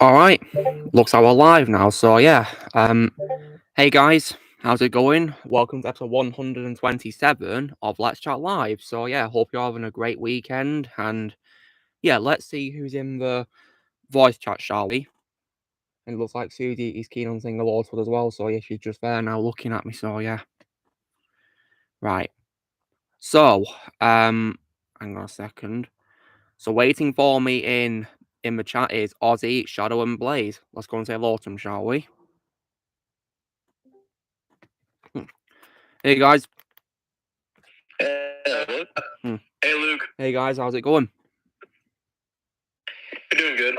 All right, looks like we're live now. So yeah, hey guys, how's it going? Welcome to episode 127 of Let's Chat Live. So yeah, hope you're having a great weekend, and yeah, let's see who's in the voice chat, shall we? And it looks like Susie is keen on saying hello to us as well. So yeah, she's just there now looking at me. So yeah, right. So hang on a second. So waiting for me in the chat is Ozzy, Shadow, and Blaze. Let's go and say hello to them, shall we? Hey guys. Hey, Luke. Hmm. Hey, Luke. Hey guys, how's it going? You're doing good.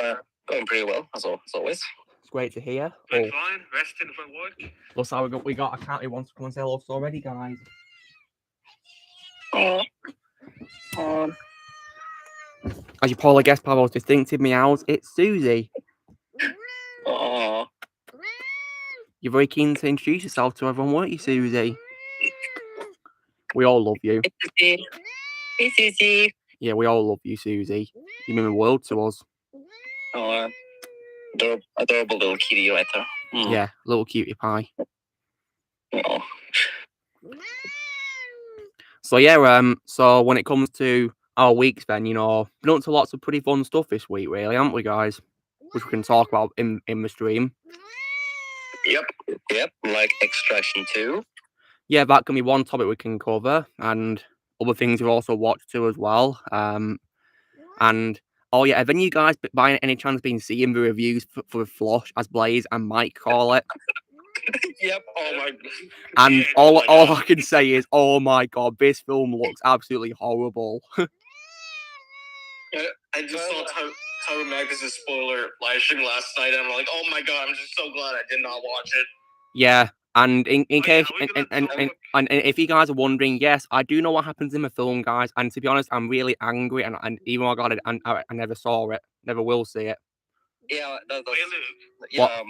Going pretty well, as always. It's great to hear. Doing fine. Resting from work. Looks like we got a cat who wants to come and say hello to us already, guys. As you probably guessed by those distinctive meows, it's Susie. Aww. You're very keen to introduce yourself to everyone, weren't you, Susie? We all love you. Hey, Susie. Hey, Susie. Yeah, we all love you, Susie. You mean the world to us. Oh, adorable little kitty right there. Yeah, little cutie pie. Oh. So yeah, so when it comes to our weeks, then been up to lots of pretty fun stuff this week, really, haven't we, guys? Which we can talk about in the stream. Yep. Like Extraction 2. Yeah, that can be one topic we can cover, and other things we've also watched too as well. And oh yeah, have any of you guys by any chance been seeing the reviews for Flush, as Blaze and Mike call it? Yep. Oh my. And Yeah, all I can say is, oh my god, this film looks absolutely horrible. I just saw Tyra Magnus' spoiler live stream last night, and I'm like, oh my god, I'm just so glad I did not watch it. Yeah, and in case and if you guys are wondering, yes, I do know what happens in the film, guys. And to be honest, I'm really angry, and even though I got it, and I never saw it, never will see it. Yeah, that's yeah. What? Are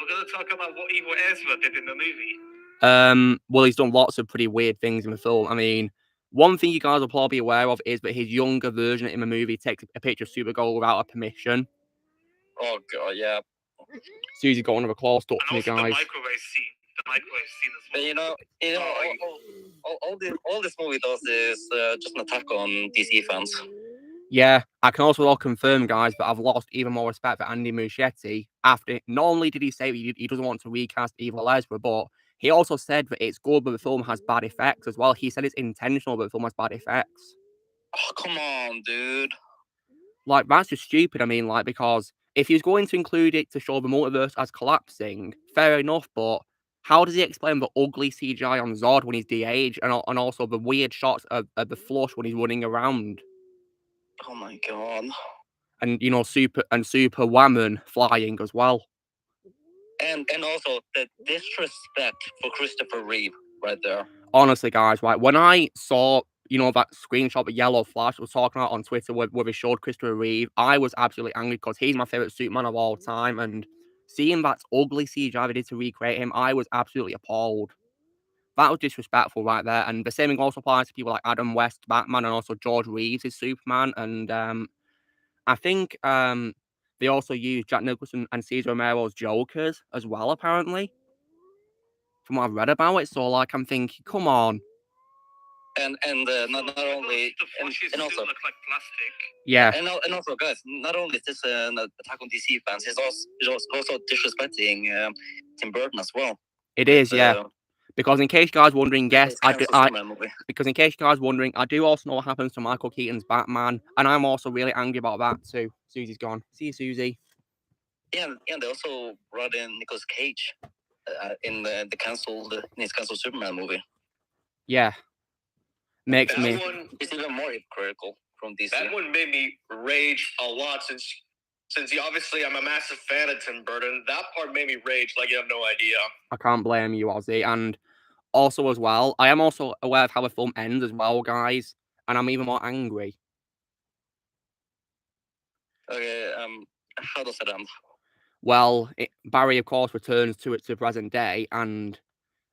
we gonna talk about what Evil Ezra did in the movie? Well, he's done lots of pretty weird things in the film. I mean, one thing you guys will probably be aware of is that his younger version in the movie takes a picture of Supergirl without her permission. Oh god, yeah. Susie got one of the claws stuck to me, guys. The microwave scene as well. You know, all this movie does is just an attack on DC fans. Yeah, I can also confirm, guys, that I've lost even more respect for Andy Muschietti after not only did he say he doesn't want to recast Evil Ezra, but he also said that it's good, but the film has bad effects as well. He said it's intentional, but the film has bad effects. Oh, come on, dude. Like, that's just stupid. I mean, like, because if he's going to include it to show the multiverse as collapsing, fair enough, but how does he explain the ugly CGI on Zod when he's de-aged and also the weird shots of the Flush when he's running around? Oh my god. And, Super Woman flying as well. And also the disrespect for Christopher Reeve right there. Honestly, guys, right, when I saw, that screenshot that Yellow Flash was talking about on Twitter where it showed Christopher Reeve, I was absolutely angry because he's my favourite Superman of all time, and seeing that ugly CGI they did to recreate him, I was absolutely appalled. That was disrespectful right there, and the same thing also applies to people like Adam West, Batman, and also George Reeves is Superman, and I think they also used Jack Nicholson and Cesar Romero's Jokers as well, apparently, from what I've read about it. So, like, I'm thinking, come on. And not only and also look like plastic. Yeah. And also, guys, not only is this an attack on DC fans, it's also disrespecting Tim Burton as well. It is, yeah. Because in case you guys wondering, yes, because in case you guys wondering, I do also know what happens to Michael Keaton's Batman, and I'm also really angry about that too. Susie's gone. See you, Susie. Yeah, they also brought in Nicolas Cage in the canceled Superman movie. Yeah. Makes me. That one is even more hypocritical from DC. That one made me rage a lot since obviously I'm a massive fan of Tim Burton. That part made me rage like you have no idea. I can't blame you, Ozzy. And also as well, I am also aware of how the film ends as well, guys, and I'm even more angry. Okay, how does it end? Well, Barry, of course, returns to present day, and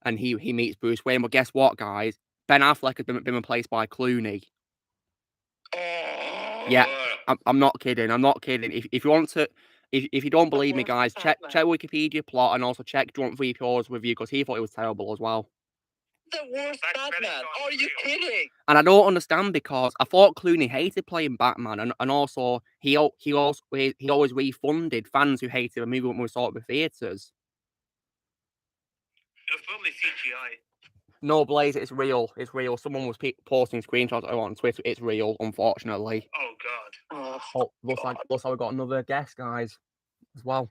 he meets Bruce Wayne. But guess what, guys? Ben Affleck has been replaced by Clooney. Oh, yeah, I'm not kidding. I'm not kidding. If you want to, if you don't believe me, guys, check Wikipedia plot and also check Drunk VPO's review because he thought it was terrible as well. The worst Batman. Are you kidding? And I don't understand because I thought Clooney hated playing Batman, and also he always refunded fans who hated the movie when we saw it in the theaters. It was probably CGI. No, Blaze, it's real. It's real. Someone was posting screenshots on Twitter. It's real, unfortunately. Oh God. Oh, looks like we got another guest, guys, as well.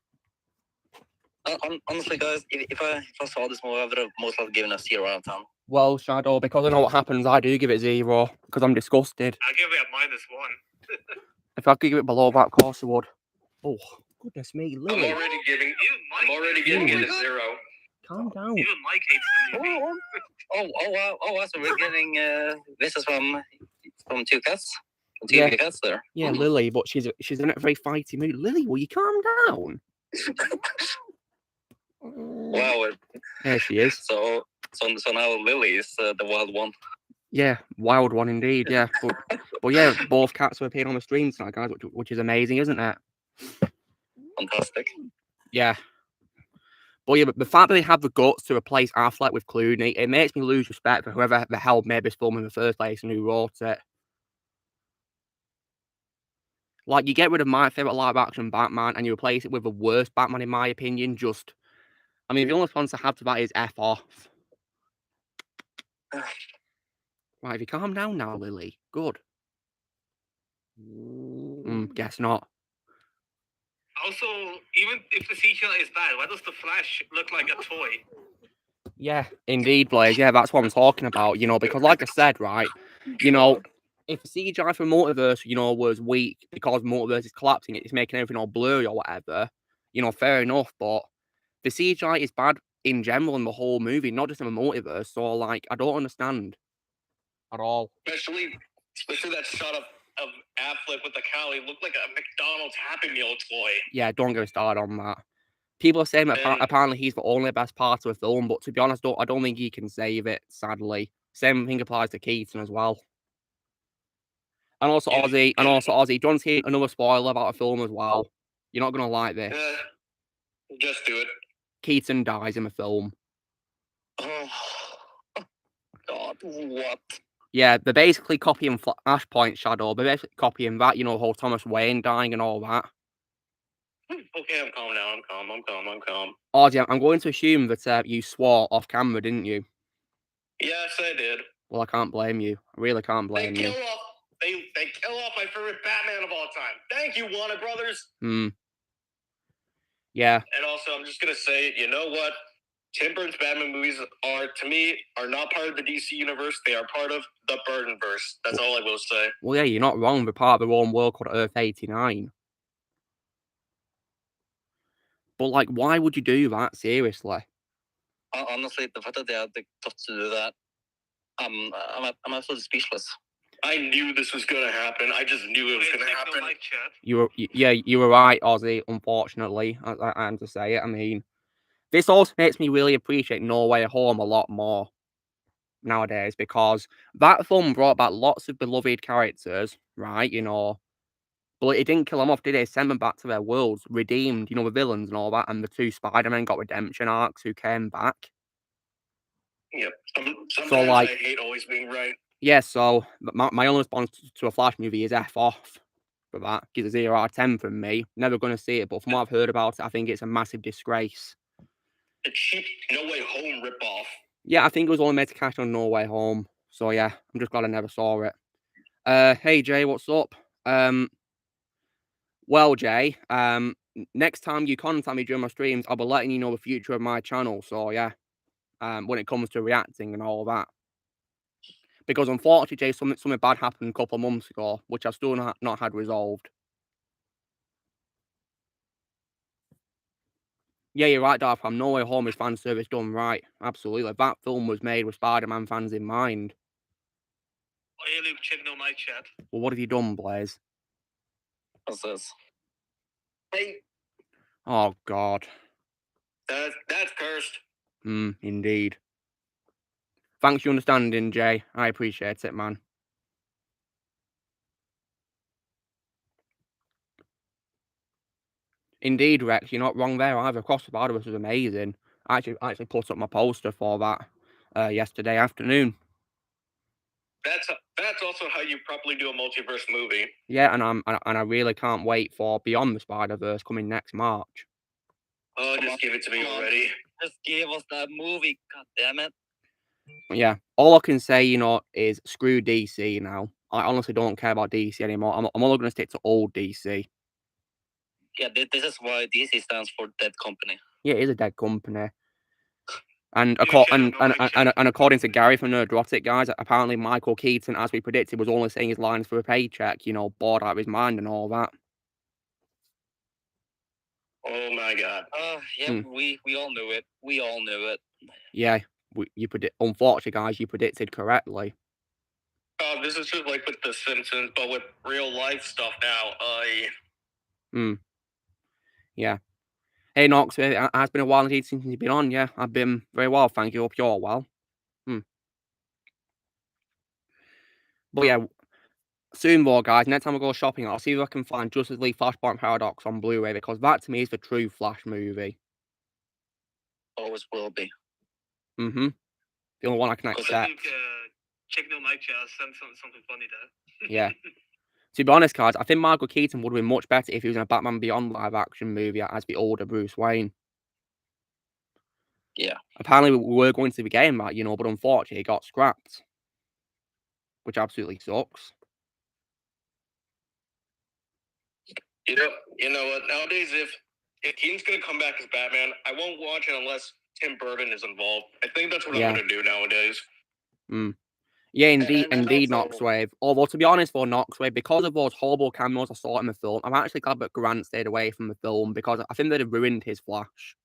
Honestly, guys, if I saw this movie, I would have most likely given a 0 out of 10. Well, Shadow, because I know what happens, I do give it 0 because I'm disgusted. I'll give it a -1. If I could give it below that, of course I would. Oh, goodness me, Lily. I'm already giving it a 0. Calm down. Even Mike hates the movie. Oh, wow. So we're getting this is from 2 cats. Yeah. Cats there. Yeah, Lily, but she's in a very fighty mood. Lily, will you calm down? Wow. There she is. So now Lily is the wild one. Yeah, wild one indeed. Yeah, but yeah, both cats are appearing on the stream tonight, guys, which is amazing, isn't it? Fantastic. Yeah. But yeah, but the fact that they have the guts to replace Affleck with Clooney, it makes me lose respect for whoever the hell made this film in the first place and who wrote it. Like, you get rid of my favourite live-action Batman and you replace it with the worst Batman, in my opinion. I mean, the only response I have to that is F off. Right, if you calm down now, Lily. Good. Guess not. Also, even if the CGI is bad, why does the Flash look like a toy? Yeah, indeed, Blaze. Yeah, that's what I'm talking about, because like I said, right, if the CGI for Multiverse, was weak because Multiverse is collapsing, it's making everything all blurry or whatever, fair enough, but the CGI is bad in general in the whole movie, not just in the Multiverse, so, like, I don't understand at all. Especially that shot of Affleck with the cow, he looked like a McDonald's Happy Meal toy. Yeah, don't get me started on that. People are saying that apparently he's the only best part of the film, but to be honest, I don't think he can save it, sadly. Same thing applies to Keaton as well. And also Ozzy, do you want to see another spoiler about a film as well? You're not going to like this. Just do it. Keaton dies in the film. Oh, God, what? Yeah, they're basically copying Flashpoint Shadow. They're basically copying that, whole Thomas Wayne dying and all that. Okay, I'm calm now. I'm calm. Ozzy, I'm going to assume that you swore off camera, didn't you? Yes, I did. Well, I can't blame you. I really can't blame you. They kill off my favorite Batman of all time. Thank you, Warner Brothers. Yeah. And also, I'm just going to say, you know what? Tim Burton's Batman movies are not part of the DC universe. They are part of the Burtonverse. That's all I will say. Well, yeah, you're not wrong. They're part of their own world called Earth 89. But, like, why would you do that? Seriously. Honestly, the fact that they had the guts to do that, I'm absolutely speechless. I knew this was going to happen. I just knew it was going to happen. You were right, Ozzy, unfortunately. I have to say it. I mean, this also makes me really appreciate No Way Home a lot more nowadays because that film brought back lots of beloved characters, right? But it didn't kill them off, did it? It sent them back to their worlds, redeemed, the villains and all that, and the 2 Spider-Men got redemption arcs who came back. Yep. Sometimes I hate always being right. Yeah, so my only response to a Flash movie is F off for that. Gives a 0 out of 10 from me. Never going to see it, but from what I've heard about it, I think it's a massive disgrace. A cheap No Way Home ripoff. Yeah, I think it was only made to cash on No Way Home. So yeah, I'm just glad I never saw it. Hey Jay, what's up? Well, Jay, next time you contact me during my streams, I'll be letting you know the future of my channel. So yeah, when it comes to reacting and all that. Because unfortunately, Jay, something bad happened a couple of months ago, which I've still not had resolved. Yeah, you're right, Darth. No Way Home is fan service done right. Absolutely. That film was made with Spider-Man fans in mind. Oh, yeah, Luke, check no mic chat. Well, what have you done, Blaze? What's this? Hey. Oh, God. That's cursed. Indeed. Thanks for your understanding, Jay. I appreciate it, man. Indeed, Rex, you're not wrong there either. Across the Spider-Verse was amazing. I actually put up my poster for that yesterday afternoon. That's also how you properly do a multiverse movie. Yeah, and I really can't wait for Beyond the Spider-Verse coming next March. Oh, just give it to me already. Just give us that movie, god damn it. Yeah, all I can say, is screw DC now. I honestly don't care about DC anymore. I'm only going to stick to old DC. Yeah, this is why DC stands for Dead Company. Yeah, it is a dead company. And according to Gary from Nerdrotic, guys, apparently Michael Keaton, as we predicted, was only saying his lines for a paycheck, bored out of his mind and all that. Oh my god. Yeah, we all knew it. We all knew it. Yeah, unfortunately, guys, you predicted correctly. Oh, this is just like with The Simpsons, but with real life stuff now. Yeah. Hey, Knox, it has been a while indeed since you've been on. Yeah, I've been very well, thank you. Hope you're well. But yeah, soon more, guys. Next time we go shopping, I'll see if I can find Justice League Flashpoint Paradox on Blu-ray, because that to me is the true Flash movie. Always will be. The only one I can accept. I think Chicken Nightshade sent something funny there. Yeah. To be honest, guys, I think Michael Keaton would have been much better if he was in a Batman Beyond live-action movie as the older Bruce Wayne. Yeah. Apparently, we were going to be getting that, but unfortunately, it got scrapped. Which absolutely sucks. You know what? Nowadays, if Keaton's going to come back as Batman, I won't watch it unless Tim Burton is involved. I think that's what I'm going to do nowadays. Yeah, indeed, Knoxwave. Although, to be honest, for Knoxwave, because of those horrible cameos I saw in the film, I'm actually glad that Grant stayed away from the film, because I think they'd have ruined his Flash.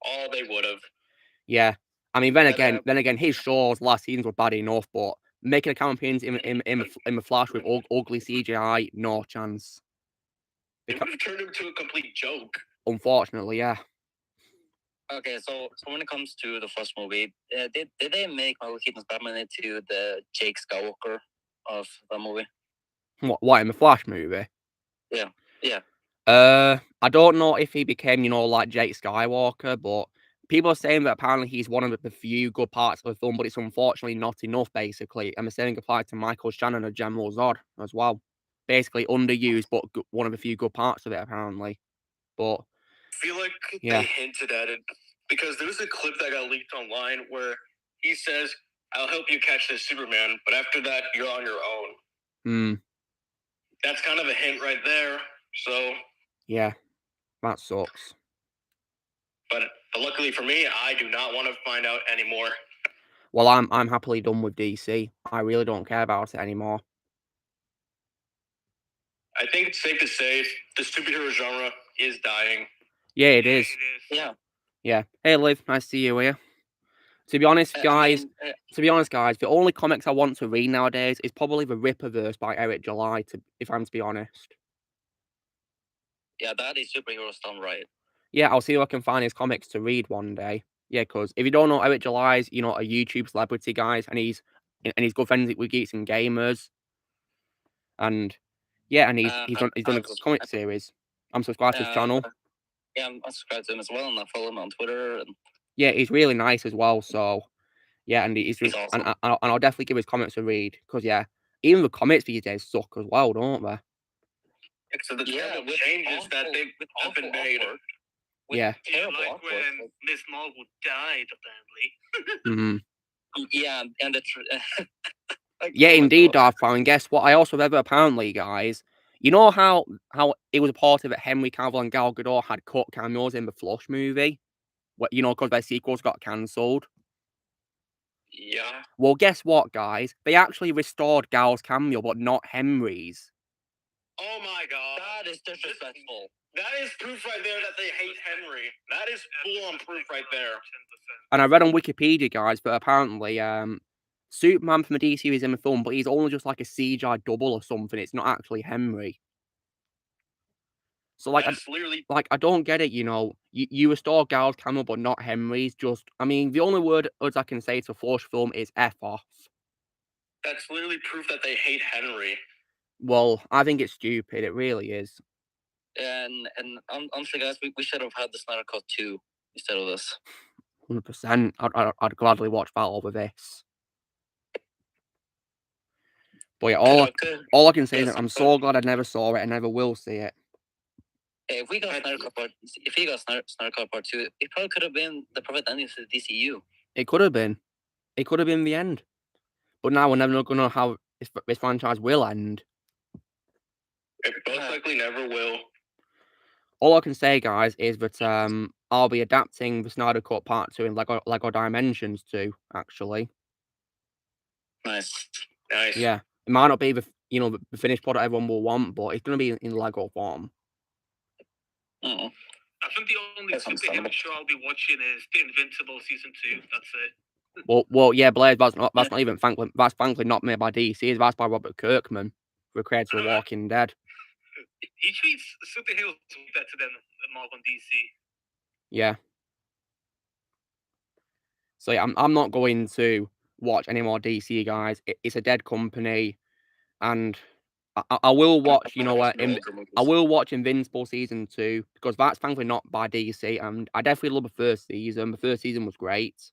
Oh, they would have. Yeah. I mean, then again, his shows last seasons were bad enough, but making a cameo appearance in the Flash with ugly CGI, no chance. It would have turned into a complete joke. Unfortunately, yeah. Okay, so when it comes to the first movie, did they make Michael Keaton's Batman into the Jake Skywalker of the movie? What in the Flash movie? Yeah. I don't know if he became, like Jake Skywalker, but people are saying that apparently he's one of the few good parts of the film, but it's unfortunately not enough, basically. And the same applies to Michael Shannon and General Zod as well. Basically underused, but one of the few good parts of it, apparently. But I feel like they hinted at it, because there was a clip that got leaked online where he says, "I'll help you catch this Superman, but after that, you're on your own." That's kind of a hint right there. So yeah, that sucks. But luckily for me, I do not want to find out anymore. Well, I'm happily done with DC. I really don't care about it anymore. I think it's safe to say the superhero genre is dying. Yeah, it is. Yeah. Hey, Liv, nice to see you here. To be honest, guys, the only comics I want to read nowadays is probably the Ripperverse by Eric July, if I'm to be honest. Yeah, that is superheroes done right. Yeah, I'll see if I can find his comics to read one day. Yeah, because if you don't know, Eric July's, a YouTube celebrity, guys, and he's good friends with Geeks and Gamers. And yeah, and he's done a comic series. I'm subscribed to his channel. Yeah, I'm subscribed to him as well, and I follow him on Twitter. Yeah, he's really nice as well. So yeah, and he's awesome. and I'll definitely give his comics a read, because yeah, even the comics these days suck as well, don't they? So the changes that they've been made. Yeah. Like when Miss Marvel died, apparently. Yeah, and the yeah, indeed, Darth Brown. And guess what? I also read that apparently, guys, you know how it was reported that Henry Cavill and Gal Gadot had cut cameos in the Flush movie? Because their sequels got cancelled. Yeah. Well, guess what, guys? They actually restored Gal's cameo, but not Henry's. Oh my god. That is disrespectful. That is proof right there that they hate Henry. That is full-on proof right there. And I read on Wikipedia, guys, that apparently Superman from the DC is in the film, but he's only just like a CGI double or something. It's not actually Henry. So I don't get it, You restore Gal's cameo, but not Henry's. The only word I can say to Flush film is F off. That's literally proof that they hate Henry. Well, I think it's stupid. It really is. And honestly, guys, we should have had the Snyder Cut 2 instead of this. 100%. I'd gladly watch that over this. But yeah, all I can say is that I'm so glad I never saw it and never will see it. If we got Snyder Cut Part 2, it probably could have been the perfect ending to the DCU. It could have been. It could have been the end. But now we're never going to know how this franchise will end. It most likely never will. All I can say, guys, is that I'll be adapting the Snyder Cut Part 2 in Lego Dimensions 2, actually. Nice. Yeah. It might not be the finished product everyone will want, but it's going to be in Lego form. Mm-hmm. I think the only superhero show I'll be watching is The Invincible Season 2. That's it. Well, yeah, Blaze, that's not even thankfully. That's thankfully not made by DC. That's by Robert Kirkman, the creator of Walking Dead. He treats superheroes better than Marvel and DC. Yeah. So yeah, I'm not going to watch any more DC, guys. It's a dead company, and I will watch. You know what? I will watch Invincible Season 2 because that's thankfully not by DC, and I definitely love the first season. The first season was great.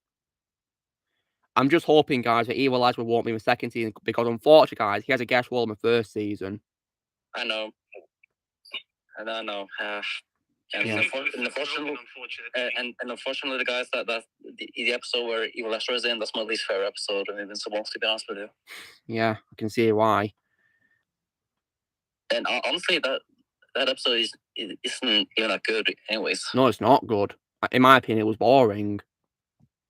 I'm just hoping, guys, that Evil Ezra won't be in the second season because, unfortunately, guys, he has a guest role in the first season. I know. And unfortunately, guys, that's the episode where Evil Ezra is in. That's my least favorite episode of Invincible, to be honest with you. Yeah, I can see why. And honestly, that episode isn't even that good, anyways. No, it's not good. In my opinion, it was boring.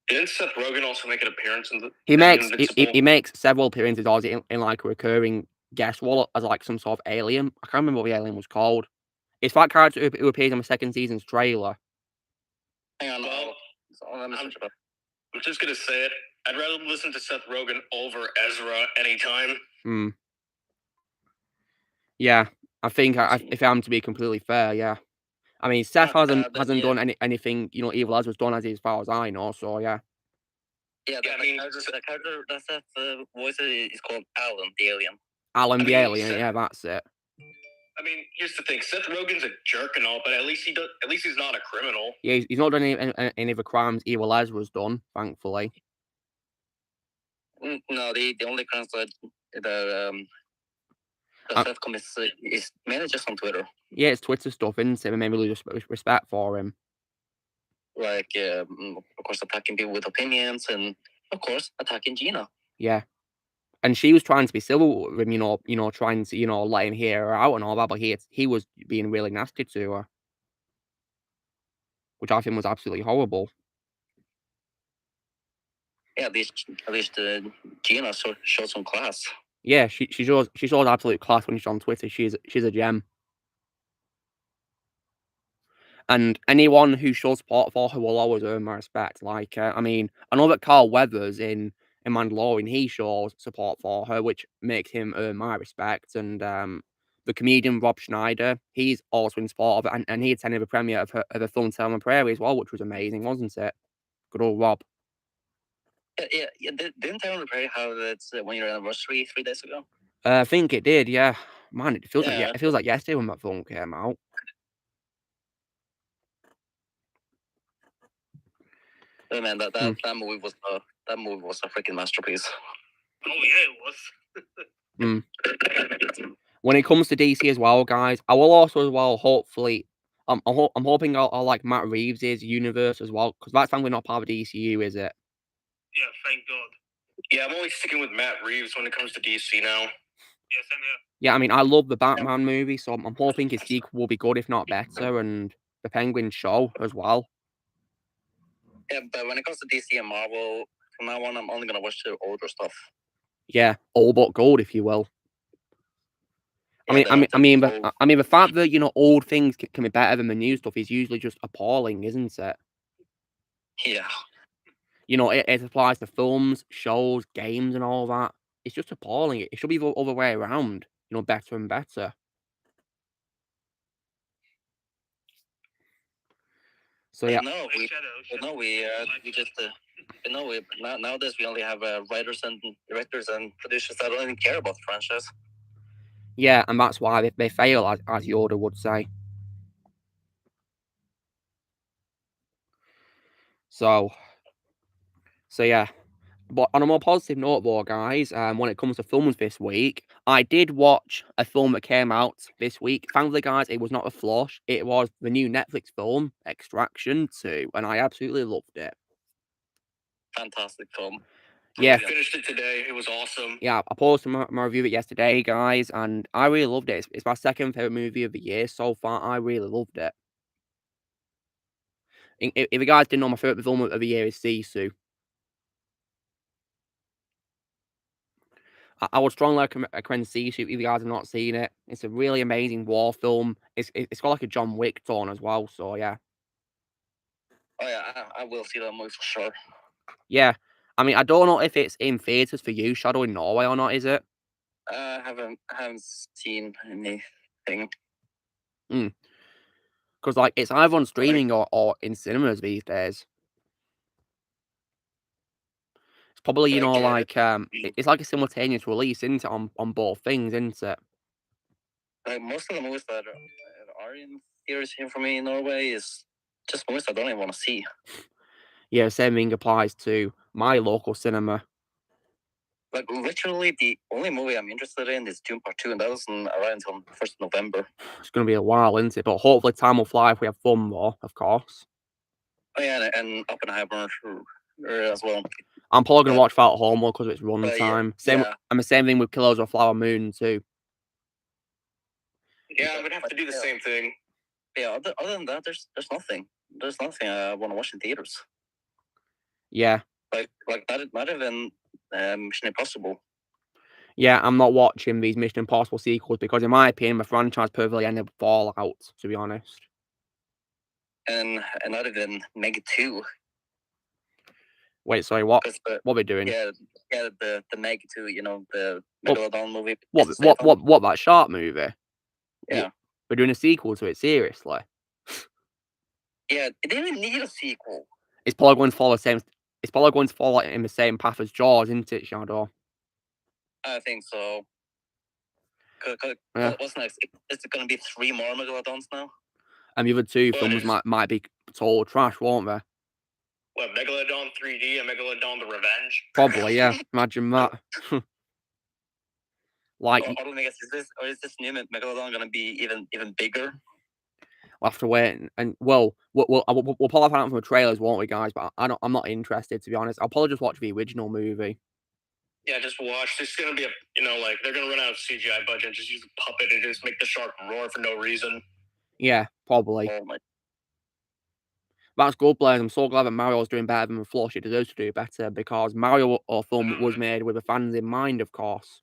Didn't Seth Rogen also make an appearance in the? He makes several appearances, in like a recurring guest role as like some sort of alien. I can't remember what the alien was called. It's that character who appears in the second season's trailer. Hang on, I'm just gonna say it. I'd rather listen to Seth Rogen over Ezra anytime. Yeah, I think if I'm to be completely fair, yeah. I mean, Seth hasn't done anything, Evil Ezra's done as far as I know, so yeah. Yeah, the character that Seth voices is called Alan the Alien. Alan the Alien, yeah, that's it. I mean, here's the thing: Seth Rogen's a jerk and all, but at least he's not a criminal. Yeah, he's not done any of the crimes Evil Ezra's done, thankfully. No, the only crimes that Seth commits is mainly just on Twitter. Yeah, it's Twitter stuff, isn't it? It made me lose respect for him. Like, of course, attacking people with opinions, and of course, attacking Gina. Yeah. And she was trying to be civil with him, trying to, let him hear her out and all that, but he was being really nasty to her. Which I think was absolutely horrible. Yeah, at least Gina showed some class. Yeah, she shows absolute class when she's on Twitter. She's a gem. And anyone who shows support for her will always earn my respect. Like, I mean, I know that Carl Weathers in Mandalorian, he shows support for her, which makes him earn my respect. And the comedian Rob Schneider, he's also in support of it, and he attended the premiere of the film Selma Prairie as well, which was amazing, wasn't it? Good old Rob. Yeah. Didn't Selma Prairie have its 1-year anniversary 3 days ago? I think it did. Yeah, man, it feels like yesterday when that film came out. Hey man, that movie was a freaking masterpiece. Oh yeah, it was. When it comes to DC as well, guys, I will also as well hopefully. I'm hoping I'll like Matt Reeves' universe as well, because that's thankfully not part of DCU, is it? Yeah, thank God. Yeah, I'm only sticking with Matt Reeves when it comes to DC now. Yes, I'm here. Yeah, I mean, I love the Batman movie, so I'm hoping his sequel will be good, if not better, and the Penguin show as well. Yeah, but when it comes to DC and Marvel, from now on, I'm only gonna watch the older stuff. Yeah, all but gold, if you will. Yeah, I mean, the fact that old things can be better than the new stuff is usually just appalling, isn't it? Yeah. It applies to films, shows, games, and all that. It's just appalling. It should be the other way around. Better and better. So yeah. Nowadays we only have writers and directors and producers that don't even care about the franchise. Yeah, and that's why they fail, as Yoda would say. So yeah. But on a more positive note, though, guys, when it comes to films this week, I did watch a film that came out this week. Thankfully, guys, it was not a flush. It was the new Netflix film, Extraction 2, and I absolutely loved it. Fantastic film. Yeah. I finished it today. It was awesome. Yeah, I posted my review of it yesterday, guys, and I really loved it. It's my second favorite movie of the year so far. I really loved it. If you guys didn't know, my favorite film of the year is Sisu. I would strongly recommend Sisu if you guys have not seen it. It's a really amazing war film. It's got like a John Wick tone as well, so yeah. Oh yeah, I will see that movie for sure. Yeah, I mean, I don't know if it's in theaters for you, Shadow, in Norway, or not. Is it? I haven't seen anything. Because like it's either on streaming or in cinemas these days. It's probably it's like a simultaneous release, isn't it, on both things, isn't it? Like most of the movies that are in theaters here for me in Norway is just movies I don't even want to see. Yeah, same thing applies to my local cinema. Like literally, the only movie I'm interested in is Dune Part 2, and that doesn't arrive until 1st of November. It's going to be a while, isn't it? But hopefully time will fly if we have fun more, of course. Oh yeah, and Oppenheimer as well. I'm probably going to watch that at home because it's run time. Yeah. And the same thing with Killers of a Flower Moon too. Yeah, I'm gonna have to do the same thing. Yeah, other than that, there's nothing. There's nothing I want to watch in theaters. Yeah. Like not even Mission Impossible. Yeah, I'm not watching these Mission Impossible sequels because, in my opinion, the franchise perfectly ended with Fallout, to be honest. And not even Meg 2. Wait, sorry, what? What are they doing? Yeah, the Meg 2, you know, the Megalodon movie. What that shark movie? Yeah. We're doing a sequel to it, seriously? Yeah, they didn't even need a sequel. It's probably going to follow in the same path as Jaws, isn't it, Shadow? I think so. Yeah. What's next? Is it going to be 3 more Megalodons now? And the other two films might be total trash, won't they? What, Megalodon 3D and Megalodon the Revenge? Probably, yeah. Imagine that. Like, is this new Megalodon going to be even bigger? We'll have to wait, and we'll probably find out from the trailers, won't we, guys? But I'm not interested, to be honest. I'll probably just watch the original movie. Yeah, just watch. This is gonna be they're gonna run out of CGI budget and just use a puppet and just make the shark roar for no reason. Yeah, probably. Oh my. That's good, Blaze. I'm so glad that Mario's doing better than Flush. It deserves to do better because Mario film was made with the fans in mind, of course.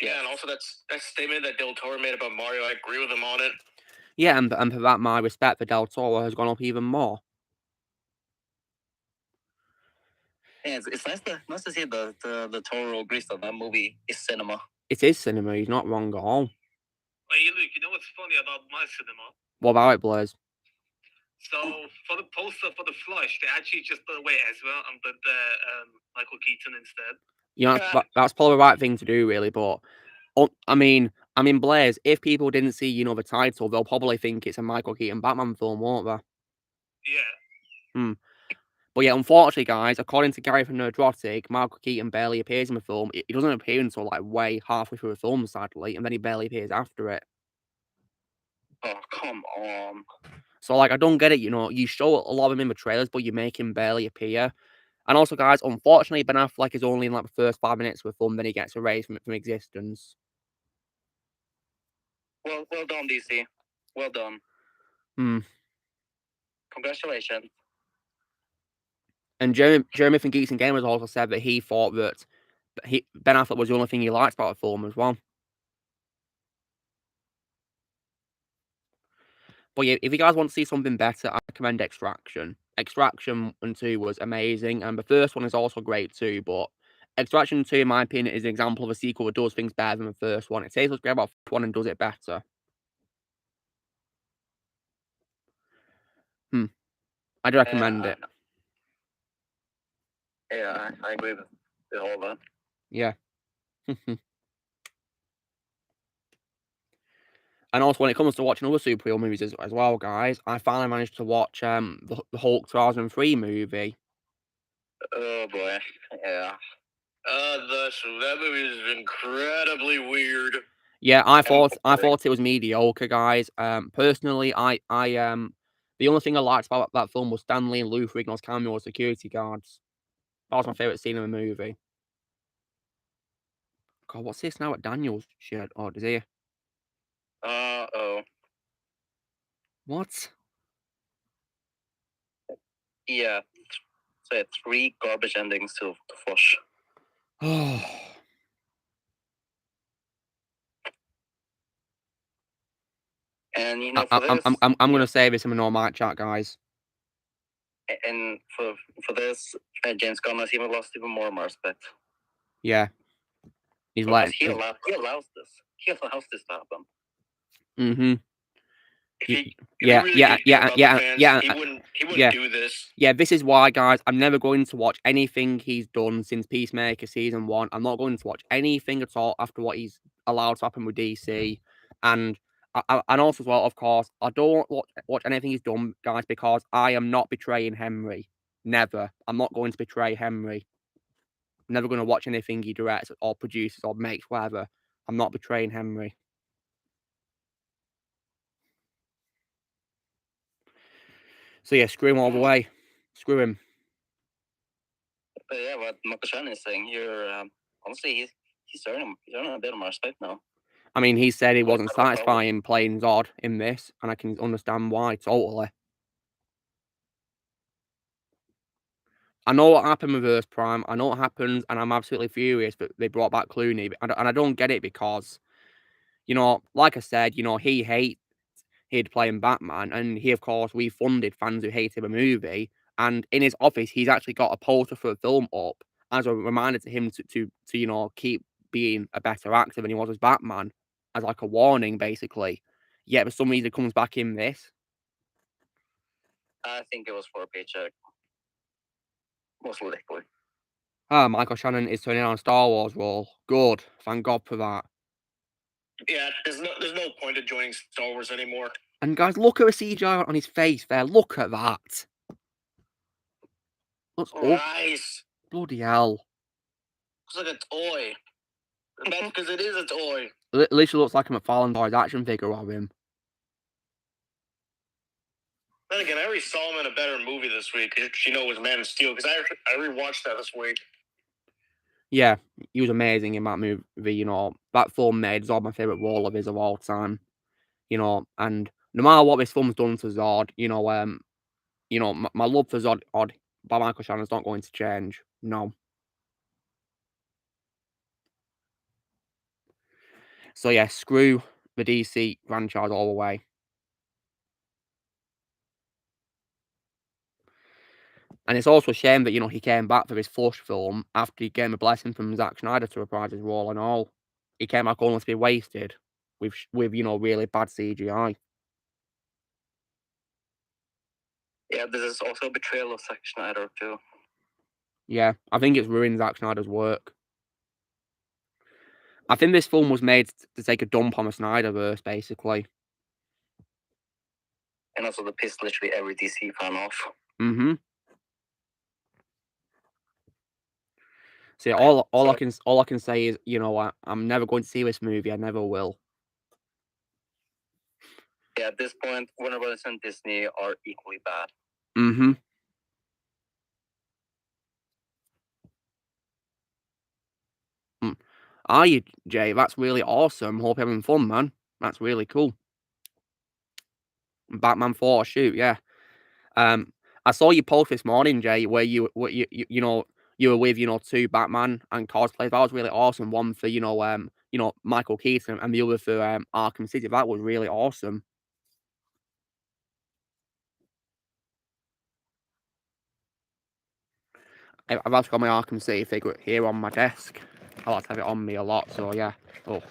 Yeah, and also that statement that Del Toro made about Mario, I agree with him on it. Yeah, and for that, my respect for Del Toro has gone up even more. Yeah, it's nice to see the Toro agrees that movie is cinema. It is cinema. He's not wrong at all. Hey, Luke, you know what's funny about my cinema? What about it, Blaze? So for the poster for the Flush, they actually just put away Ezra and put Michael Keaton instead. Yeah, that's probably the right thing to do, really. But I mean, Blaze, if people didn't see, the title, they'll probably think it's a Michael Keaton Batman film, won't they? Yeah. But yeah, unfortunately, guys, according to Gary from Nerdrotic, Michael Keaton barely appears in the film. He doesn't appear until like way halfway through the film, sadly, and then he barely appears after it. Oh, come on. So like, I don't get it. You show a lot of him in the trailers, but you make him barely appear. And also, guys, unfortunately, Ben Affleck is only in like the first 5 minutes of the film, then he gets erased from existence. Well done, DC. Well done. Congratulations. And Jeremy from Geeks and Gamers also said that he thought that Ben Affleck was the only thing he liked about the film as well. But yeah, if you guys want to see something better, I recommend Extraction. Extraction 2 was amazing, and the first one is also great too, but Extraction 2, in my opinion, is an example of a sequel that does things better than the first one. It takes what's great about the first one and does it better. I'd recommend it. Yeah, I agree with all that. Yeah. And also, when it comes to watching other superhero movies as well, guys, I finally managed to watch the Hulk 2003 movie. Oh boy, yeah. That movie is incredibly weird. Yeah, I thought it was mediocre, guys. Personally, the only thing I liked about that film was Stan Lee and Lou Ferrigno's cameo as security guards. That was my favorite scene in the movie. God, what's this now at Daniel's shirt? Oh, does he? Oh. What? Yeah. So 3 garbage endings to Flush. Oh. And you know, for this, I'm gonna say this in a normal chat, guys. And for this, James Gunn has even lost even more respect. Yeah. He allows this. He allows this to happen. Mm-hmm. He wouldn't do this. Yeah, this is why, guys, I'm never going to watch anything he's done since Peacemaker Season 1. I'm not going to watch anything at all after what he's allowed to happen with DC. And also as well, of course, I don't watch anything he's done, guys, because I am not betraying Henry. Never. I'm not going to betray Henry. I'm never going to watch anything he directs or produces or makes, whatever. I'm not betraying Henry. So yeah, screw him all the way. Screw him. But yeah, what Michael Shannon is saying here, honestly, he's earning a bit of my respect now. I mean, he said he wasn't satisfying playing Zod in this, and I can understand why, totally. I know what happened with Earth Prime. I know what happened, and I'm absolutely furious that they brought back Clooney. And I don't get it because, you know, like I said, you know, he hated playing Batman, and he, of course, we funded fans who hated the movie. And in his office, he's actually got a poster for the film up as a reminder to him to you know, keep being a better actor than he was as Batman, as like a warning, basically. Yet for some reason, it comes back in this. I think it was for a paycheck. Most likely. Michael Shannon is turning on a Star Wars role. Good. Thank God for that. Yeah, there's no point in joining Star Wars anymore. And guys, look at the CGI on his face there. Look at that. Looks nice. Bloody hell. Looks like a toy. That's because it is a toy. It literally looks like a McFarlane Toys action figure of him. Then again, I already saw him in a better movie this week. You know, it was Man of Steel, because I rewatched that this week. Yeah, he was amazing in that movie. You know, that film made Zod my favourite role of his of all time. You know, and no matter what this film's done to Zod, you know, my love for Zod by Michael Shannon's not going to change. No. So yeah, screw the DC franchise all the way. And it's also a shame that, you know, he came back for his Flush film after he gave a blessing from Zack Snyder to reprise his role and all. He came back only to be wasted with you know, really bad CGI. Yeah, this is also a betrayal of Zack Snyder too. Yeah, I think it's ruined Zack Snyder's work. I think this film was made to take a dump on the Snyderverse, basically. And also to piss literally every DC fan off. Mm-hmm. See, all I can say is, you know, I'm never going to see this movie. I never will. Yeah, at this point, Warner Bros. And Disney are equally bad. Mm-hmm. Are you, Jay? That's really awesome. Hope you're having fun, man. That's really cool. Batman photo shoot, yeah. I saw you post this morning, Jay, where you were with, you know, 2 Batman and cosplays. That was really awesome. One for, you know, Michael Keaton, and the other for Arkham City. That was really awesome. I've actually got my Arkham City figure here on my desk. I like to have it on me a lot, so yeah. Oh,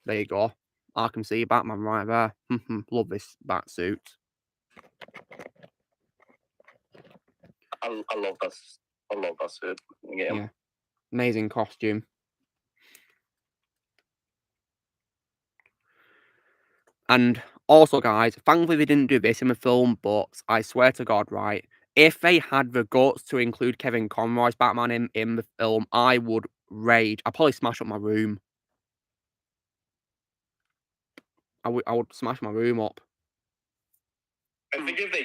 there you go. Arkham City Batman right there. Love this bat suit. I love that. I love that suit. Yeah, amazing costume. And also, guys, thankfully they didn't do this in the film, but I swear to God, right, if they had the guts to include Kevin Conroy's Batman in the film, I would rage. I'd probably smash up my room. I would smash my room up. I think if they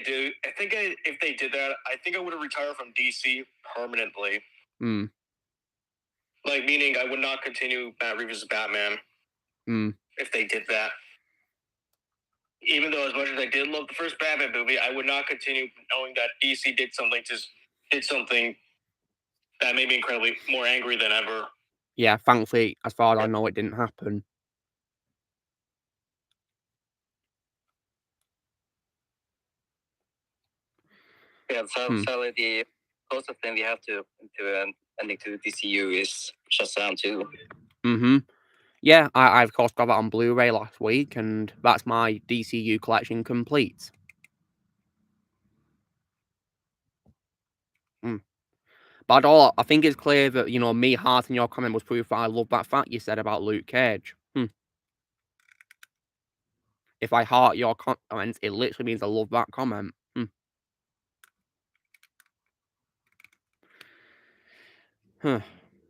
did that, I think I would have retired from DC permanently. Like, meaning I would not continue Matt Reeves' Batman. If they did that. Even though as much as I did love the first Batman movie, I would not continue knowing that DC did something that made me incredibly more angry than ever. Yeah, thankfully, as far as I know, it didn't happen. Yeah, sadly, the closest thing we have to an ending to DCU is Shazam 2. Yeah, I of course got that on Blu-ray last week, and that's my DCU collection complete. But I think it's clear that, you know, me hearting your comment was proof that I love that fact you said about Luke Cage. If I heart your comments, it literally means I love that comment.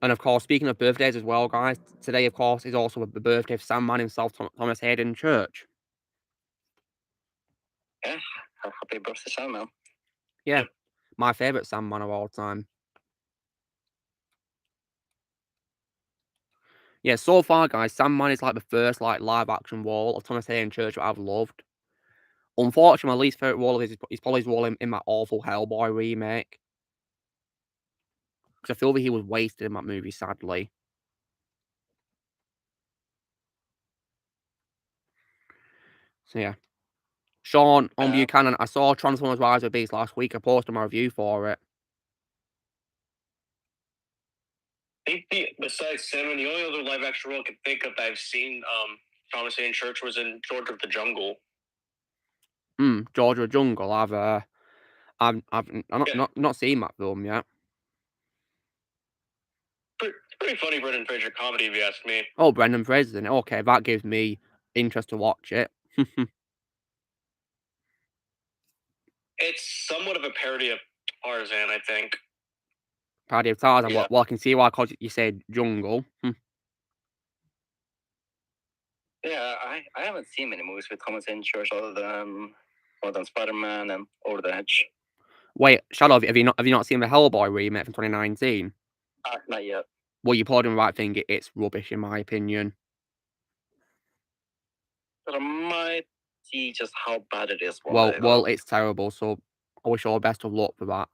And of course, speaking of birthdays as well, guys, today, of course, is also the birthday of Sandman himself, Thomas Haden Church. Yeah, happy birthday, Sandman. Yeah, my favourite Sandman of all time. Yeah, so far, guys, Sandman is like the first like live-action role of Thomas Haden Church that I've loved. Unfortunately, my least favourite role of his is probably his role in that awful Hellboy remake. Because I feel that he was wasted in that movie, sadly. So, yeah. Sean, on Buchanan, I saw Transformers Rise of Beast last week. I posted my review for it. I think besides Sandman, the only other live-action role I can think of that I've seen Thomas Haden Church was in George of the Jungle. George of the Jungle. I've not seen that film yet. Pretty funny Brendan Fraser comedy, if you ask me. Oh, Brendan Fraser's in it. Okay, that gives me interest to watch it. It's somewhat of a parody of Tarzan, I think. Parody of Tarzan. Yeah. Well, I can see why you said jungle. Yeah, I haven't seen many movies with Thomas Haden Church other than Spider-Man and Over the Edge. Wait, Shadow, have you not seen the Hellboy remake from 2019? Not yet. Well, you're probably doing the right thing. It's rubbish, in my opinion. But I might see just how bad it is. Well, it's terrible. So I wish you all best of luck for that.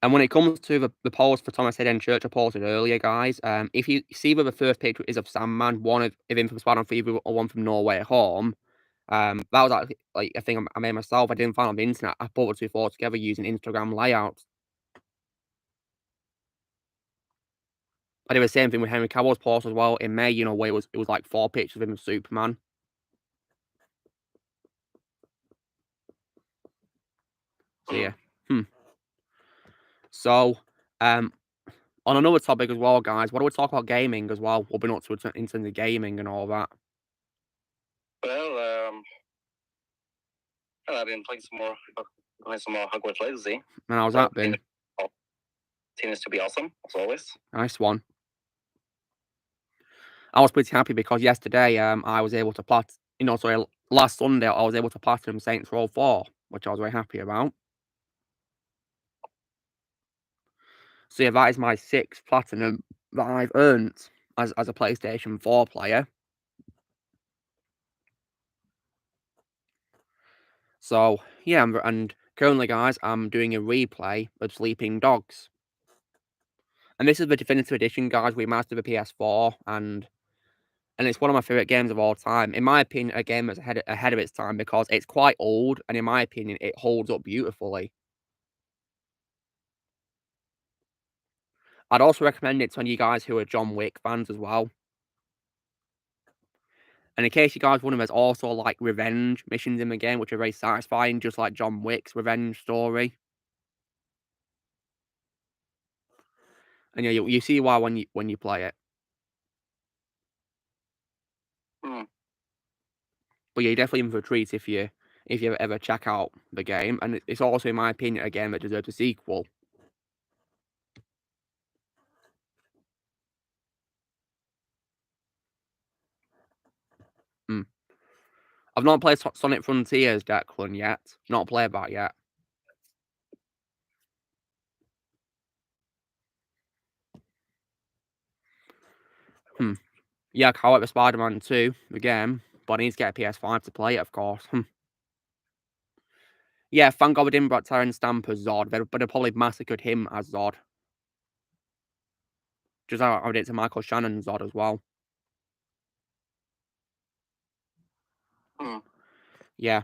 And when it comes to the polls for Thomas Haden Church, I posted earlier, guys. If you see where the first picture is of Sandman, one of him from Spider-Man Fever or one from No Way Home, that was actually like a thing I made myself. I didn't find it on the internet. I put the two photos together using Instagram layouts. I did the same thing with Henry Cavill's post as well in May. You know, where it was like 4 pictures of him with Superman. So yeah. So, on another topic as well, guys, what do we talk about gaming as well? What we're not to into the gaming and all that. Well, I've been playing some more Hogwarts Legacy. And how's that been? Seems to be awesome, as always. Nice one. I was pretty happy because yesterday, I was able to last Sunday, I was able to platinum Saints Row 4, which I was very happy about. So yeah, that is my 6th platinum that I've earned as a PlayStation 4 player. So yeah, and currently, guys, I'm doing a replay of Sleeping Dogs. And this is the definitive edition, guys, remastered the PS4, and it's one of my favourite games of all time. In my opinion, a game that's ahead of its time because it's quite old, and in my opinion, it holds up beautifully. I'd also recommend it to any of you guys who are John Wick fans as well. And in case you guys wonder, there's also like revenge missions in the game, which are very satisfying, just like John Wick's revenge story. And yeah, you see why when you play it. But yeah, you're definitely in for a treat if you ever check out the game, and it's also, in my opinion, a game that deserves a sequel. I've not played Sonic Frontiers, Declan, yet. Not played that yet. Yeah, I like the Spider-Man 2, the game, but I need to get a PS5 to play it, of course. Yeah, thank God we didn't bring Terrence Stamp as Zod, but they probably massacred him as Zod. Just how I did to Michael Shannon Zod as well. Yeah.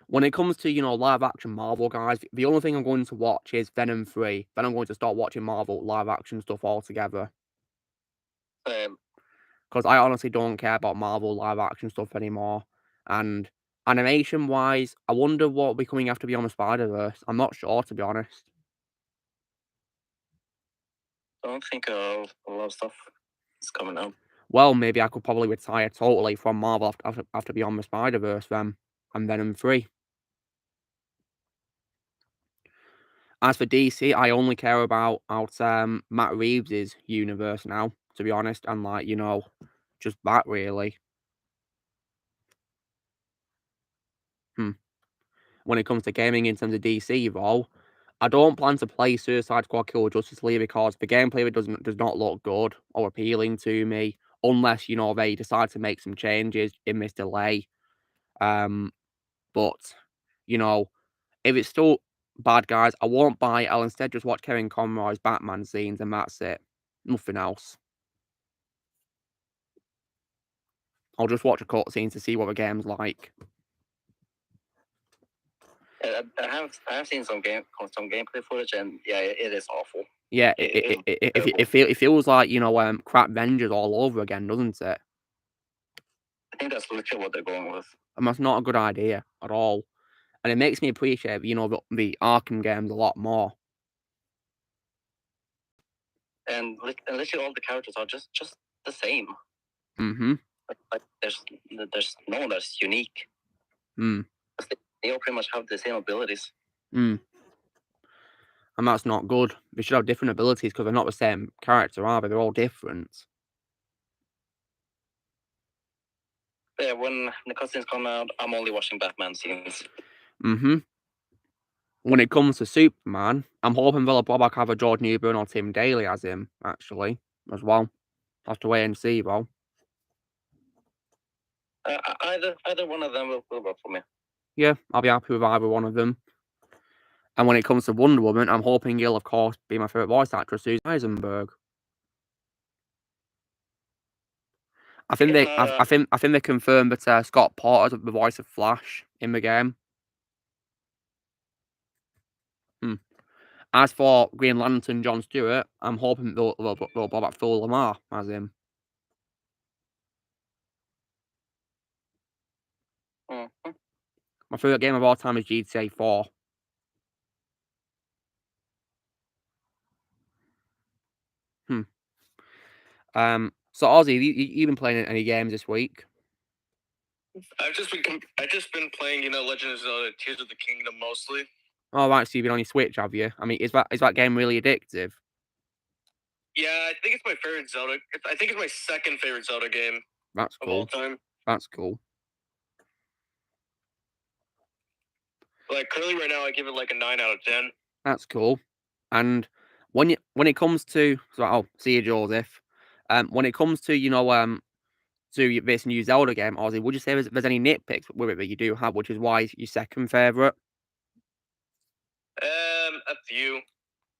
When it comes to, live-action Marvel, guys, the only thing I'm going to watch is Venom 3. Then I'm going to start watching Marvel live-action stuff altogether. Because I honestly don't care about Marvel live-action stuff anymore. And animation-wise, I wonder what will be coming after Beyond the Spider-Verse. I'm not sure, to be honest. I don't think a lot of stuff is coming out. Well, maybe I could probably retire totally from Marvel after Beyond the Spider-Verse then, and Venom 3. As for DC, I only care about Matt Reeves' universe now, to be honest, and just that really. When it comes to gaming in terms of DC, though, I don't plan to play Suicide Squad Kill Justice League because the gameplay of it does not look good or appealing to me, unless, they decide to make some changes in this delay. But, if it's still bad, guys, I won't buy it. I'll instead just watch Kevin Conroy's Batman scenes and that's it. Nothing else. I'll just watch a cutscene to see what the game's like. I have seen some gameplay footage, and yeah, it is awful. Yeah, it feels like, crap Avengers all over again, doesn't it? I think that's literally what they're going with. And that's not a good idea at all. And it makes me appreciate, the Arkham games a lot more. And literally all the characters are just the same. Like there's no one that's unique. They all pretty much have the same abilities. And that's not good. They should have different abilities because they're not the same character, are they? They're all different. Yeah, when the cutscenes come out, I'm only watching Batman scenes. When it comes to Superman, I'm hoping they'll probably have a George Newbern or Tim Daly as him, actually, as well. Have to wait and see, though. Either one of them will work for me. Yeah, I'll be happy with either one of them. And when it comes to Wonder Woman, I'm hoping he'll, of course, be my favourite voice actress, Susan Eisenberg. I think they confirmed that Scott Porter's the voice of Flash in the game. As for Green Lantern John Stewart, I'm hoping they'll bring back Phil Lamar as him. My favourite game of all time is GTA 4. So Ozzy, you been playing any games this week? I've just been playing, Legend of Zelda: Tears of the Kingdom mostly. Oh, right, so you've been on your Switch, have you? I mean, is that game really addictive? Yeah, I think it's my favorite Zelda. I think it's my second favorite Zelda game. That's cool. Of all time. That's cool. Like currently, right now, I give it like a 9 out of 10. That's cool. And when it comes to see you, Joseph. When it comes to to this new Zelda game, Ozzy, would you say there's any nitpicks with it that you do have, which is why it's your second favorite? A few.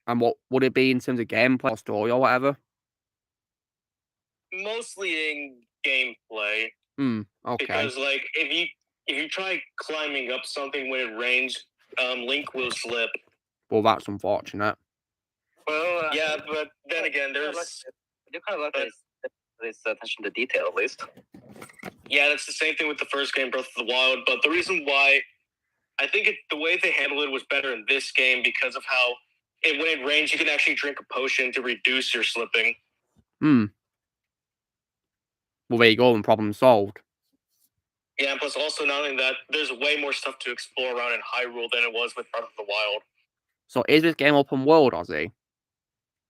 And what would it be in terms of gameplay or story or whatever? Mostly in gameplay. Okay. Because if you try climbing up something when it rains, Link will slip. Well, that's unfortunate. Well, yeah, but then again, there's you kind of like this attention to detail at least. Yeah, that's the same thing with the first game, Breath of the Wild. But the reason why I think the way they handled it was better in this game because of how when it rains, you can actually drink a potion to reduce your slipping. Well, there you go, and problem solved. Yeah, and plus also not only that, there's way more stuff to explore around in Hyrule than it was with Breath of the Wild. So is this game open world, Ozzy?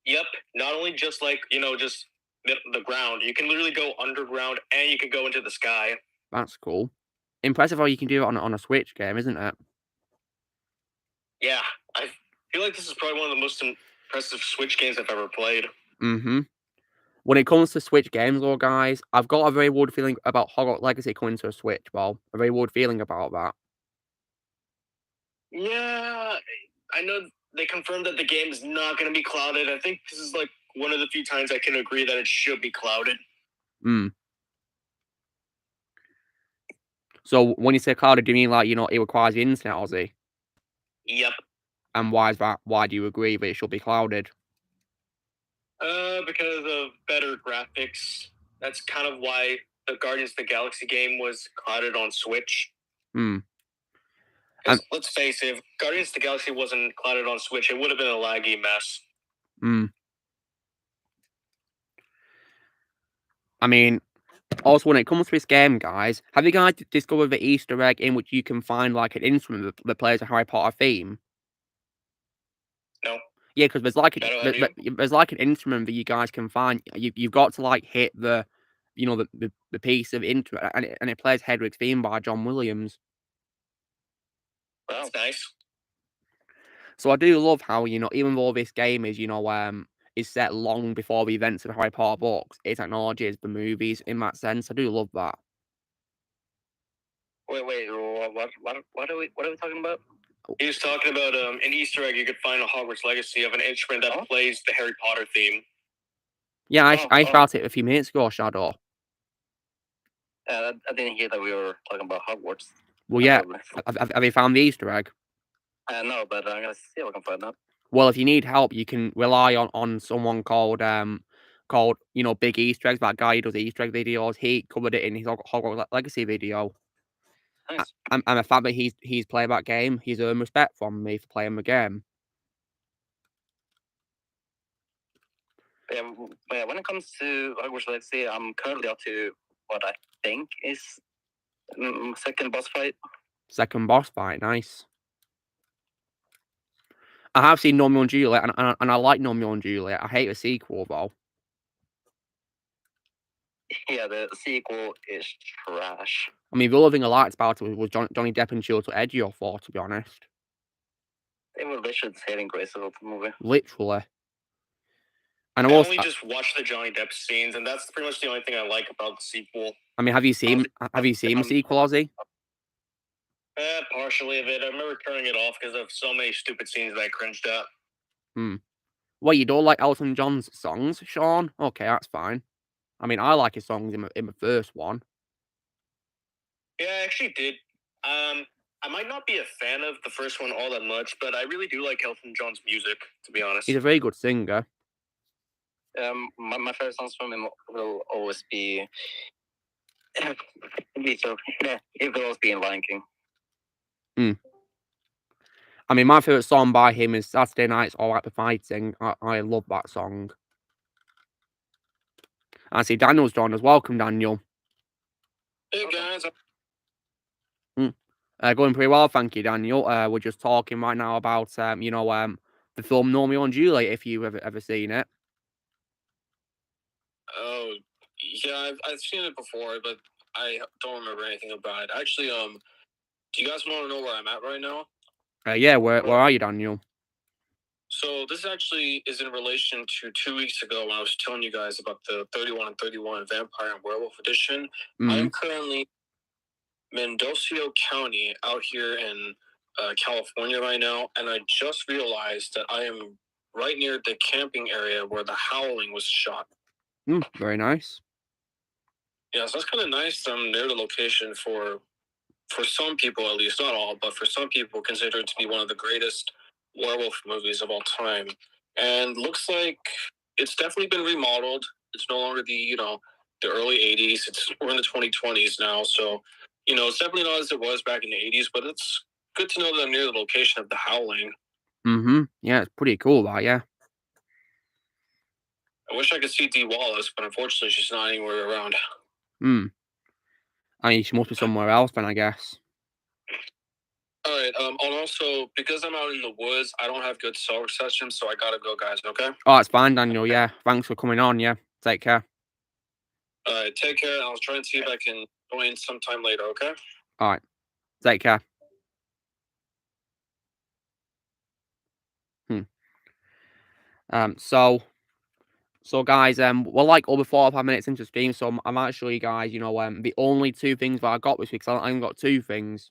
Yep. Not only just just the ground. You can literally go underground and you can go into the sky. That's cool. Impressive how you can do it on a Switch game, isn't it? Yeah, I feel like this is probably one of the most impressive Switch games I've ever played. When it comes to Switch games, though, guys, I've got a very weird feeling about Hogwarts Legacy coming to a Switch, well. A very weird feeling about that. Yeah, I know they confirmed that the game is not going to be clouded. I think this is like one of the few times I can agree that it should be clouded. So when you say clouded, do you mean like, it requires the internet, Ozzy? Yep. And why is that? Why do you agree that it should be clouded? Because of better graphics. That's kind of why the Guardians of the Galaxy game was clouded on Switch. Let's face it, if Guardians of the Galaxy wasn't clouded on Switch, it would have been a laggy mess. I mean, also when it comes to this game, guys, have you guys discovered the Easter egg in which you can find like an instrument that plays a Harry Potter theme? No. Yeah, because there's like an instrument that you guys can find. You've got to like hit the piece of instrument, and it plays Hedwig's theme by John Williams. Wow, that's nice. So I do love how even though this game is set long before the events of the Harry Potter books, it acknowledges the movies in that sense. I do love that. Wait, what are we talking about? He was talking about an Easter egg you could find on Hogwarts Legacy of an instrument that plays the Harry Potter theme. Yeah, I shouted it a few minutes ago, Shadow. I didn't hear that we were talking about Hogwarts. Well, yeah. Have you found the Easter egg? No, but I'm gonna see if I can find that. Well, if you need help, you can rely on someone called Big Easter Eggs. That guy who does Easter egg videos. He covered it in his Hogwarts Legacy video. Nice. And the fact that he's played that game, he's earned respect from me for playing the game. Yeah, when it comes to Hogwarts Legacy, I'm currently up to what I think is second boss fight. Second boss fight, nice. I have seen Romeo and Juliet, and I like Romeo and Juliet. I hate the sequel, though. Yeah, the sequel is trash. I mean, the other thing I liked about it was Johnny Depp and Chiwetel Ejiofor, to be honest. They were literally saving grace of the movie. Literally. And I only just watched the Johnny Depp scenes, and that's pretty much the only thing I like about the sequel. I mean, have you seen the sequel, Ozzy? Partially of it. I remember turning it off because of so many stupid scenes that I cringed at. Well, you don't like Elton John's songs, Sean? Okay, that's fine. I mean, I like his songs in the first one. Yeah, I actually did. I might not be a fan of the first one all that much, but I really do like Elton John's music, to be honest. He's a very good singer. My favorite songs from him will always be... it will always be in Lion King. I mean, my favourite song by him is Saturday Night's All Right for Fighting. I love that song. I see Daniel's joined us. Welcome, Daniel. Hey, guys. Going pretty well, thank you, Daniel. We're just talking right now about, the film Romeo and Juliet, if you've ever seen it. Oh, yeah, I've seen it before, but I don't remember anything about it. Actually, do you guys want to know where I'm at right now? Yeah, where are you, Daniel? So this actually is in relation to 2 weeks ago when I was telling you guys about the 31 and 31 Vampire and Werewolf Edition. I am currently Mendocino County out here in California right now, and I just realized that I am right near the camping area where The Howling was shot. Very nice. Yeah, so that's kind of nice. I'm near the location for some people, at least, not all, but for some people, considered to be one of the greatest werewolf movies of all time. And looks like it's definitely been remodeled. It's no longer the early 80s. We're in the 2020s now, so it's definitely not as it was back in the 80s, but it's good to know that I'm near the location of The Howling. Yeah, it's pretty cool, that, yeah. I wish I could see Dee Wallace, but unfortunately she's not anywhere around. I mean, she must be somewhere else then, I guess. Alright, and also, because I'm out in the woods, I don't have good cell reception, so I gotta go, guys, okay? Oh, it's fine, Daniel, yeah. Thanks for coming on, yeah. Take care. Alright, take care. I'll try and see if I can join sometime later, okay? Alright. Take care. So guys, we're like over 4 or 5 minutes into stream, so I might show you guys, you know, the only 2 things that I got this week, because I only got 2 things.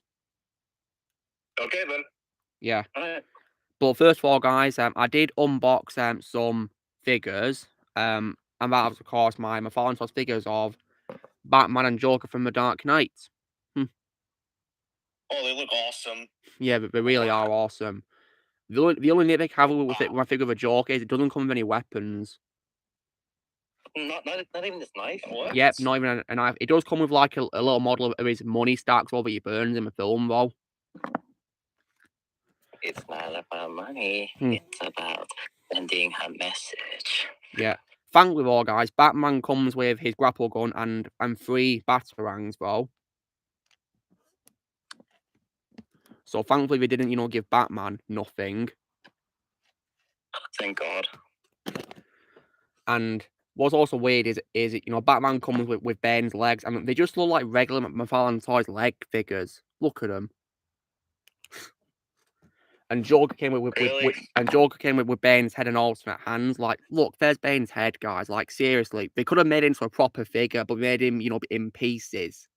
Okay, then. Yeah. Alright. But first of all, guys, I did unbox some figures, and that was, of course, my Fallen Swords figures of Batman and Joker from The Dark Knight. Oh, they look awesome. Yeah, they really are awesome. The only nitpick I have with my figure of a Joker is it doesn't come with any weapons. Not even this knife? What? Yep, not even a knife. It does come with like a little model of his money stacks over he burns in the film, though. It's not about money. It's about sending a message. Yeah. Thankfully, though, guys, Batman comes with his grapple gun and 3 batarangs, though. So thankfully they didn't, you know, give Batman nothing. Thank God. And what's also weird is you know, Batman comes with Bane's legs, and they just look like regular McFarlane Toys leg figures. Look at them. And Joker came with Bane's head and alternate hands. Like, look, there's Bane's head, guys. Like, seriously, they could have made him into a proper figure, but made him, you know, in pieces.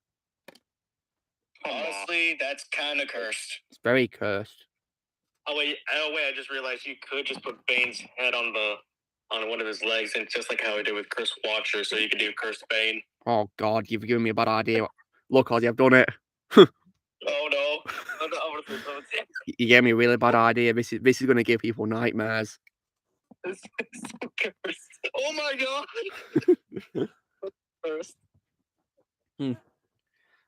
Honestly, that's kind of cursed. It's very cursed. Oh wait! I just realized you could just put Bane's head on one of his legs, and just like how I did with Cursed Watcher, so you could do Cursed Bane. Oh God, you've given me a bad idea. Look, Ozzy, I've done it. Oh no! You gave me a really bad idea. This is going to give people nightmares. This is so cursed. Oh my God! Cursed.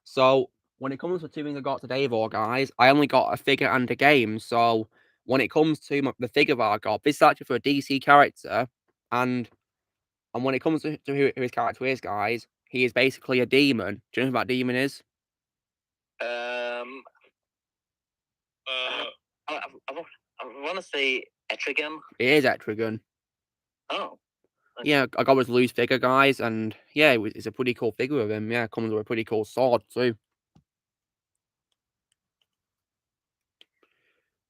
So when it comes to 2 things I got today, though, guys, I only got a figure and a game. So when it comes to the figure that I got, this is actually for a DC character, and when it comes to who his character is, guys, he is basically a demon. Do you know who that demon is? I want to say Etrigan. It is Etrigan. Oh. Okay. Yeah, I got his loose figure, guys, and yeah, it's a pretty cool figure of him. Yeah, it comes with a pretty cool sword too.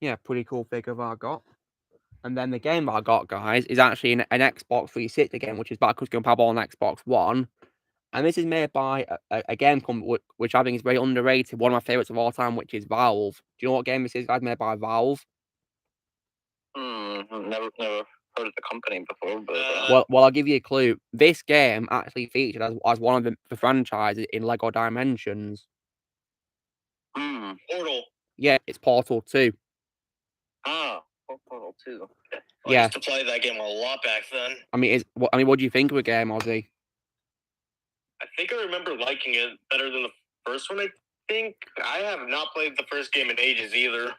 Yeah, pretty cool figure that I got. And then the game that I got, guys, is actually an Xbox 360 game, which is backwards compatible on Xbox One. And this is made by a game company which I think is very underrated, one of my favourites of all time, which is Valve. Do you know what game this is, guys? Made by Valve. Never heard of the company before. But well, I'll give you a clue. This game actually featured as one of the franchises in Lego Dimensions. Portal. Yeah, it's Portal 2. Ah, Portal 2. Okay. I used to play that game a lot back then. I mean, what do you think of the game, Ozzy? I think I remember liking it better than the first one. I think I have not played the first game in ages either.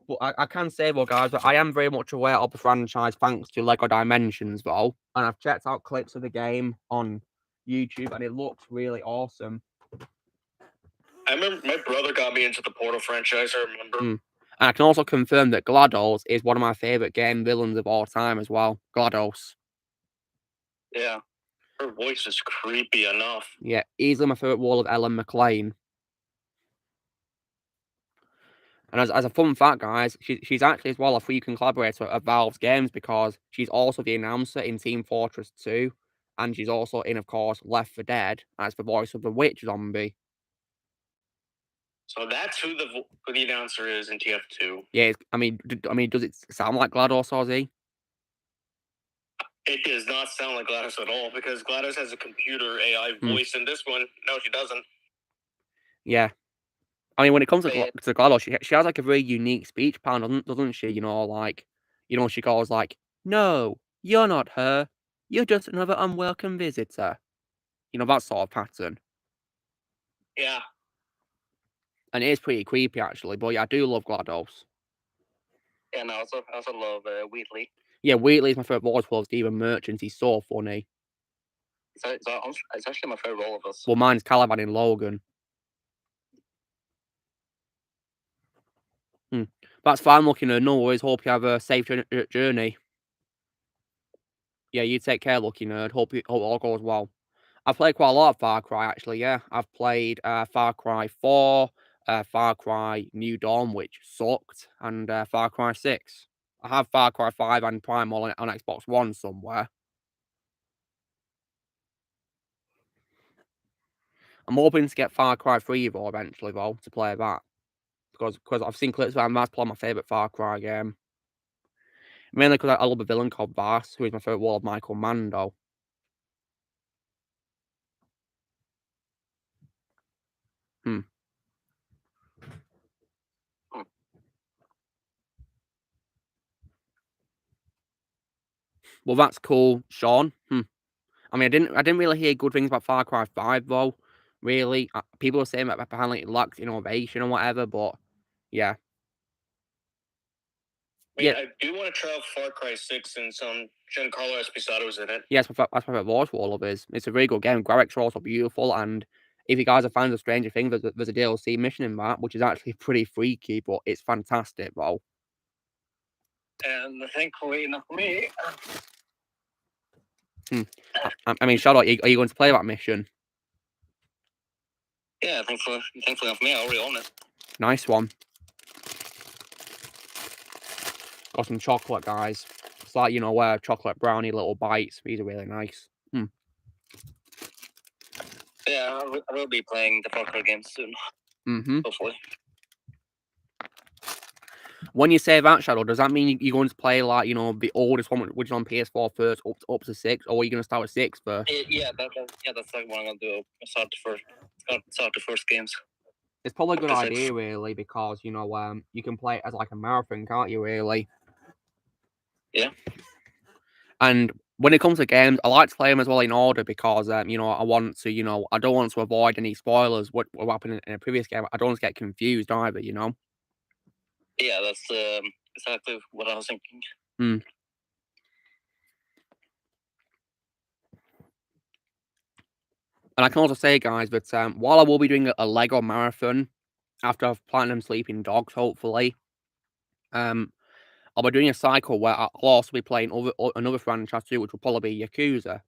Well, I can say, though, guys, that I am very much aware of the franchise thanks to Lego Dimensions, though. And I've checked out clips of the game on YouTube, and it looks really awesome. I remember my brother got me into the Portal franchise, I remember. And I can also confirm that GLaDOS is one of my favourite game villains of all time as well. GLaDOS. Yeah. Her voice is creepy enough. Yeah, easily my favourite role of Ellen McLean. And as a fun fact, guys, she's actually as well a frequent collaborator of Valve's games because she's also the announcer in Team Fortress 2. And she's also in, of course, Left 4 Dead as the voice of the witch zombie. So that's who the announcer is in TF2. Yeah, I mean, does it sound like GLaDOS, Ozzy? It does not sound like GLaDOS at all because GLaDOS has a computer AI voice, and this one, no, she doesn't. Yeah. I mean, when it comes to GLaDOS, she has like a very unique speech pattern, doesn't she? You know, like, you know, she goes like, "No, you're not her. You're just another unwelcome visitor." You know, that sort of pattern. Yeah. And it is pretty creepy, actually. But yeah, I do love GLaDOS. Yeah, and I also love Wheatley. Yeah, Wheatley's my favourite voice for Stephen Merchant. He's so funny. It's actually my favourite role of us. Well, mine's Caliban in Logan. That's fine, Lucky Nerd. No worries. Hope you have a safe journey. Yeah, you take care, Lucky Nerd. Hope all goes well. I've played quite a lot of Far Cry, actually, yeah. I've played Far Cry 4, Far Cry New Dawn, which sucked, and Far Cry 6. I have Far Cry 5 and Primal on Xbox One somewhere. I'm hoping to get Far Cry 3 though, eventually, though, to play that. Because I've seen clips where that's probably my favourite Far Cry game. Mainly because I love a villain called Vaas, who is my favourite role of Michael Mando. Well, that's cool, Sean. I mean, I didn't really hear good things about Far Cry 5 though. Really, people are saying that apparently it lacks innovation or whatever, but yeah. I do want to try out Far Cry 6 and some Giancarlo Esposito's in it. Yeah, that's my favorite voice for all of us. It's a very good game. Graphics are also beautiful, and if you guys are fans of Stranger Things, there's a DLC mission in that, which is actually pretty freaky, but it's fantastic, though. And thankfully, enough for me. I mean, Shadow, are you going to play that mission? Yeah, thankfully enough for me. I already own it. Nice one. Got some chocolate, guys. It's like, chocolate brownie little bites. These are really nice. Yeah, I will be playing the Far Cry games soon. Hopefully. When you say that, Shadow, does that mean you're going to play, like, the oldest one, which is on PS4 first, up to 6, or are you going to start with 6 first? Yeah, that's like what I'm going to do. Start the first games. It's probably a good idea, really, because, you can play it as, like, a marathon, can't you, really? Yeah. And when it comes to games, I like to play them as well in order because, I want to, I don't want to avoid any spoilers. What happened in a previous game, I don't want to get confused either, Yeah, that's exactly what I was thinking. And I can also say, guys, that while I will be doing a Lego marathon after I've Platinum Sleeping Dogs, hopefully, I'll be doing a cycle where I'll also be playing another franchise too, which will probably be Yakuza.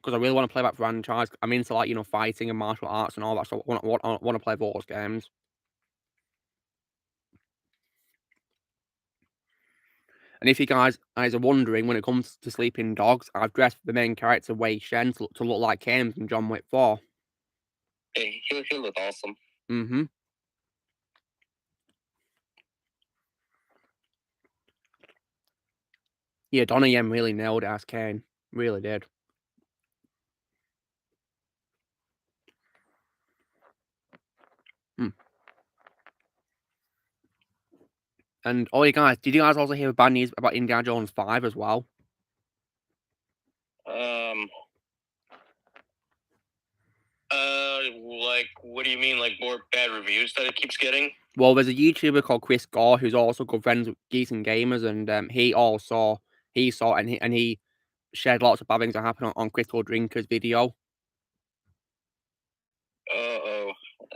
Because I really want to play that franchise. I'm into, like, fighting and martial arts and all that, so I want to play those games. And if you guys are wondering, when it comes to Sleeping Dogs, I've dressed the main character, Wei Shen, to look like Kane from John Wick 4. Hey, he'll look awesome. Yeah, Donnie Yen really nailed it as Kane. Really did. And, oh, you guys, did you guys also hear bad news about Indiana Jones 5 as well? Like, what do you mean? Like, more bad reviews that it keeps getting? Well, there's a YouTuber called Chris Gore who's also good friends with Geeks and Gamers, and he saw it, and he shared lots of bad things that happened on Crystal Drinker's video.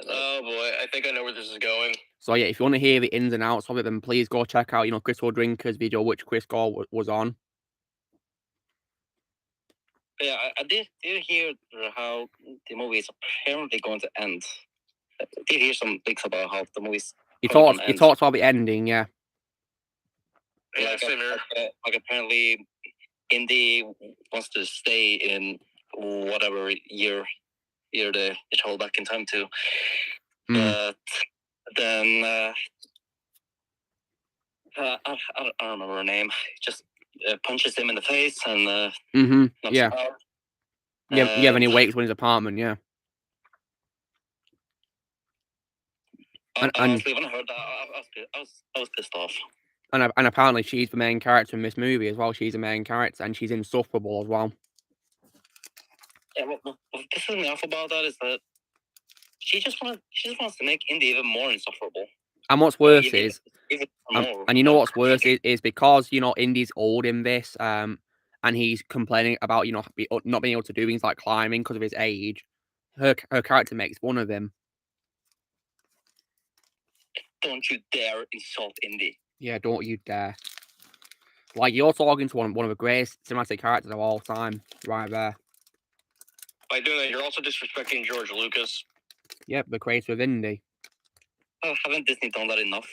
Oh boy, I think I know where this is going. So yeah, if you want to hear the ins and outs of it, then please go check out, Crystal Drinker's video, which Chris Gore was on. Yeah, I did hear how the movie is apparently going to end. I did hear some leaks about how the movie's. He talks about the ending, yeah. Yeah, like apparently, Indy wants to stay in whatever year they travel back in time to. But then I don't remember her name. Just punches him in the face and knocks him out. Yeah, when he wakes in his apartment, yeah. Honestly, when I heard that, I was pissed off. And apparently she's the main character in this movie as well. She's the main character, and she's insufferable as well. Yeah, what pisses me off about that is that She just wants to make Indy even more insufferable. And what's worse is, and you know what's worse is because Indy's old in this, and he's complaining about not being able to do things like climbing because of his age. Her character makes fun of him. Don't you dare insult Indy. Yeah, don't you dare. Like, you're talking to one of the greatest cinematic characters of all time, right there. By doing that, you're also disrespecting George Lucas. Yep, the creator of Indy. Oh, haven't Disney done that enough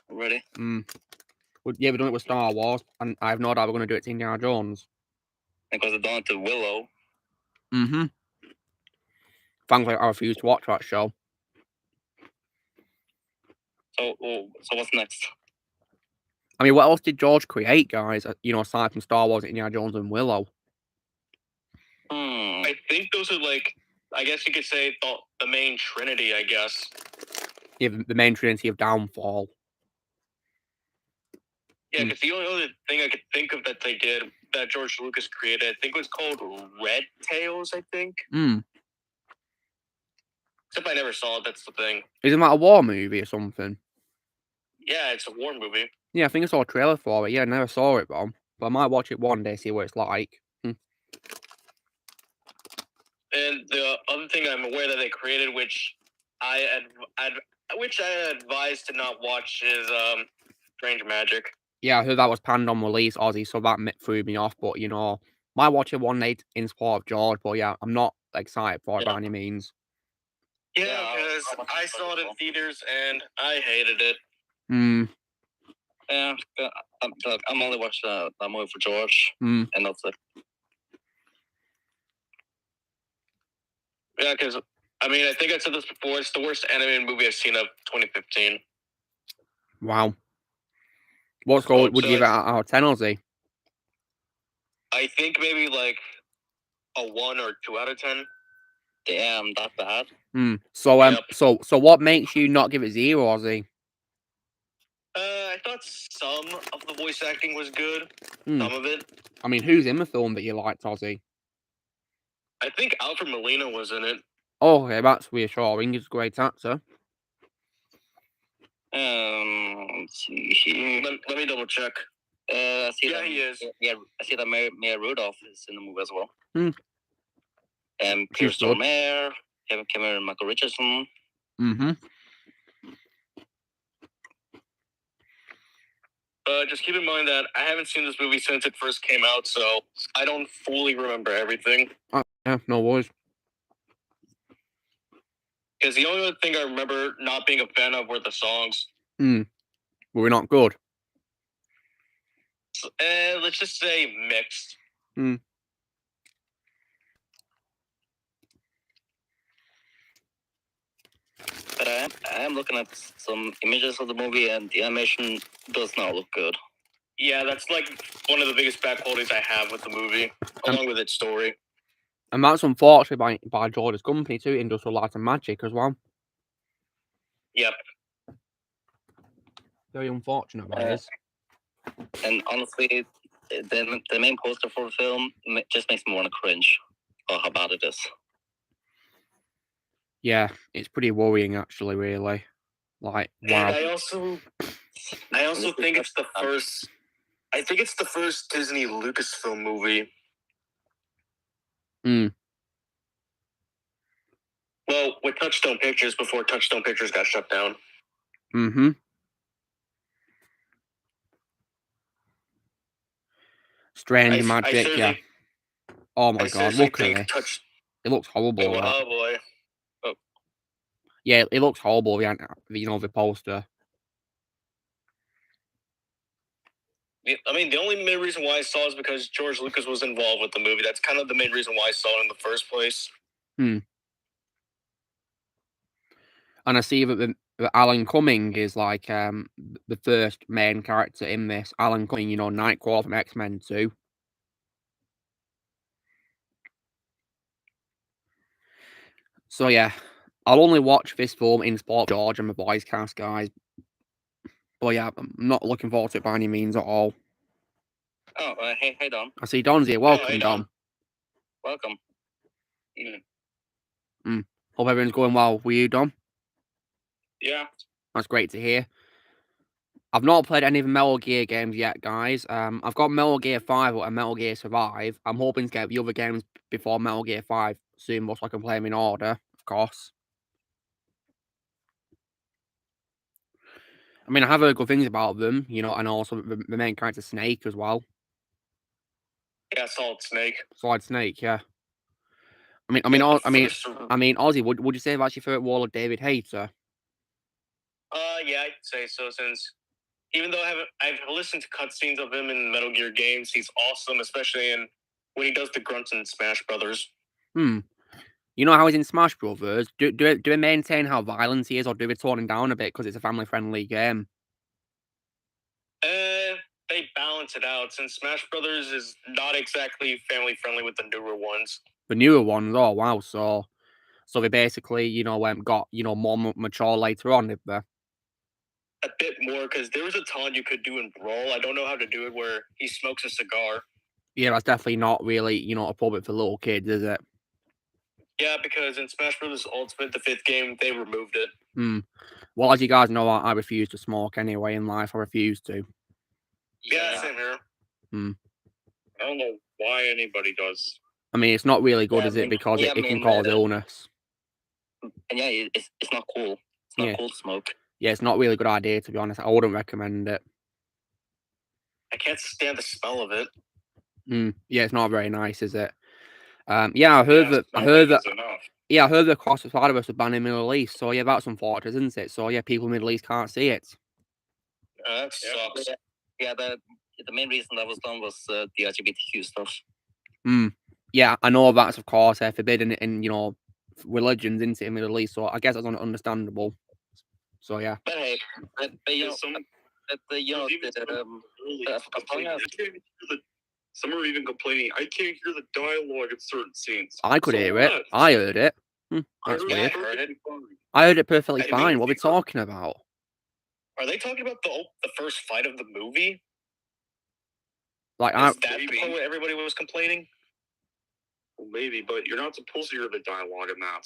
already? Well, yeah, we've done it with Star Wars, and I have no doubt we're going to do it to Indiana Jones. Because they've done it to Willow. Thankfully, I refuse to watch that show. So what's next? I mean, what else did George create, guys? Aside from Star Wars, Indiana Jones, and Willow. I think those are I guess you could say the main trinity, I guess. Yeah, the main trinity of Downfall. Yeah, because the only other thing I could think of that they did, that George Lucas created, I think it was called Red Tails, I think. Except I never saw it, that's the thing. Isn't that a war movie or something? Yeah, it's a war movie. Yeah, I think I saw a trailer for it. Yeah, I never saw it, though. But I might watch it one day, see what it's like. And the other thing I'm aware that they created, which I advise to not watch, is Strange Magic. Yeah, I heard that was panned on release, Ozzy, so that threw me off. But, might watch it one day in support of George. But, yeah, I'm not excited for it by any means. Yeah, because I saw it in theaters, and I hated it. Yeah, I'm only watching that movie for George, and that's it. Yeah, because, I mean, I think I said this before, it's the worst animated movie I've seen of 2015. Wow. What score would you give it out of 10, Ozzy? I think maybe a 1 or 2 out of 10. Damn, that bad? So what makes you not give it 0, Ozzy? I thought some of the voice acting was good. Some of it. I mean, who's in the film that you liked, Ozzy? I think Alfred Molina was in it. Oh, okay, that's reassuring. He's a great actor. Let's see here. Let me double check. I see that he is. Yeah, I see that Maya Rudolph is in the movie as well. Pierre She's good. Stormare, Cameron Michael Richardson. Just keep in mind that I haven't seen this movie since it first came out, so I don't fully remember everything. Yeah, no worries. Because the only other thing I remember not being a fan of were the songs. Were we not good? Let's just say mixed. But I am looking at some images of the movie, and the animation does not look good. Yeah, that's one of the biggest bad qualities I have with the movie, along with its story. And that's unfortunate by George's company too, Industrial Light and Magic as well. Yep. Very unfortunate, that is. And honestly, the main poster for the film just makes me want to cringe. Oh, how bad it is. Yeah, it's pretty worrying, actually, really. Wow. And I also think it's the first. I think it's the first Disney Lucasfilm movie. Well, with Touchstone Pictures before Touchstone Pictures got shut down. Strange Magic, yeah. Oh my god, look at it. It looks horrible. Oh boy. Yeah, it looks horrible, the poster. I mean, the only main reason why I saw it is because George Lucas was involved with the movie. That's kind of the main reason why I saw it in the first place. And I see that Alan Cumming is the first main character in this. Alan Cumming, Nightcrawler from X-Men 2. So yeah, I'll only watch this film in support of George and my voice cast, guys. But yeah, I'm not looking forward to it by any means at all. Oh, hey Don. I see Don's here. Welcome, hey, Don. Welcome. Hope everyone's going well with you, Dom. Yeah. That's great to hear. I've not played any of the Metal Gear games yet, guys. I've got Metal Gear 5 and Metal Gear Survive. I'm hoping to get the other games before Metal Gear 5 soon, so I can play them in order, of course. I mean, I have heard good things about them, you know, and also the main character Snake as well. Yeah, Solid Snake. Solid Snake, yeah. I mean, Ozzy, would you say that's your favorite Warlord David Hayter? Yeah, I'd say so. Since even though I've listened to cutscenes of him in Metal Gear games, he's awesome, especially when he does the grunts in Smash Brothers. You know how he's in Smash Brothers? Do they maintain how violent he is, or do they tone him down a bit because it's a family-friendly game? They balance it out, since Smash Brothers is not exactly family-friendly with the newer ones. The newer ones, oh wow, so they basically, you know, got, you know, more mature later on, did they? A bit more, because there was a taunt you could do in Brawl. I don't know how to do it, where he smokes a cigar. Yeah, that's definitely not really, you know, appropriate for little kids, is it? Yeah, because in Smash Bros. Ultimate, the 5th game, they removed it. Well, as you guys know, I refuse to smoke anyway in life. I refuse to. Yeah, same here. I don't know why anybody does. I mean, it's not really good, is it? Because it can cause illness. And yeah, it's not cool. It's not cool to smoke. Yeah, it's not really a good idea, to be honest. I wouldn't recommend it. I can't stand the smell of it. Yeah, it's not very nice, is it? Yeah, I heard that. Yeah, I heard the Cross of Spider-Verse was banned in the Middle East. So yeah, that's unfortunate, isn't it? So yeah, people in the Middle East can't see it. That sucks. Yeah, the main reason that was done was the LGBTQ stuff. Yeah, I know that's of course forbidden in, you know, religions in the Middle East. So I guess that's understandable. So yeah. But hey, you know, some are even complaining, I can't hear the dialogue in certain scenes. I could hear it. I heard it. That's weird. I heard it perfectly fine. What are we talking about? Are they talking about the first fight of the movie? Like, is that the point where everybody was complaining? Well, maybe, but you're not supposed to hear the dialogue in that.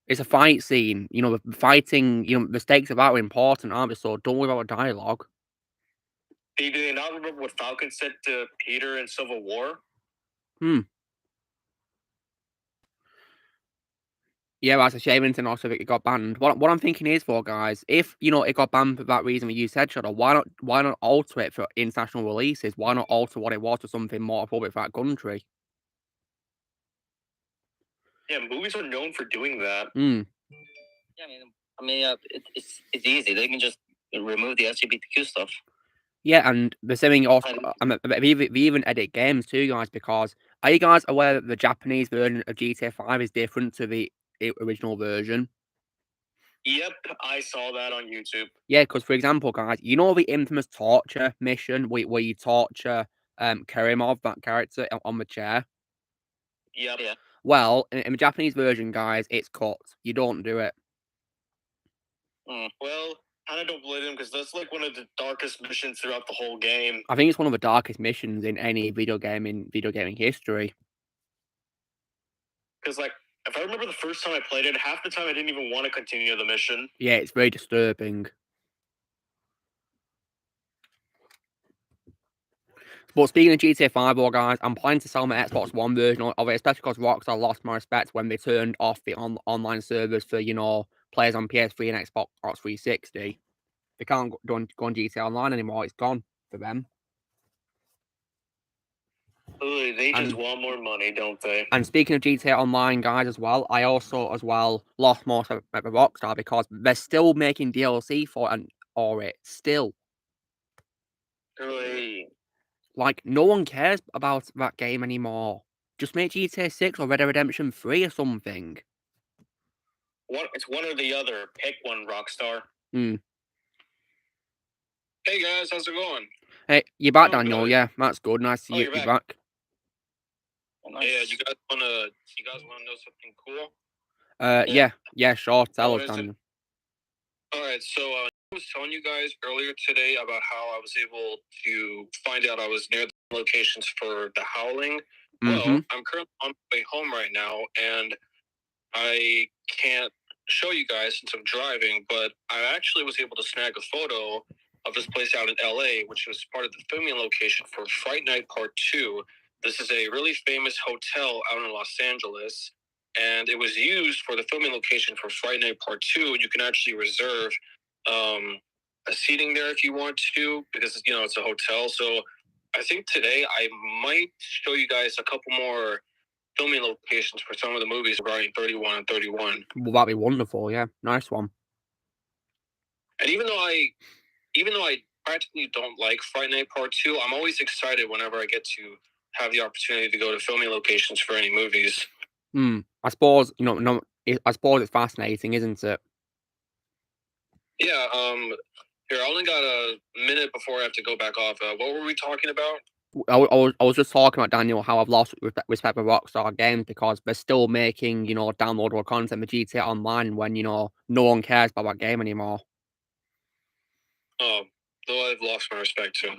It's a fight scene. You know, the fighting, you know, the stakes of that are important, aren't they? So don't worry about the dialogue. Do they not remember what Falcon said to Peter in Civil War? Yeah, that's a shame, and also it got banned. What I'm thinking is, for guys, if you know it got banned for that reason that you said, Shadow, why not alter it for international releases? Why not alter what it was to something more appropriate for that country? Yeah, movies are known for doing that. Yeah, I mean, it's easy. They can just remove the LGBTQ stuff. Yeah, and the same thing also, they even edit games too, guys, because are you guys aware that the Japanese version of GTA 5 is different to the original version? Yep, I saw that on YouTube. Yeah, because for example, guys, you know the infamous torture mission where you torture Karimov, that character, on the chair? Yep. Yeah. Well, in the Japanese version, guys, it's cut. You don't do it. Well, I don't blame him, because that's like one of the darkest missions throughout the whole game. I think it's one of the darkest missions in any video gaming history. Because, like, if I remember the first time I played it, half the time I didn't even want to continue the mission. Yeah, it's very disturbing. But speaking of GTA 5, guys, I'm planning to sell my Xbox One version of it, especially because Rockstar lost my respect when they turned off the online servers for, you know, players on PS3 and Xbox 360. They can't go on GTA Online anymore. It's gone for them. They just want more money, don't they? And speaking of GTA Online, guys, as well, I also lost more at the Rockstar because they're still making DLC for it still. Really? Like, no one cares about that game anymore. Just make GTA 6 or Red Dead Redemption 3 or something. It's one or the other. Pick one, Rockstar. Hey guys, how's it going? Hey, you're back, Daniel. Good. Yeah, that's good. Nice to see you back. Yeah, you guys wanna know something cool? Yeah, sure. Tell us, Daniel. Alright, so I was telling you guys earlier today about how I was able to find out I was near the locations for the Howling. Well, I'm currently on my way home right now, and I can't show you guys since I'm driving, but I actually was able to snag a photo of this place out in LA, which was part of the filming location for Fright Night Part 2. This is a really famous hotel out in Los Angeles, and it was used for the filming location for Fright Night Part 2. You can actually reserve a seating there if you want to, because, you know, it's a hotel. So I think today I might show you guys a couple more filming locations for some of the movies regarding 31 and 31. Well, that'd be wonderful, yeah. Nice one. And even though I practically don't like Fright Night Part 2, I'm always excited whenever I get to have the opportunity to go to filming locations for any movies. I suppose, you know, I suppose it's fascinating, isn't it? Yeah, here, I only got a minute before I have to go back off. What were we talking about? I was just talking about, Daniel, how I've lost respect for Rockstar Games because they're still making, you know, downloadable content for GTA Online when, you know, no one cares about that game anymore. Oh, though I've lost my respect too.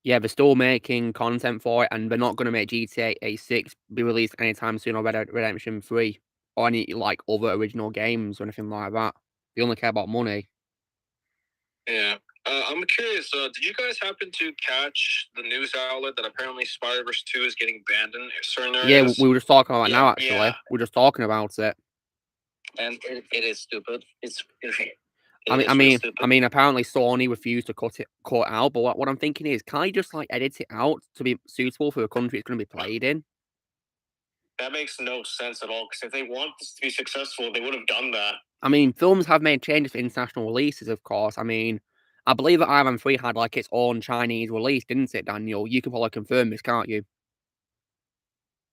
Yeah, they're still making content for it, and they're not going to make GTA 6 be released anytime soon, or Red Dead Redemption 3, or any, like, other original games or anything like that. They only care about money. Yeah. I'm curious, did you guys happen to catch the news outlet that apparently Spider-Verse 2 is getting banned in certain areas? Yeah, we were just talking about it now, actually. Yeah. We were just talking about it. And it is stupid. I mean, apparently Sony refused to cut it out, but what I'm thinking is, can I just, like, edit it out to be suitable for the country it's going to be played in? That makes no sense at all, because if they want this to be successful, they would have done that. I mean, films have made changes for international releases, of course. I mean, I believe that Iron Man 3 had, like, its own Chinese release, didn't it, Daniel? You can probably confirm this, can't you?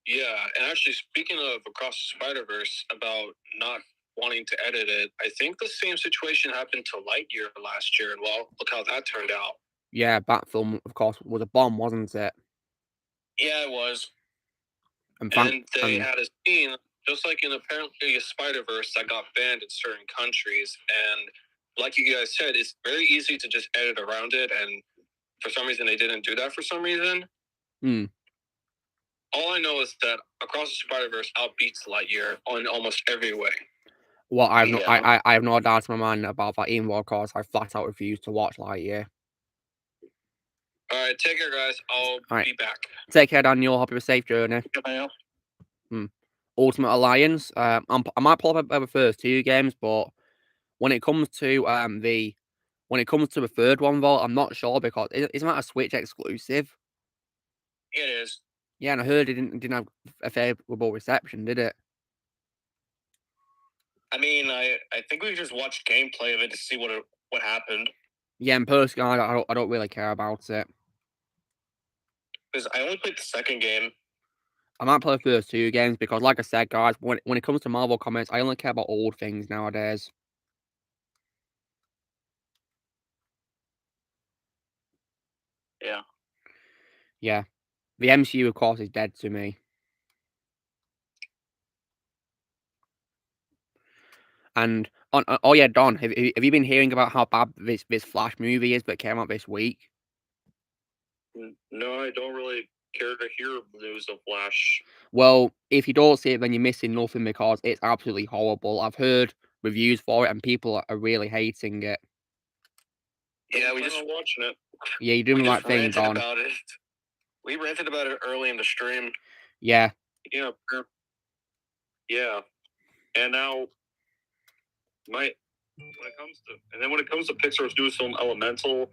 Yeah, and actually, speaking of Across the Spider-Verse, about not wanting to edit it, I think the same situation happened to Lightyear last year, and well, look how that turned out. Yeah, that film, of course, was a bomb, wasn't it? Yeah, it was. And they had a scene, just like in apparently a Spider-Verse, that got banned in certain countries, and like you guys said, it's very easy to just edit around it, and for some reason they didn't do that for some reason. All I know is that Across the Spider-Verse outbeats Lightyear on almost every way. Well, I have no doubt in my mind about that, even though, of course, I flat out refuse to watch Lightyear. All right, take care, guys. I'll be back. Take care, Daniel. Hope you have a safe journey. Ultimate Alliance. I might pull up the first 2 games, but when it comes to the third one, though, I'm not sure because isn't that a Switch exclusive? It is. Yeah, and I heard it didn't have a favourable reception, did it? I mean, I think we just watched gameplay of it to see what happened. Yeah, and personally, I don't really care about it. Because I only played the second game. I might play the first 2 games because, like I said, guys, when it comes to Marvel Comics, I only care about old things nowadays. Yeah. Yeah. The MCU, of course, is dead to me. And oh yeah, Don, have you been hearing about how bad this Flash movie is that came out this week? No, I don't really care to hear news of Flash. Well, if you don't see it, then you're missing nothing because it's absolutely horrible. I've heard reviews for it, and people are really hating it. Yeah, we just watching it. Yeah, you're doing the right thing, Don. About it. We ranted about it early in the stream. Yeah. Yeah. Yeah. And now, when it comes to Pixar's new film Elemental,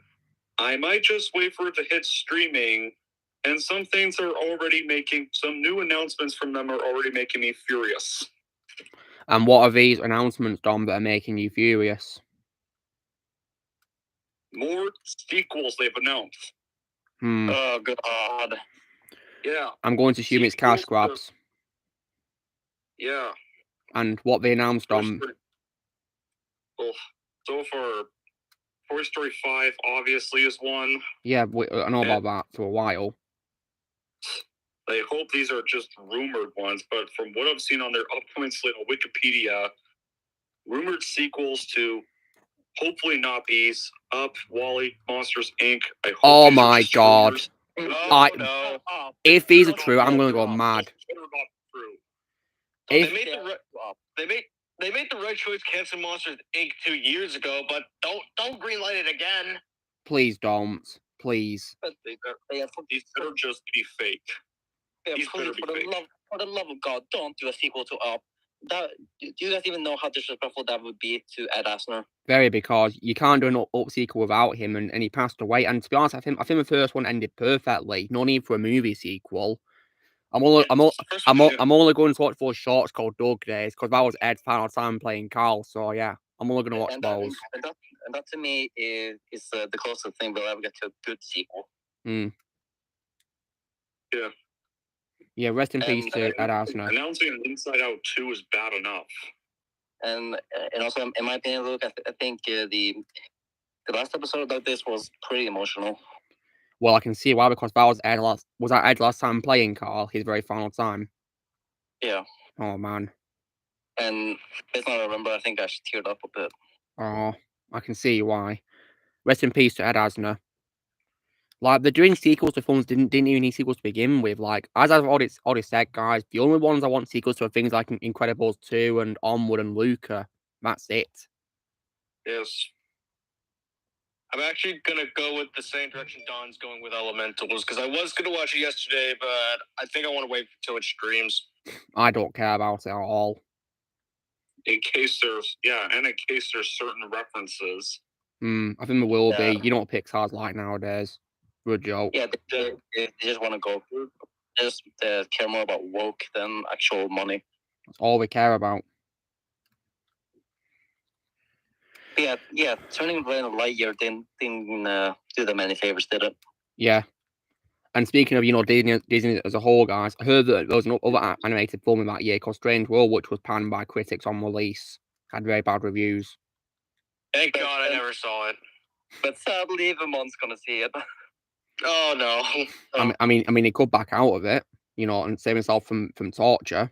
I might just wait for it to hit streaming. And some things are already some new announcements from them are already making me furious. And what are these announcements, Dom, that are making you furious? More sequels they've announced. Oh, God. Yeah. I'm going to assume it's cash grabs. Yeah. And what they announced, Dom. Well, so far, Toy Story 5 obviously is one. Yeah, I know about that for a while. I hope these are just rumored ones, but from what I've seen on their upcoming slate on Wikipedia, rumored sequels to hopefully not Bees, Up, WALL-E, Monsters, Inc. Oh my God. No. If these are true, I'm going to go mad. They made They made the right choice canceling Monsters Inc. 2 years ago, but don't greenlight it again. Please don't. Please. But these better just be fake. Yeah, for the love of God, don't do a sequel to Up. Do you guys even know how disrespectful that would be to Ed Asner? Very, because you can't do an Up sequel without him, and he passed away. And to be honest, I think the first one ended perfectly. No need for a movie sequel. I'm only going to watch 4 shorts called Dog Days because that was Ed's final time playing Carl. So yeah, I'm only going to watch those. And that to me is the closest thing we'll ever get to a good sequel. Yeah. Yeah, rest in peace to Ed Asner. Announcing Inside Out 2 is bad enough. And also, in my opinion, Luke, I think the last episode of this was pretty emotional. Well, I can see why, because that was Ed's last time playing Carl, his very final time. Yeah. Oh, man. And based on what I remember, I think I teared up a bit. Oh, I can see why. Rest in peace to Ed Asner. Like, they're doing sequels to films didn't even need sequels to begin with. Like, as I've already said, guys, the only ones I want sequels to are things like Incredibles 2 and Onward and Luca. That's it. Yes. I'm actually going to go with the same direction Don's going with Elementals, because I was going to watch it yesterday, but I think I want to wait until it streams. I don't care about it at all. In case there's certain references. I think there will be. You know what Pixar's like nowadays. Good joke. Yeah, they just want to go. Just care more about woke than actual money. That's all we care about. Yeah. Turning Blade of Lightyear didn't do them any favors, did it? Yeah. And speaking of, Disney as a whole, guys, I heard that there was another animated film in that year called Strange World, which was panned by critics on release. Had very bad reviews. Thank God I never saw it. But sadly, Vermont's gonna see it. Oh no. I mean, he could back out of it, and save himself from torture.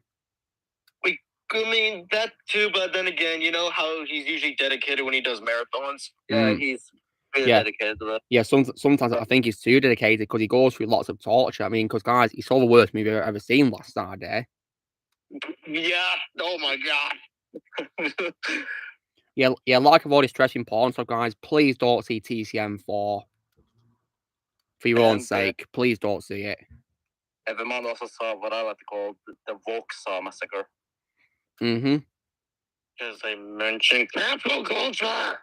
I mean, that too, but then again, you know how he's usually dedicated when he does marathons? Yeah, he's really dedicated to that. Yeah, sometimes I think he's too dedicated because he goes through lots of torture. I mean, because, guys, he saw the worst movie I've ever seen last Saturday. Yeah, oh my God. Yeah, like I've already stressed in porn, so, guys, please don't see TCM 4. For your own sake, please don't see it. Vermont also saw what I like to call the Vauxhall Massacre. Because they mentioned cancel culture.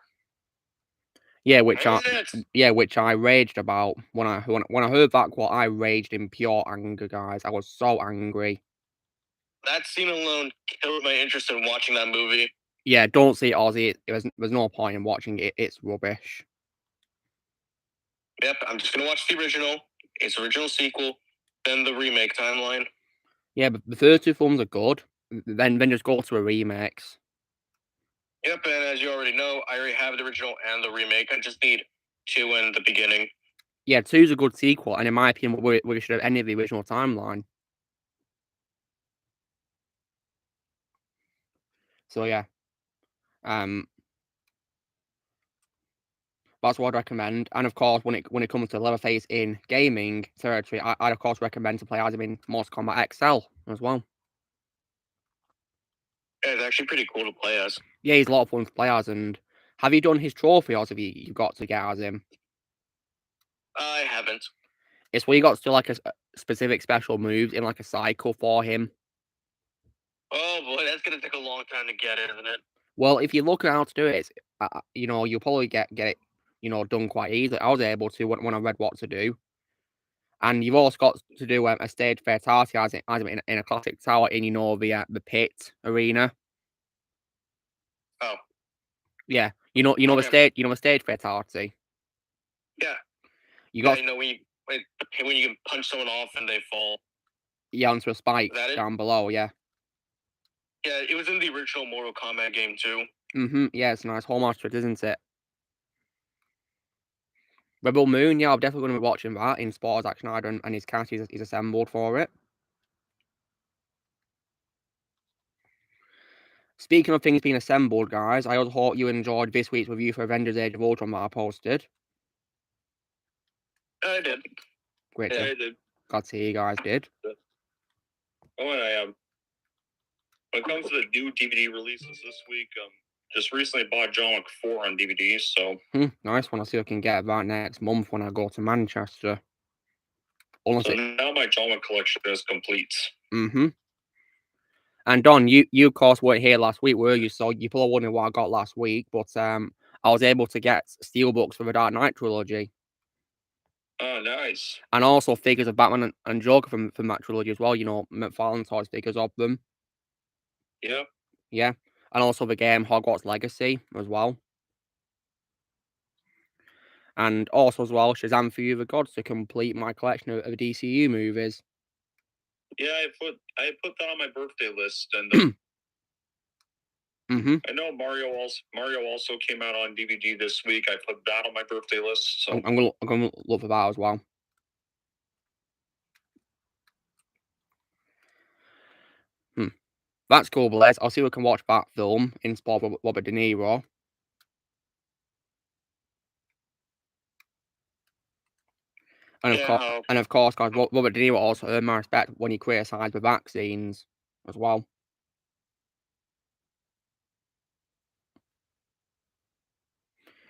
Yeah, which I raged about when I heard that quote. I raged in pure anger, guys. I was so angry. That scene alone killed my interest in watching that movie. Yeah, don't see it, Ozzy. There's no point in watching it. It's rubbish. Yep, I'm just gonna watch the original. Its original sequel, then the remake timeline. Yeah, but the first 2 films are good. Then just go to a remakes. Yep, and as you already know, I already have the original and the remake. I just need 2 in the beginning. Yeah, 2's a good sequel, and in my opinion, we should have ended the original timeline. So yeah, that's what I'd recommend. And of course, when it comes to Leatherface in gaming territory, I'd of course recommend to play as him in Mortal Kombat XL as well. Yeah, it's actually pretty cool to play as. Yeah, he's a lot of fun to play as. And have you done his trophy, or have you got to get as him? I haven't. It's where you got to do like a specific special moves in like a cycle for him. Oh boy, that's gonna take a long time to get it, isn't it? Well, if you look at how to do it, you'll probably get it, done quite easily. I was able to when I read what to do. And you've also got to do a stage fatality as in a classic tower in, the pit arena. Oh. Yeah, the stage fatality. Yeah. You got when you can punch someone off and they fall. Yeah, onto a spike down below. Yeah. Yeah, it was in the original Mortal Kombat game too. Yeah, it's a nice homage to it, isn't it? Rebel Moon, yeah, I'm definitely going to be watching that in Sport Zack Snyder and his cast he's assembled for it. Speaking of things being assembled, guys, I also hope you enjoyed this week's review for Avengers Age of Ultron that I posted. I did. Great. Yeah, I did. Glad to hear you guys did. Oh, and when it comes to the new DVD releases this week, just recently bought John Wick 4 on DVD, so... Nice one. I'll see if I can get that next month when I go to Manchester. So now my John Wick collection is complete. And Don, you of course weren't here last week, were you? So you probably wondering what I got last week, but I was able to get steelbooks for the Dark Knight trilogy. Oh, nice. And also figures of Batman and Joker from that trilogy as well, you know, McFarlane toys figures of them. Yeah. Yeah. And also the game Hogwarts Legacy as well. And also as well, Shazam for You the Gods to complete my collection of DCU movies. Yeah, I put that on my birthday list, and I know Mario also came out on DVD this week. I put that on my birthday list. So I'm gonna look for that as well. That's cool, Blaze. I'll see if we can watch that film inspired by Robert De Niro. And of course, guys, Robert De Niro also earned my respect when he criticised the vaccines as well.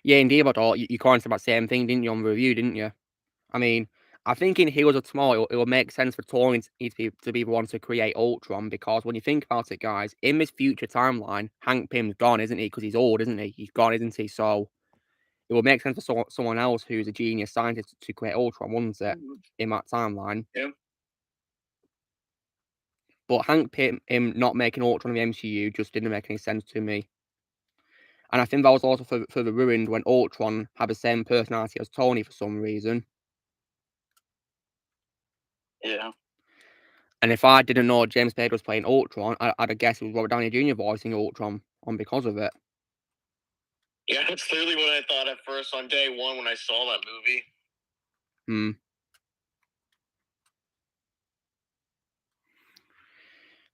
Yeah, indeed, but you commented about the same thing, didn't you, on the review, didn't you? I mean, I think in Heroes of Tomorrow, it will make sense for Tony to be the one to create Ultron, because when you think about it, guys, in this future timeline, Hank Pym's gone, isn't he? Because he's old, isn't he? He's gone, isn't he? So it would make sense for someone else who's a genius scientist to create Ultron, wouldn't it? In that timeline. Yeah. But Hank Pym not making Ultron in the MCU just didn't make any sense to me. And I think that was also further ruined when Ultron had the same personality as Tony for some reason. Yeah. And if I didn't know James Spader was playing Ultron, I'd have guessed it was Robert Downey Jr. voicing Ultron because of it. Yeah, that's literally what I thought at first on day one when I saw that movie.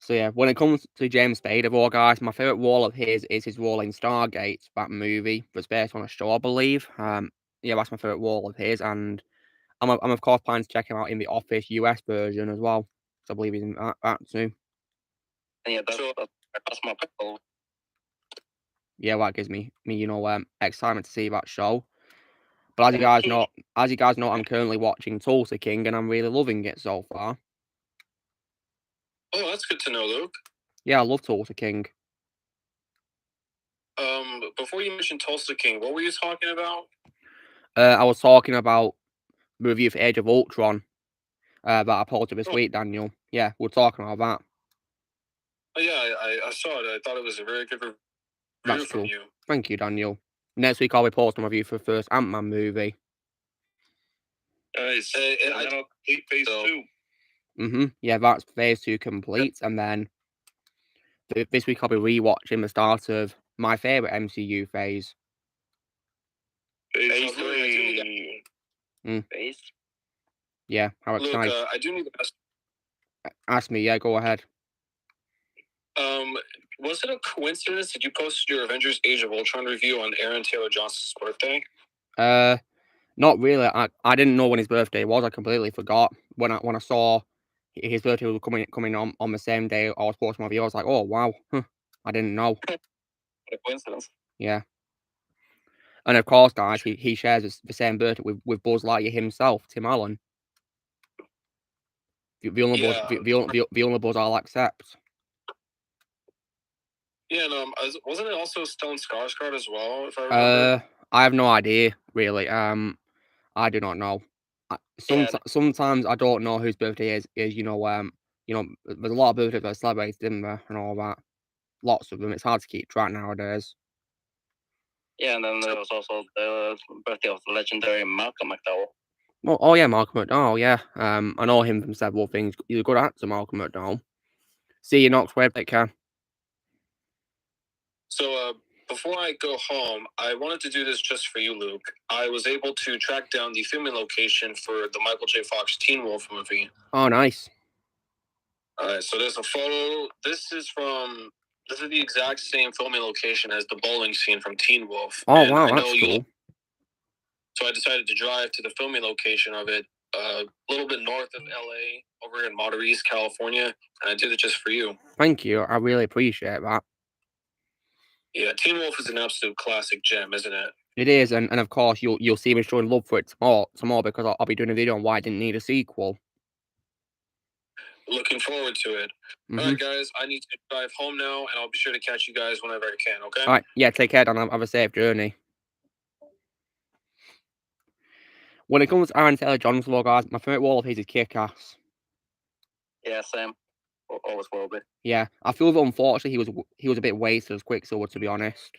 So yeah, when it comes to James Spader, guys, my favourite role of his is his role in Stargate, that movie that's based on a show, I believe. Yeah, that's my favourite role of his, and I'm of course planning to check him out in the Office US version as well, because I believe he's in that too. Yeah, that's my goal. Yeah, that gives me excitement to see that show. But as you guys know, I'm currently watching Tulsa King, and I'm really loving it so far. Oh, that's good to know, Luke. Yeah, I love Tulsa King. Before you mentioned Tulsa King, what were you talking about? I was talking about the review for Age of Ultron that I posted this week, Daniel. Yeah, we're talking about that. Oh, yeah, I saw it. I thought it was a very good review. That's cool. You. Thank you, Daniel. Next week, I'll be posting a review for the first Ant-Man movie. Nice. And then I'll complete phase 2. Yeah, that's phase 2 complete. And then this week, I'll be rewatching the start of my favourite MCU phase. Phase 3. Phase? Yeah, how exciting. Luke, I do need to ask. Ask me, yeah, go ahead. Was it a coincidence that you posted your Avengers Age of Ultron review on Aaron Taylor Johnson's birthday? Not really. I didn't know when his birthday was. I completely forgot. When I saw his birthday was coming on the same day I was posting my video, I was like, oh wow, I didn't know. What a coincidence. Yeah. And of course, guys, he shares the same birthday with Buzz Lightyear himself, Tim Allen. The only Buzz I'll accept. Yeah, and wasn't it also Stellan Skarsgård as well? If I remember. I have no idea really. I do not know. Sometimes I don't know whose birthday is. There's a lot of birthdays that are celebrated, isn't there, and all that. Lots of them. It's hard to keep track nowadays. Yeah, and then there was also the birthday of the legendary Malcolm McDowell. Oh yeah, Malcolm McDowell. Yeah, I know him from several things. He's a good actor, Malcolm McDowell. See you next week, take care. So, before I go home, I wanted to do this just for you, Luke. I was able to track down the filming location for the Michael J. Fox Teen Wolf movie. Oh, nice. Alright, so there's a photo. This is the exact same filming location as the bowling scene from Teen Wolf. Oh, wow, that's cool. So I decided to drive to the filming location of it a little bit north of LA, over in Monterey, California, and I did it just for you. Thank you. I really appreciate that. Yeah, Teen Wolf is an absolute classic gem, isn't it? It is, and of course you'll see me showing love for it tomorrow because I'll be doing a video on why I didn't need a sequel. Looking forward to it. All right, guys, I need to drive home now, and I'll be sure to catch you guys whenever I can, okay? All right, yeah, take care, Dan. Have a safe journey. When it comes to Aaron Taylor-Johnson, guys, my favourite wall of his is Kick-Ass. Yeah, same. Always will be. Yeah, I feel that unfortunately he was a bit wasted as Quicksilver, to be honest.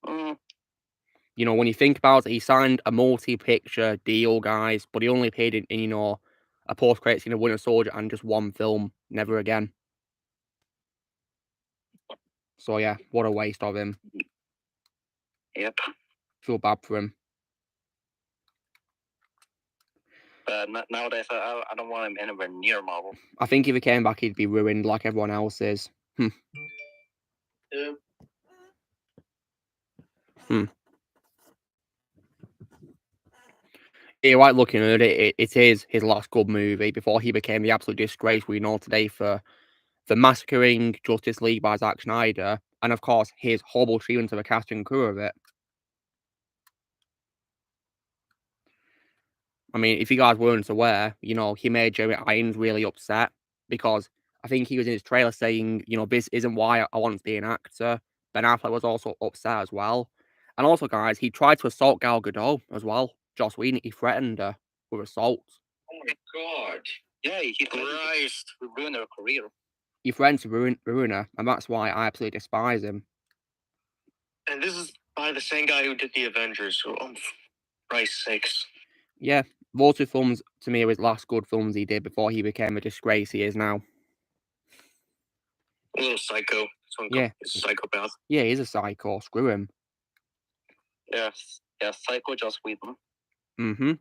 You know, when you think about it, he signed a multi-picture deal, guys, but he only paid in you know, a post-credits scene of Winter Soldier and just one film, never again. So yeah, what a waste of him. Yep. Feel bad for him. But nowadays, I don't want him anywhere near Marvel. I think if he came back, he'd be ruined like everyone else is. Yeah. You're right looking at it. It is his last good movie before he became the absolute disgrace we know today for massacring Justice League by Zack Snyder, and of course his horrible treatment of the cast and crew of it. I mean, if you guys weren't aware, you know, he made Jeremy Irons really upset because I think he was in his trailer saying, you know, this isn't why I want to be an actor. Ben Affleck was also upset as well. And also, guys, he tried to assault Gal Gadot as well. Joss Whedon, he threatened her with assault. Oh my god. Yeah, he Christ. ruined her career. He threatened to ruin her, and that's why I absolutely despise him. And this is by the same guy who did the Avengers, so for Christ's sakes. Yeah, those two films, to me, were his last good films he did before he became a disgrace he is now. A little psycho. Yeah. He's a psychopath. Yeah, he's a psycho. Screw him. Yes. Yeah, psycho Joss Whedon. Mm-hmm.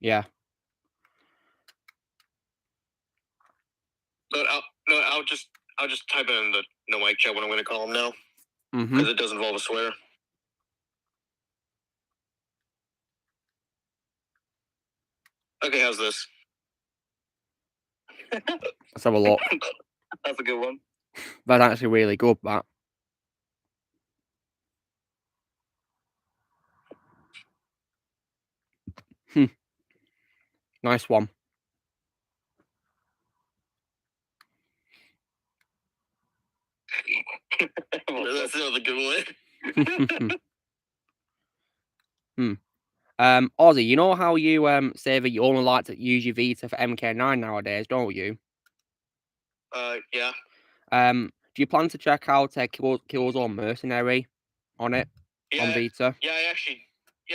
Yeah. But I'll just type it in the no mic chat what I'm going to call him now. Mm-hmm. Because it does involve a swear. Okay, how's this? Let's have a look. That's a good one. That's actually really good, that. Nice one. That's another good one. Ozzy, you know how you say that you only like to use your Vita for MK9 nowadays, don't you? Yeah. Do you plan to check out Killzone Mercenary on it? Yeah, on Vita? Yeah,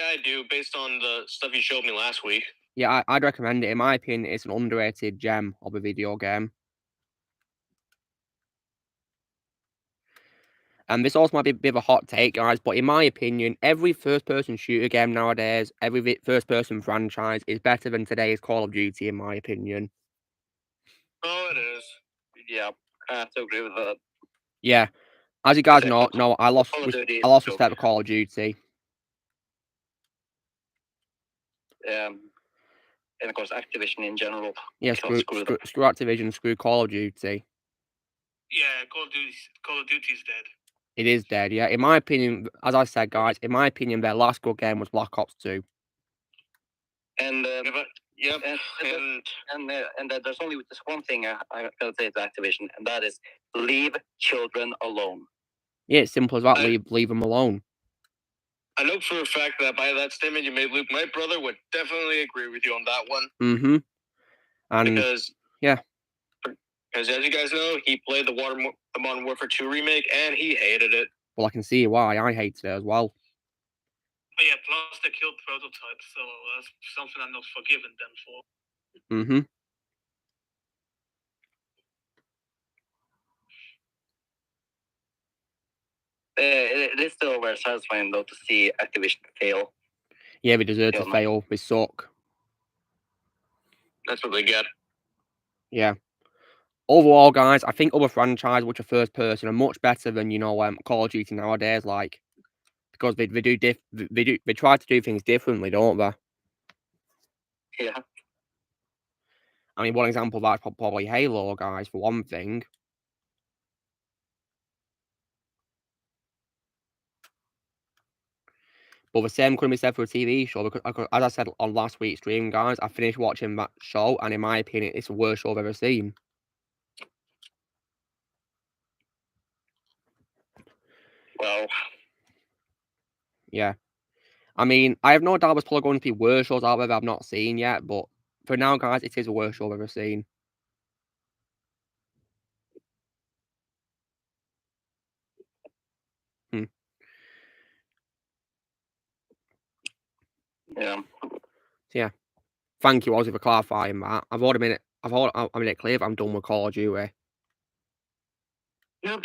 I do, based on the stuff you showed me last week. Yeah, I'd recommend it. In my opinion, it's an underrated gem of a video game. And this also might be a bit of a hot take, guys, but in my opinion, every first-person shooter game nowadays, every first-person franchise is better than today's Call of Duty, in my opinion. Oh, it is. Yeah, I have to agree with that. Yeah. As you guys know, I lost respect for Call of Duty. And of course, Activision in general. Yeah, screw Activision, screw Call of Duty. Yeah, Call of Duty is dead. It is dead, yeah. In my opinion, as I said, guys, in my opinion, their last good game was Black Ops 2. And there's only just one thing I gotta say to Activision, and that is leave children alone. Yeah, it's simple as that. Leave them alone. I know for a fact that by that statement you made, Luke, my brother would definitely agree with you on that one. Mm-hmm. And because as you guys know, he played the Modern Warfare 2 remake and he hated it. Well, I can see why. I hated it as well. Oh yeah, plus they killed Prototype, so that's something I'm not forgiving them for. Mm-hmm. It is still very satisfying, though, to see Activision fail. Yeah, they deserve to fail. They suck. That's what they get. Yeah. Overall, guys, I think other franchises which are first person are much better than, you know, Call of Duty nowadays, like, because they try to do things differently, don't they? Yeah. I mean, one example of that's probably Halo, guys, for one thing. But the same couldn't be said for a TV show, because, as I said on last week's stream, guys, I finished watching that show, and in my opinion, it's the worst show I've ever seen. Well. Yeah. I mean, I have no doubt there's probably going to be worse shows out there that I've not seen yet, but for now, guys, it is the worst show I've ever seen. Yeah. Yeah. Thank you, Ozzy, for clarifying that. I've already made it clear that I'm done with Call of Duty. Yep.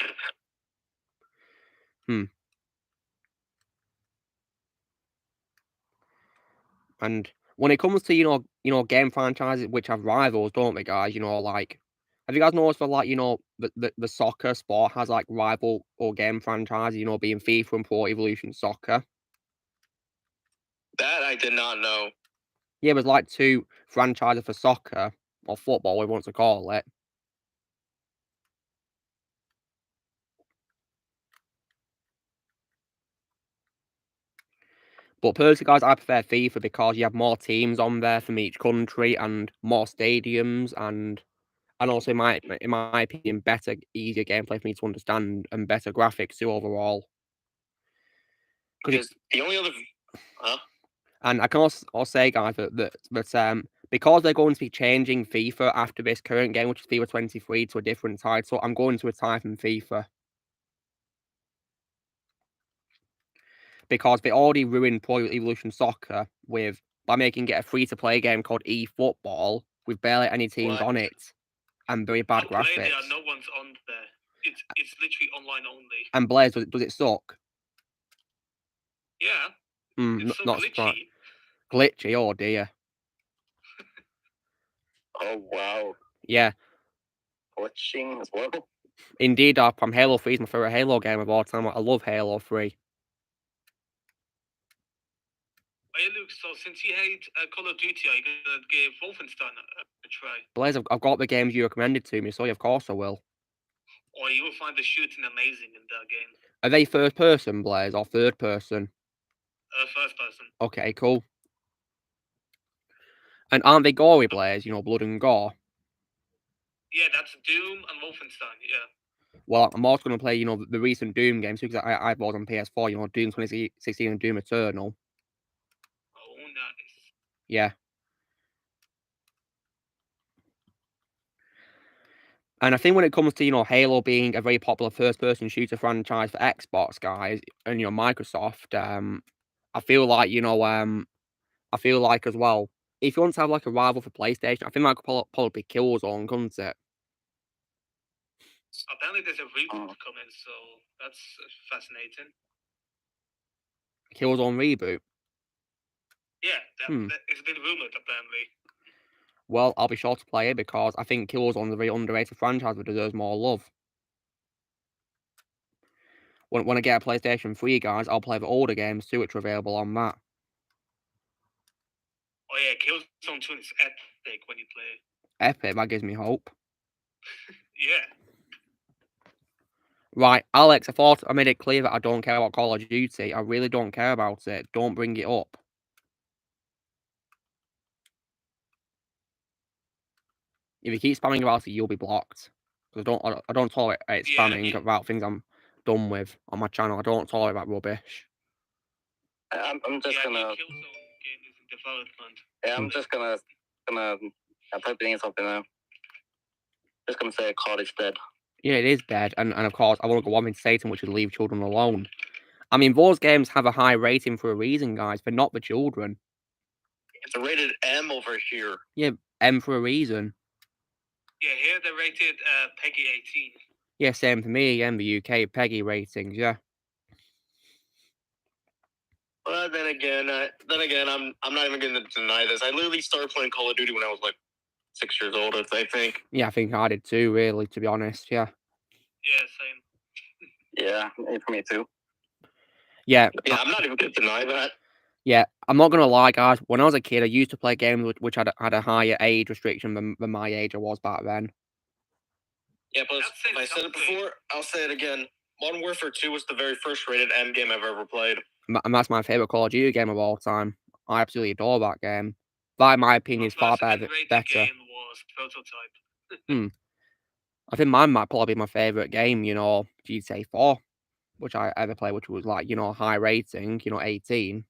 And when it comes to, you know, game franchises which have rivals, don't they, guys? You know, like, have you guys noticed that, like, you know, the soccer sport has, like, rival or game franchises, you know, being FIFA and Pro Evolution Soccer? That I did not know. Yeah, there's, like, 2 franchises for soccer, or football, we want to call it. But personally, guys, I prefer FIFA because you have more teams on there from each country and more stadiums and also, in my opinion, better, easier gameplay for me to understand and better graphics too overall. Because the only other... And I can also say, guys, that because they're going to be changing FIFA after this current game, which is FIFA 23, to a different title, I'm going to retire from FIFA. Because they already ruined Pro Evolution Soccer by making it a free-to-play game called eFootball with barely any teams on it and very bad graphics. There are no ones on there. It's literally online only. And Blaze, does it suck? Yeah. It's so not glitchy. Glitchy, oh dear. Oh wow. Yeah. Glitching as well. Indeed, from Halo 3 is my favorite Halo game of all time. I love Halo 3. Hey Luke, so since you hate Call of Duty, are you gonna give Wolfenstein a try? Blaze, I've got the games you recommended to me, so yeah, of course I will. Or you will find the shooting amazing in that game. Are they first person, Blaze, or third person? First person. Okay, cool. And aren't they gory, Blaze? You know, blood and gore. Yeah, that's Doom and Wolfenstein. Yeah. Well, I'm also going to play, you know, the recent Doom games because I bought on PS4. You know, Doom 2016 and Doom Eternal. Oh, nice. Yeah. And I think when it comes to, you know, Halo being a very popular first-person shooter franchise for Xbox, guys, and, you know, Microsoft, I feel like, you know, I feel like as well, if you want to have, like, a rival for PlayStation, I think that could probably be Killzone, couldn't it? Apparently there's a reboot coming, so that's fascinating. Killzone reboot? Yeah, it's been rumored, apparently. Well, I'll be sure to play it because I think Killzone is a very underrated franchise that deserves more love. When I get a PlayStation 3, guys, I'll play the older games too, which are available on that. Oh yeah, Killzone 2 is epic when you play. Epic, that gives me hope. Yeah. Right, Alex, I thought I made it clear that I don't care about Call of Duty. I really don't care about it. Don't bring it up. If you keep spamming about it, you'll be blocked. Because I don't tolerate spamming about things I'm done with on my channel. I don't tolerate that rubbish. I'm just gonna. Killzone game is in development. Yeah, I'm just gonna I'm typing in something now. Just gonna say COD is dead. Yeah, it is dead, and of course I want to go on with Satan, which is leave children alone. I mean, those games have a high rating for a reason, guys. They're not for children. It's rated M over here. Yeah, M for a reason. Yeah, here they're rated PEGI 18. Yeah, same for me in the UK, PEGI ratings, yeah. But then again, I'm not even going to deny this. I literally started playing Call of Duty when I was like 6 years old, I think. Yeah, I think I did too, really, to be honest, yeah. Yeah, same. Yeah, for me too. Yeah. Yeah, I'm not even going to deny that. Yeah, I'm not gonna lie, guys. When I was a kid, I used to play games which had a higher age restriction than my age I was back then. Yeah, plus, if I said it before, I'll say it again. Modern Warfare 2 was the very first rated M game I've ever played. And that's my favorite Call of Duty game of all time. I absolutely adore that game. That, in my opinion, is far better. Game was Prototype. I think mine might probably be my favorite game, GTA 4, which I ever played, which was like, high rating, 18.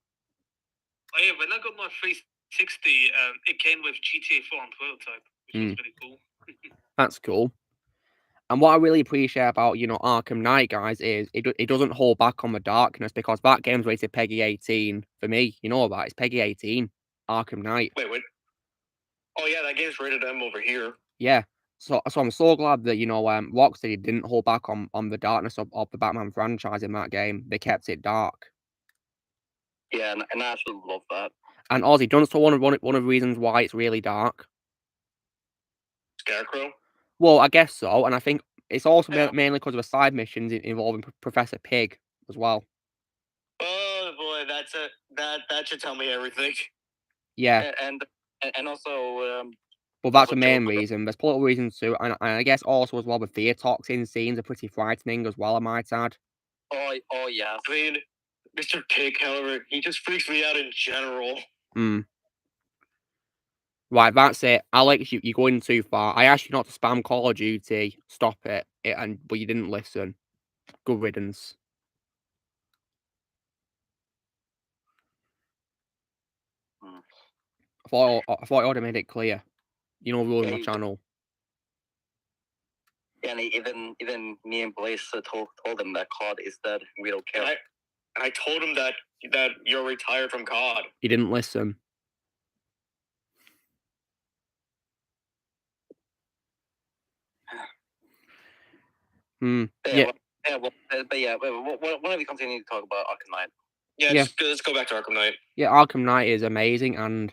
Oh yeah, when I got my 360, it came with GTA 4 on Prototype, which was pretty cool. That's cool. And what I really appreciate about, Arkham Knight, guys, is it doesn't hold back on the darkness, because that game's rated PEGI 18 for me. You know that. It's PEGI 18, Arkham Knight. Wait. Oh, yeah, that game's rated M over here. Yeah. So I'm so glad that, Rocksteady didn't hold back on the darkness of the Batman franchise in that game. They kept it dark. Yeah, and I actually love that. And Ozzy, don't know one of the reasons why it's really dark? Scarecrow? Well, I guess so, and I think it's also mainly because of the side missions involving Professor Pig as well. Oh boy, that should tell me everything. Yeah, and also. Well, that's the main reason. There's political reasons too, and I guess also as well the fear toxin scenes are pretty frightening as well, I might add. Oh yeah. I mean, Mr. Pig, however, he just freaks me out in general. Right, that's it. Alex, you're going too far. I asked you not to spam Call of Duty. Stop it. But you didn't listen. Good riddance. I thought I would have made it clear. Ruling my channel. Yeah, and even me and Blaze told them that COD is dead. We don't care. And I told him that you're retired from COD. He didn't listen. Yeah. Why don't we continue to talk about Arkham Knight? Yeah. Let's go back to Arkham Knight. Yeah, Arkham Knight is amazing, and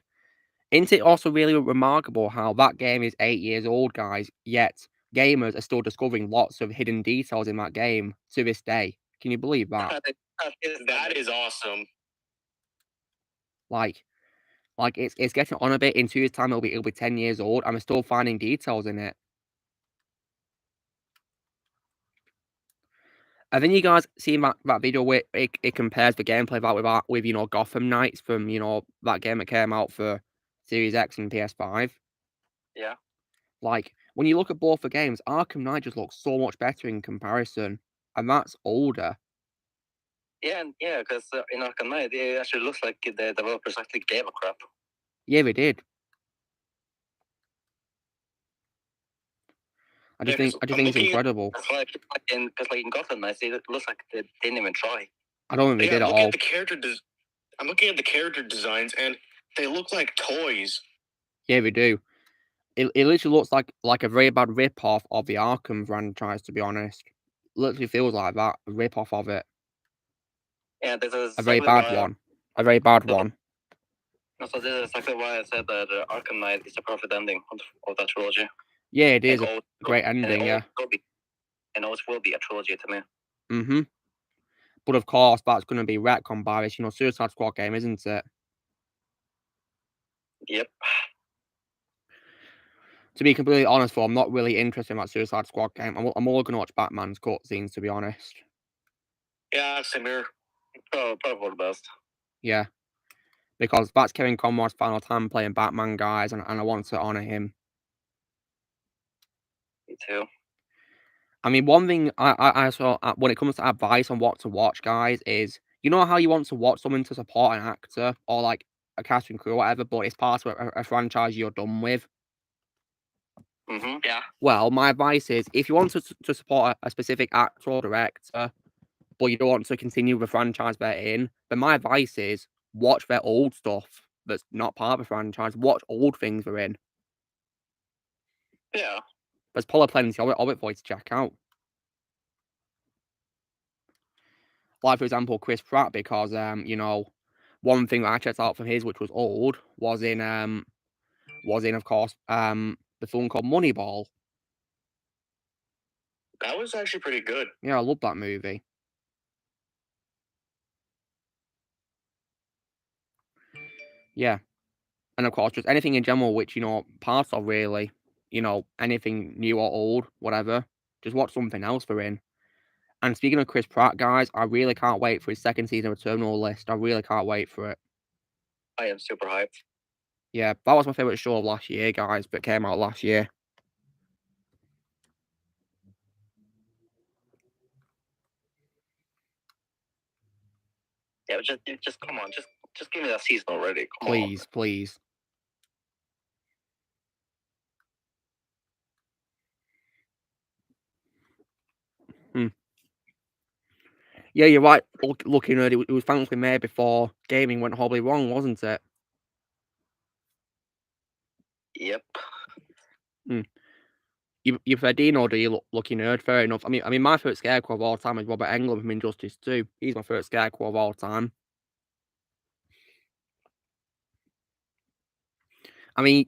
isn't it also really remarkable how that game is 8 years old, guys, yet gamers are still discovering lots of hidden details in that game to this day. Can you believe that? That is awesome. Like it's getting on a bit. In 2 years' time, it'll be 10 years old, and we're still finding details in it. I think you guys seen that video where it compares the gameplay of that with Gotham Knights from that game that came out for Series X and PS5. Yeah. Like when you look at both the games, Arkham Knight just looks so much better in comparison, and that's older. Yeah, because in Arkham Knight, it actually looks like the developers actually gave a crap. Yeah, they did. I just think it's incredible. Because in Gotham Knights, it looks like they didn't even try. I don't think they did at all. I'm looking at the character designs, and they look like toys. Yeah, they do. It literally looks like a very bad rip-off of the Arkham franchise, to be honest. Literally feels like that, a rip-off of it. Yeah, this is a very bad one. A very bad one. So this is exactly why I said that Arkham Knight is the perfect ending of that trilogy. Yeah, it is a great ending, yeah. And always will be a trilogy to me. Mm-hmm. But of course, that's going to be retconned by this, Suicide Squad game, isn't it? Yep. To be completely honest, though, I'm not really interested in that Suicide Squad game. I'm only going to watch Batman's cutscenes, to be honest. Yeah, same here. Probably for the best. Yeah. Because that's Kevin Conroy's final time playing Batman, guys, and I want to honour him. Me too. I mean, one thing I saw when it comes to advice on what to watch, guys, is how you want to watch something to support an actor or like a cast and crew or whatever, but it's part of a franchise you're done with. Mm-hmm. Yeah. Well, my advice is if you want to support a specific actor or director, but you don't want to continue the franchise they're in, then my advice is watch their old stuff that's not part of the franchise. Watch old things they're in. Yeah. There's probably plenty of it for you to check out. Like, for example, Chris Pratt, because, one thing that I checked out from his, which was old, was in, of course, the film called Moneyball. That was actually pretty good. Yeah, I love that movie. Yeah. And of course, just anything in general which, parts of really, anything new or old, whatever. Just watch something else for in. And speaking of Chris Pratt, guys, I really can't wait for his second season of Terminal List. I really can't wait for it. I am super hyped. Yeah, that was my favourite show of last year, guys, but came out last year. Yeah, just come on, just give me that season already. Come please, on. Please. Yeah, you're right. Looking at it was thankfully made before gaming went horribly wrong, wasn't it? Yep. You prefer Dino, do you, Lucky Nerd? Fair enough. I mean, my favourite Scarecrow of all time is Robert Englund from Injustice 2. He's my favourite Scarecrow of all time. I mean,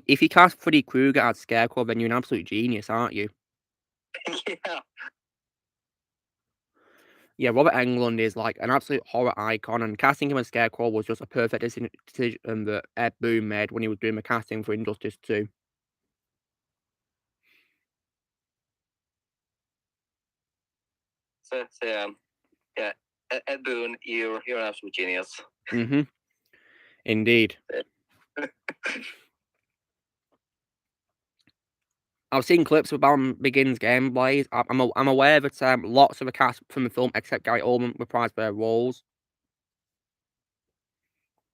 if you cast Freddy Krueger as Scarecrow, then you're an absolute genius, aren't you? Yeah. Yeah, Robert Englund is like an absolute horror icon, and casting him as Scarecrow was just a perfect decision that Ed Boon made when he was doing the casting for Injustice 2. So yeah, Ed Boon, you're an absolute genius. Mm-hmm. Indeed. I've seen clips of Batman Begins gameplays. I'm aware that lots of the cast from the film, except Gary Oldman, reprised their roles.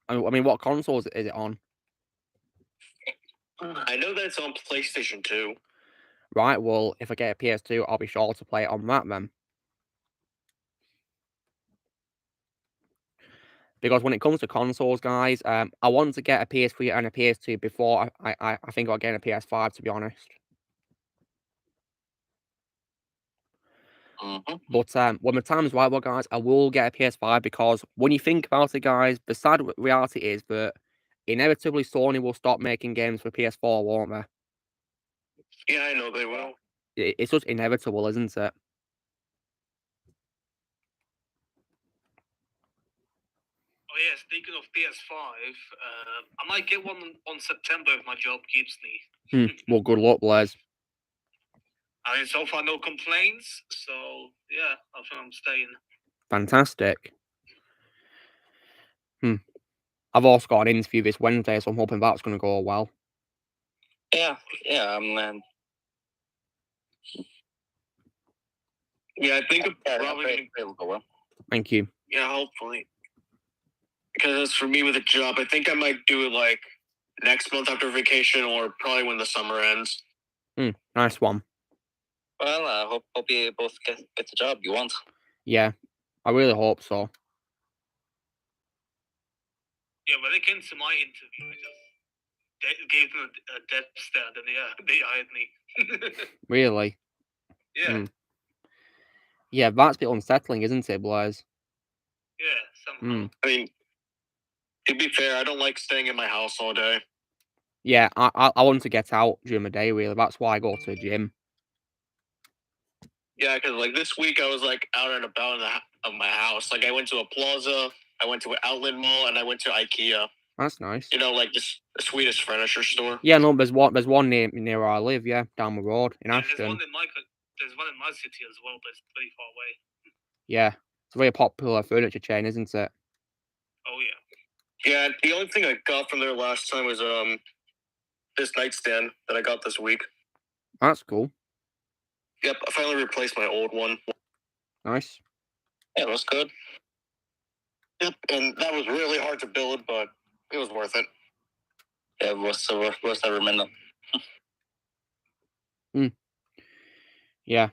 I mean, what consoles is it on? I know that it's on PlayStation 2. Right, well, if I get a PS2, I'll be sure to play it on that then. Because when it comes to consoles, guys, I want to get a PS3 and a PS2 before I think I'll get a PS5, to be honest. Mm-hmm. But when the time's right, well, guys, I will get a PS5 because when you think about it, guys, the sad reality is that inevitably Sony will stop making games for PS4, won't they? Yeah, I know they will. It's just inevitable, isn't it? Oh yeah, speaking of PS5, I might get one on September if my job keeps me. Well, good luck, Blaze. I mean, so far no complaints, so yeah, I think I'm staying. Fantastic. I've also got an interview this Wednesday, so I'm hoping that's going to go well. Yeah. Yeah, I think probably it'll go well. Thank you. Yeah, hopefully. Because for me with a job, I think I might do it like next month after vacation, or probably when the summer ends. Nice one. Well, I hope you both get the job you want. Yeah, I really hope so. Yeah, when they came to my interview, I just gave them a death stare, and they hired me. Really? Yeah. Yeah, that's a bit unsettling, isn't it, Blaze? Yeah, somehow. I mean, to be fair, I don't like staying in my house all day. Yeah, I want to get out during the day, really. That's why I go to the gym. Yeah, because like this week I was like out and about of my house. Like I went to a plaza, I went to an outlet mall, and I went to IKEA. That's nice. You know, like the Swedish furniture store. Yeah, no, there's one near where I live. Yeah, down the road in Ashton. There's one in my city as well, but it's pretty far away. Yeah, it's a very popular furniture chain, isn't it? Oh yeah. Yeah, the only thing I got from there last time was this nightstand that I got this week. That's cool. Yep, I finally replaced my old one. Nice. Yeah, it was good. Yep, and that was really hard to build, but it was worth it. Yeah, it was worth every minute. Yeah.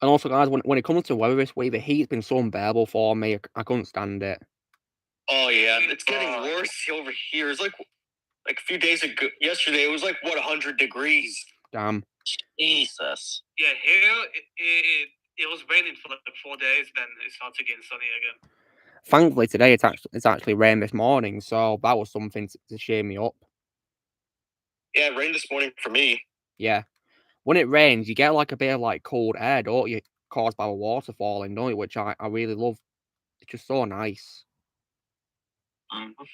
And also, guys, when it comes to weather this week, the heat's been so unbearable for me. I couldn't stand it. Oh yeah, it's getting worse over here. It's like a few days ago, yesterday, it was like 100 degrees. Damn. Jesus. Yeah, here it was raining for like 4 days, then it started getting sunny again. Thankfully, today it's actually rained this morning, so that was something to cheer me up. Yeah, it rained this morning for me. Yeah. When it rains, you get like a bit of like cold air, don't you? Caused by the water falling, don't you? Which I really love. It's just so nice. Mm-hmm.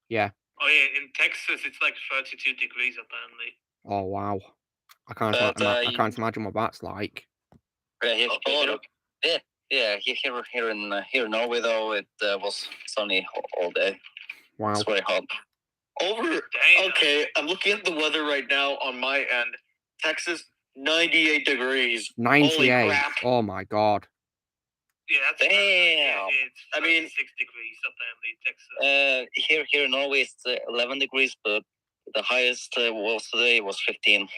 Yeah. Oh yeah, in Texas it's like 32 degrees apparently. Oh wow. I can't imagine what that's like. Yeah, here in Norway though it was sunny all day. Wow. It's very hot. Okay, I'm looking at the weather right now on my end. Texas, 98 degrees. 98. Holy crap. Oh my god. Yeah, that's damn. It's I mean, 6 degrees apparently Texas. Here in Norway it's 11 degrees, but the highest was today was 15.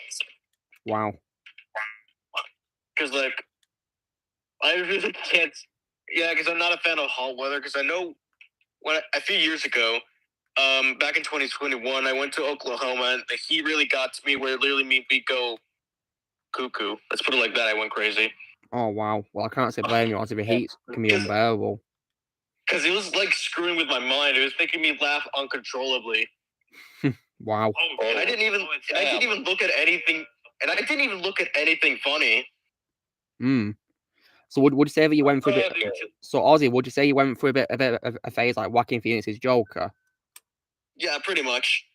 Wow. Because like, I really can't. Yeah, because I'm not a fan of hot weather. Because I know a few years ago, back in 2021, I went to Oklahoma, and the heat really got to me, where it literally made me go cuckoo. Let's put it like that. I went crazy. Oh wow. Well, I can't say blame you. The heat can be unbearable. Because it was like screwing with my mind. It was making me laugh uncontrollably. Wow. And I didn't even look at anything. And I didn't even look at anything funny. So would you say that you went through a bit? So Ozzy, would you say you went through a bit of a phase like Joaquin Phoenix's Joker? Yeah, pretty much.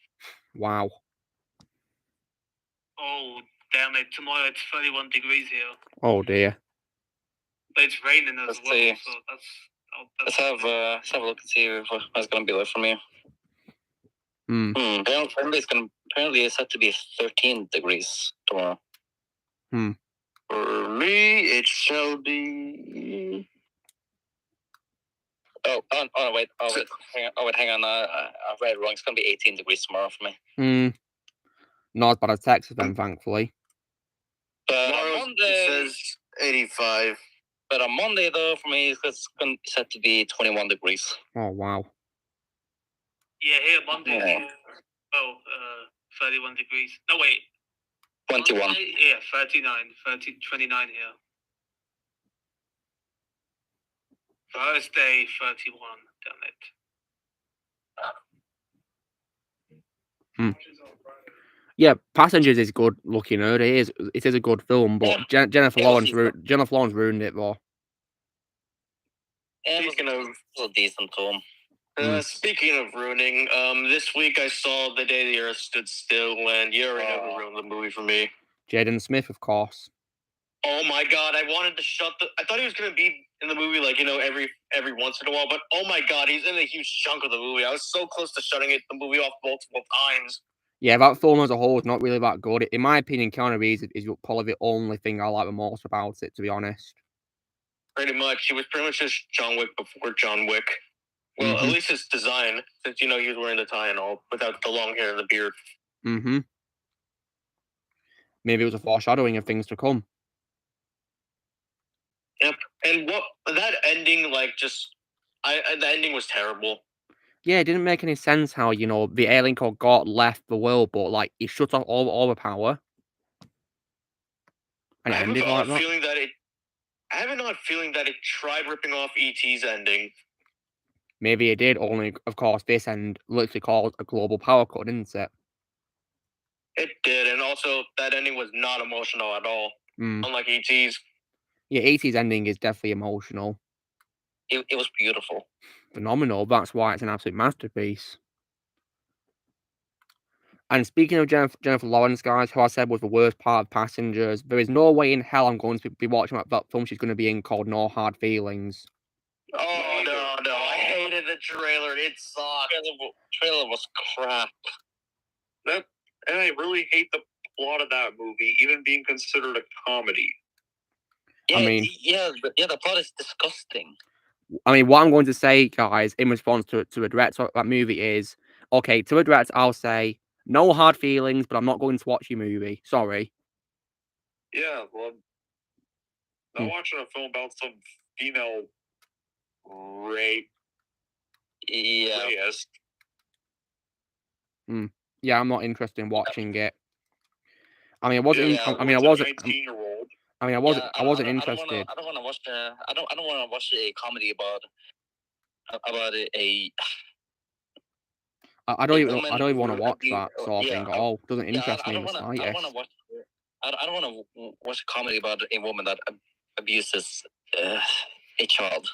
Wow. Oh damn it! Tomorrow it's 31 degrees here. Oh dear. But it's raining as well. See. So that's let's have a look and see what's going to be like for me. Apparently it's set to be 13 degrees tomorrow. For me, it shall be. Oh, wait, hang on. I read wrong. It's going to be 18 degrees tomorrow for me. Not as bad as Texas then, thankfully. But on Monday, it says 85. But on Monday, though, for me, it's set to be 21 degrees. Oh, wow. Yeah, here, Monday. Yeah. 31 degrees. No, wait. 21. Monday, yeah, 29 here. Thursday, 31. Damn it. Yeah, Passengers is good looking. It is a good film, but Jennifer Lawrence ruined it though. Speaking of a decent film. Speaking of ruining, this week I saw The Day the Earth Stood Still, and you already know who ruined the movie for me. Jaden Smith, of course. Oh my god, I wanted to I thought he was gonna be in the movie, like, every once in a while, but oh my god, he's in a huge chunk of the movie. I was so close to shutting the movie off multiple times. Yeah, that film as a whole is not really that good. In my opinion, Keanu Reeves is probably the only thing I like the most about it, to be honest. Pretty much. He was pretty much just John Wick before John Wick. Well, at least his design, since, he was wearing the tie and all, without the long hair and the beard. Maybe it was a foreshadowing of things to come. Yep. And that ending, the ending was terrible. Yeah, it didn't make any sense how, the alien called God left the world, but, he shut off all the power. And it ended like that. I have an odd feeling that it tried ripping off E.T.'s ending. Maybe it did, only, of course, this end literally caused a global power cut, didn't it? It did, and also, that ending was not emotional at all, unlike E.T.'s. Yeah, E.T.'s ending is definitely emotional. It was beautiful. Phenomenal, that's why it's an absolute masterpiece. And speaking of Jennifer Lawrence, guys, who I said was the worst part of Passengers, there is no way in hell I'm going to be watching that film she's going to be in called No Hard Feelings. Oh, no. I hated the trailer. It sucked. The trailer was crap. And I really hate the plot of that movie, even being considered a comedy. Yeah, the plot is disgusting. I mean, what I'm going to say, guys, in response to a director of that movie is, okay, to a director, I'll say, no hard feelings, but I'm not going to watch your movie. Sorry. Yeah, well, I'm not watching a film about some female rape. Yeah. Yes. Yeah, I'm not interested in watching it. I mean, I wasn't interested. I don't want to watch. I don't want to watch a comedy about a. I don't even want to watch that sort of thing at all. It doesn't interest me in the slightest. I don't want to watch a comedy about a woman that abuses a child.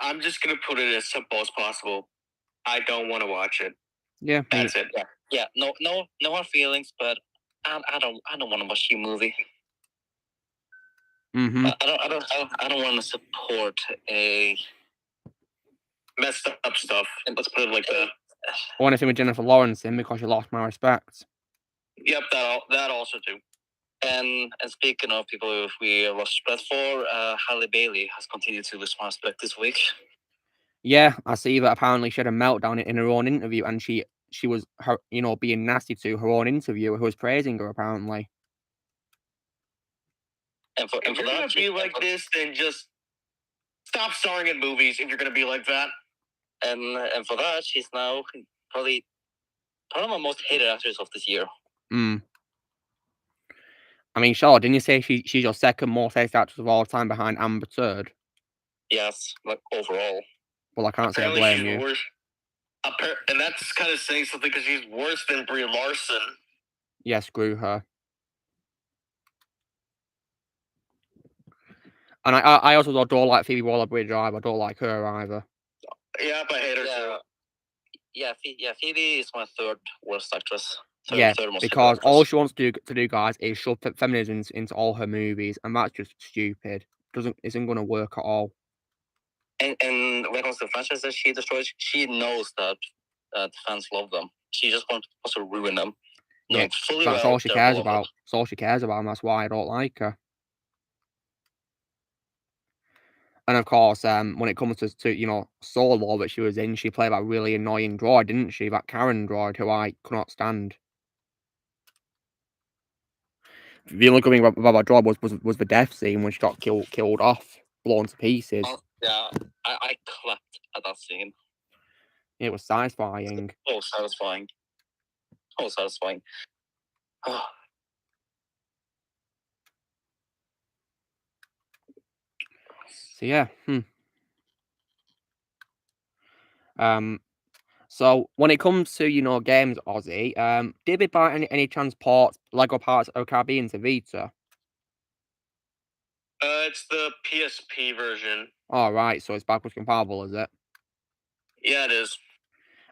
I'm just gonna put it as simple as possible. I don't want to watch it. Yeah, that's it. Yeah. No hard feelings, but I don't want to watch your movie. Mm-hmm. I don't want to support a messed up stuff. Let's put it like that. I want to with Jennifer Lawrence in because she lost my respect. Yep, that also too. And speaking of people we lost respect for, Halle Bailey has continued to lose my respect this week. Yeah, I see that apparently she had a meltdown in her own interview, and she was being nasty to her own interviewer who was praising her apparently. And for that, gonna be like this, then just stop starring in movies if you're gonna be like that. And for that, she's now probably my most hated actress of this year. I mean, Charlotte, didn't you say she's your second most hated actress of all time behind Amber Turd? Yes, like overall. Well, I can't say I blame you. Worse. And that's kind of saying something because she's worse than Brie Larson. Yeah, screw her. And I also don't like Phoebe Waller-Bridge either. I don't like her either. Yeah, but I hate her too. Yeah, Phoebe is my third worst actress. Because all she wants to do, guys, is shove feminism into all her movies, and that's just stupid. Isn't going to work at all. And when it comes to franchises she destroys, she knows that the fans love them. She just wants to ruin them. Yeah, that's all she cares about. That's all she cares about, and that's why I don't like her. And of course, when it comes to Solo that she was in, she played that really annoying droid, didn't she? That Karen droid, who I could not stand. The only good thing about that droid was the death scene when she got killed off, blown to pieces. Yeah, I clapped at that scene. It was satisfying. Oh, satisfying. Oh. So yeah. So when it comes to games, Ozzy, did we buy any transport Lego Pirates of the Caribbean to Vita? It's the PSP version. All right, so it's backwards compatible, is it? Yeah, it is.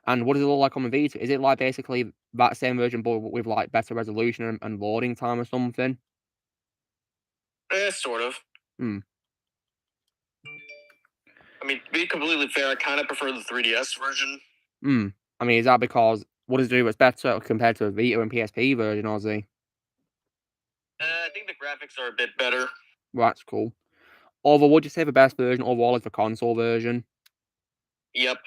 And what does it look like on the Vita? Is it like basically that same version, but with like better resolution and loading time or something? Sort of. I mean, to be completely fair, I kind of prefer the 3DS version. I mean, is that because what does it do that's better compared to the Vita and PSP version, Ozzy? I think the graphics are a bit better. Well, that's cool. Although, would you say the best version overall is the console version? Yep.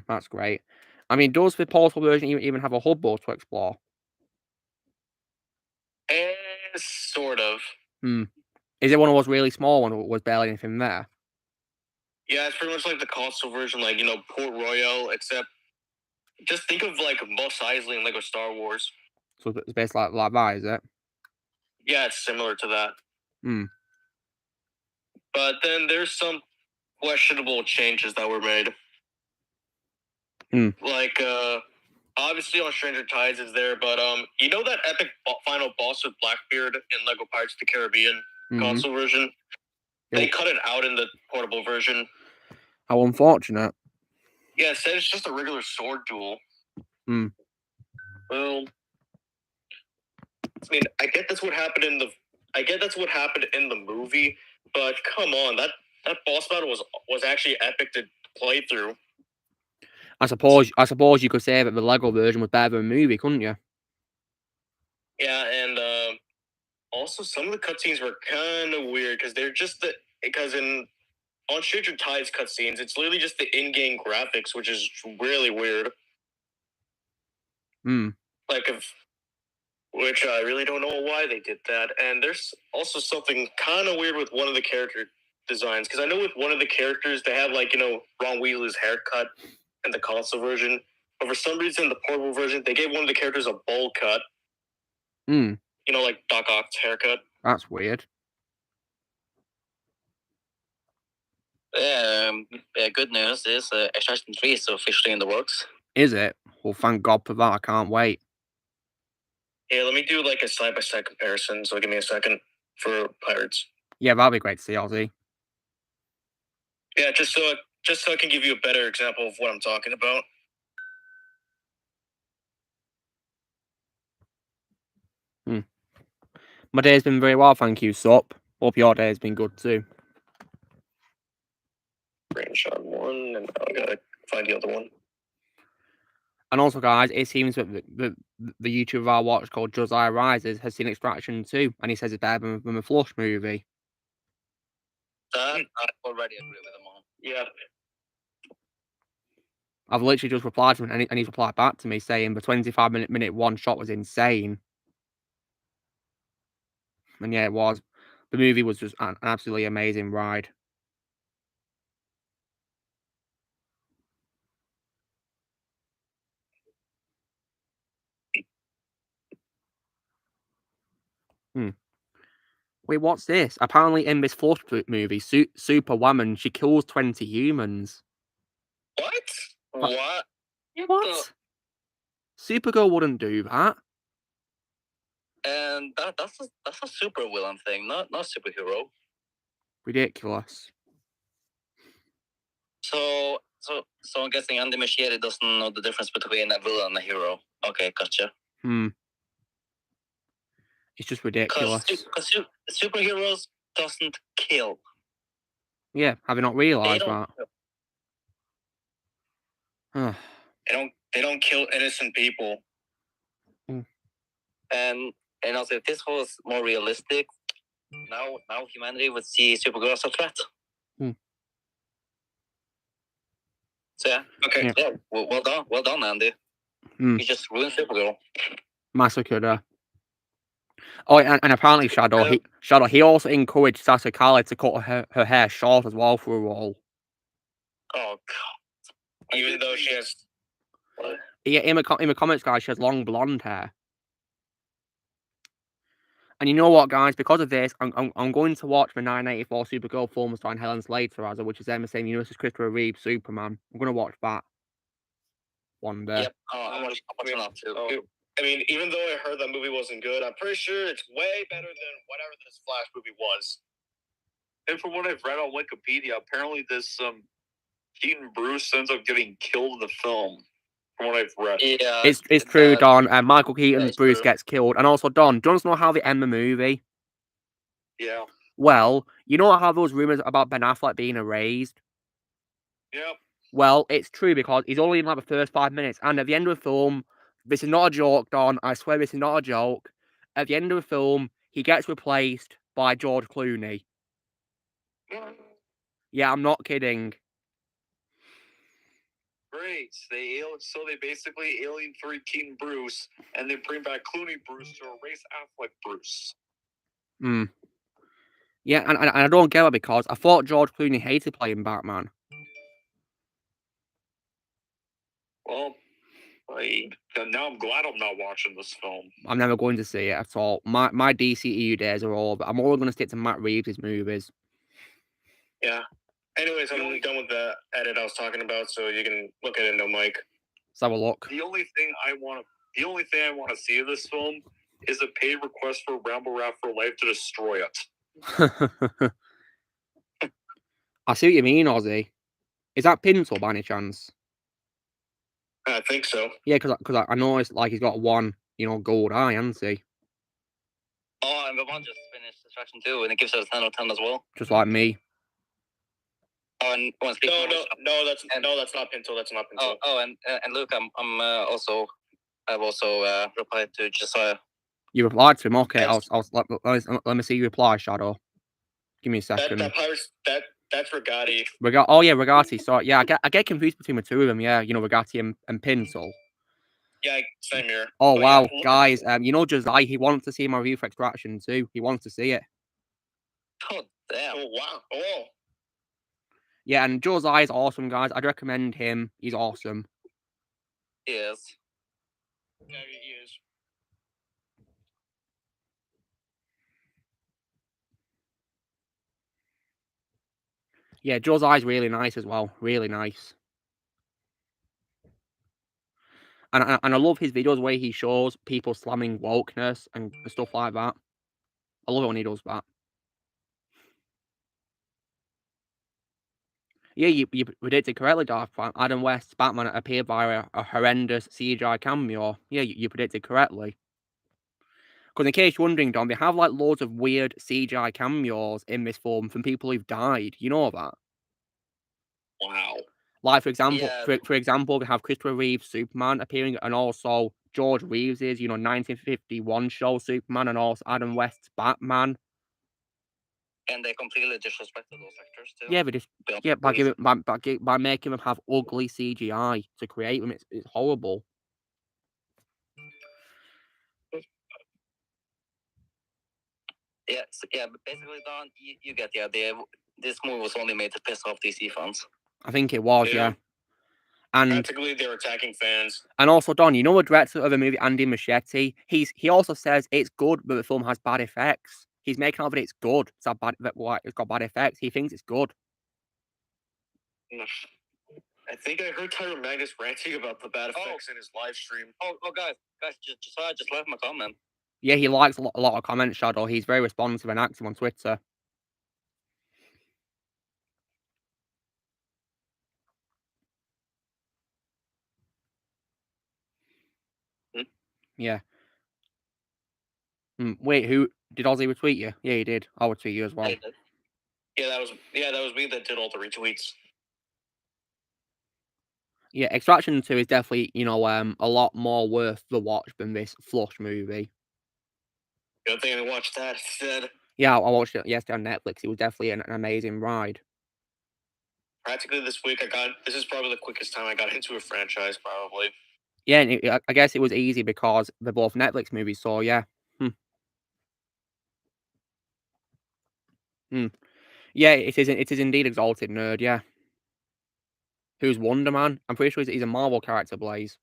That's great. I mean, does the portable version even have a hub board to explore? Sort of. Is it one of those really small ones with barely anything there? Yeah, it's pretty much like the console version, like, Port Royal, except just think of, like, Mos Eisley and Lego Star Wars. So it's basically like that, is it? Yeah, it's similar to that. But then there's some questionable changes that were made. Like, obviously on Stranger Tides is there, but, that epic final boss with Blackbeard in Lego Pirates of the Caribbean console version? They cut it out in the portable version. How unfortunate. Yeah, it said it's just a regular sword duel. Well, I mean, I get that's what happened in the movie, but come on, that boss battle was actually epic to play through. I suppose you could say that the Lego version was better than the movie, couldn't you? Yeah, and also some of the cutscenes were kind of weird because they're just on Stranger Tides cutscenes, it's literally just the in-game graphics, which is really weird. Which I really don't know why they did that. And there's also something kind of weird with one of the character designs, because I know with one of the characters they have Ron Weasley's haircut in the console version, but for some reason in the portable version they gave one of the characters a bowl cut. Like Doc Ock's haircut. That's weird. Good news is Extraction 3 is officially in the works. Is it? Well, thank God for that. I can't wait. Yeah, let me do like a side-by-side comparison, so give me a second for Pirates. Yeah, that'd be great to see, Ozzy. Yeah, just so I can give you a better example of what I'm talking about. My day's been very well, thank you, Sup. Hope your day has been good too. Screenshot one, and I gotta find the other one. And also, guys, it seems that the YouTuber I watch called Josiah Rises has seen Extraction too, and he says it's better than the Flush movie. That I already agree with him on. Yeah. I've literally just replied to him, and he's replied back to me saying the 25-minute one shot was insane. And yeah, it was. The movie was just an absolutely amazing ride. Wait, what's this? Apparently in this Flush movie, Superwoman, she kills 20 humans. What? What? Supergirl wouldn't do that. And that's a super villain thing, not superhero. Ridiculous. So I'm guessing Andy Muschietti doesn't know the difference between a villain and a hero. Okay, gotcha. It's just ridiculous. Because superheroes doesn't kill. Yeah, have you not realised that? They don't kill innocent people. And also, if this was more realistic, now humanity would see Supergirl as a threat. So yeah, okay, yeah. Well done, Andy. You just ruined Supergirl. Massacred her. Oh, and apparently Shadow, he also encouraged Sasha Calle to cut her hair short as well for a role. Oh God! Even though she has. Yeah, in the comics, guys, she has long blonde hair. And you know what, guys? Because of this, I'm going to watch the 1984 Supergirl film starring Helen Slater, which is in the same universe as Christopher Reeve Superman. I'm going to watch that one day. Yep. I'm watching that too. I mean, even though I heard that movie wasn't good, I'm pretty sure it's way better than whatever this Flash movie was. And from what I've read on Wikipedia, apparently this Keaton Bruce ends up getting killed in the film. From what I've read. Yeah, it's true, Don. Michael Keaton's Bruce gets killed. And also, Don, do you want to know how they end the movie? Yeah. Well, you know how those rumours about Ben Affleck being erased? Yep. Well, it's true because he's only in like the first 5 minutes. And at the end of the film, this is not a joke, Don. I swear this is not a joke. At the end of the film, he gets replaced by George Clooney. Yeah, I'm not kidding. Great. So they basically alien 3 Keaton Bruce, and they bring back Clooney Bruce to erase Affleck Bruce. Yeah, and I don't get it because I thought George Clooney hated playing Batman. Well, now I'm glad I'm not watching this film. I'm never going to see it at all. My DCEU days are over. I'm only going to stick to Matt Reeves' movies. Yeah. Anyways, I'm done with the edit I was talking about, so you can look at it no mic. Let's have a look. The only thing I want to see in this film is a paid request for Rambo Rap for Life to destroy it. I see what you mean, Ozzy. Is that Pintle by any chance? I think so. Yeah, because I noticed like he's got one, gold eye, hasn't he? Oh, and the one just finished Extraction 2, and it gives it a 10 out of 10 as well. Just like me. Oh, and no, that's not Pintle. That's not Pintle. And Luke, I've also replied to Josiah. You replied to him, okay? Let me see your reply, Shadow. Give me a second. That's Rigatti. Oh yeah, Rigatti. Sorry, yeah, I get confused between the two of them. Yeah, Rigatti and Pintle. Yeah, same here. Oh wow, yeah. Guys, Josiah, he wants to see my review for Extraction too. He wants to see it. Oh damn! Oh wow! Oh. Yeah, and Josiah's awesome, guys. I'd recommend him. He's awesome. Yes. Yeah, he is. Yeah, Josiah's really nice as well. Really nice. And I love his videos where he shows people slamming wokeness and stuff like that. I love it when he does that. Yeah, you predicted correctly, Darth. Adam West's Batman appeared by a horrendous CGI cameo. Yeah, you predicted correctly. Because in case you're wondering, Don, they have like loads of weird CGI cameos in this film from people who've died. You know that? Wow. Like for example, for example, they have Christopher Reeve's Superman appearing, and also George Reeves's 1951 show Superman, and also Adam West's Batman. And they completely disrespected those actors too. Yeah, by making them have ugly CGI to create them, it's horrible. Yeah, but basically, Don, you get the idea. This movie was only made to piss off DC fans. I think it was, yeah. And practically, they're attacking fans. And also, Don, you know the director of the movie, Andy Muschietti? He also says it's good, but the film has bad effects. He's making out that it's good. It's got bad effects. He thinks it's good. I think I heard Tyler Magnus ranting about the bad effects in his live stream. Oh, guys, just left my comment. Yeah, he likes a lot of comments, Shadow. He's very responsive and active on Twitter. Yeah. Wait, who did Ozzy retweet you? Yeah, he did. I'll retweet you as well. Yeah, that was me that did all the retweets. Yeah, Extraction 2 is definitely, a lot more worth the watch than this Flush movie. Good thing I watched that instead. Yeah, I watched it yesterday on Netflix. It was definitely an amazing ride. Practically this week, this is probably the quickest time I got into a franchise, probably. Yeah, and I guess it was easy because they're both Netflix movies, so yeah. Yeah, it is indeed Exalted Nerd, yeah. Who's Wonder Man? I'm pretty sure he's a Marvel character, Blaze.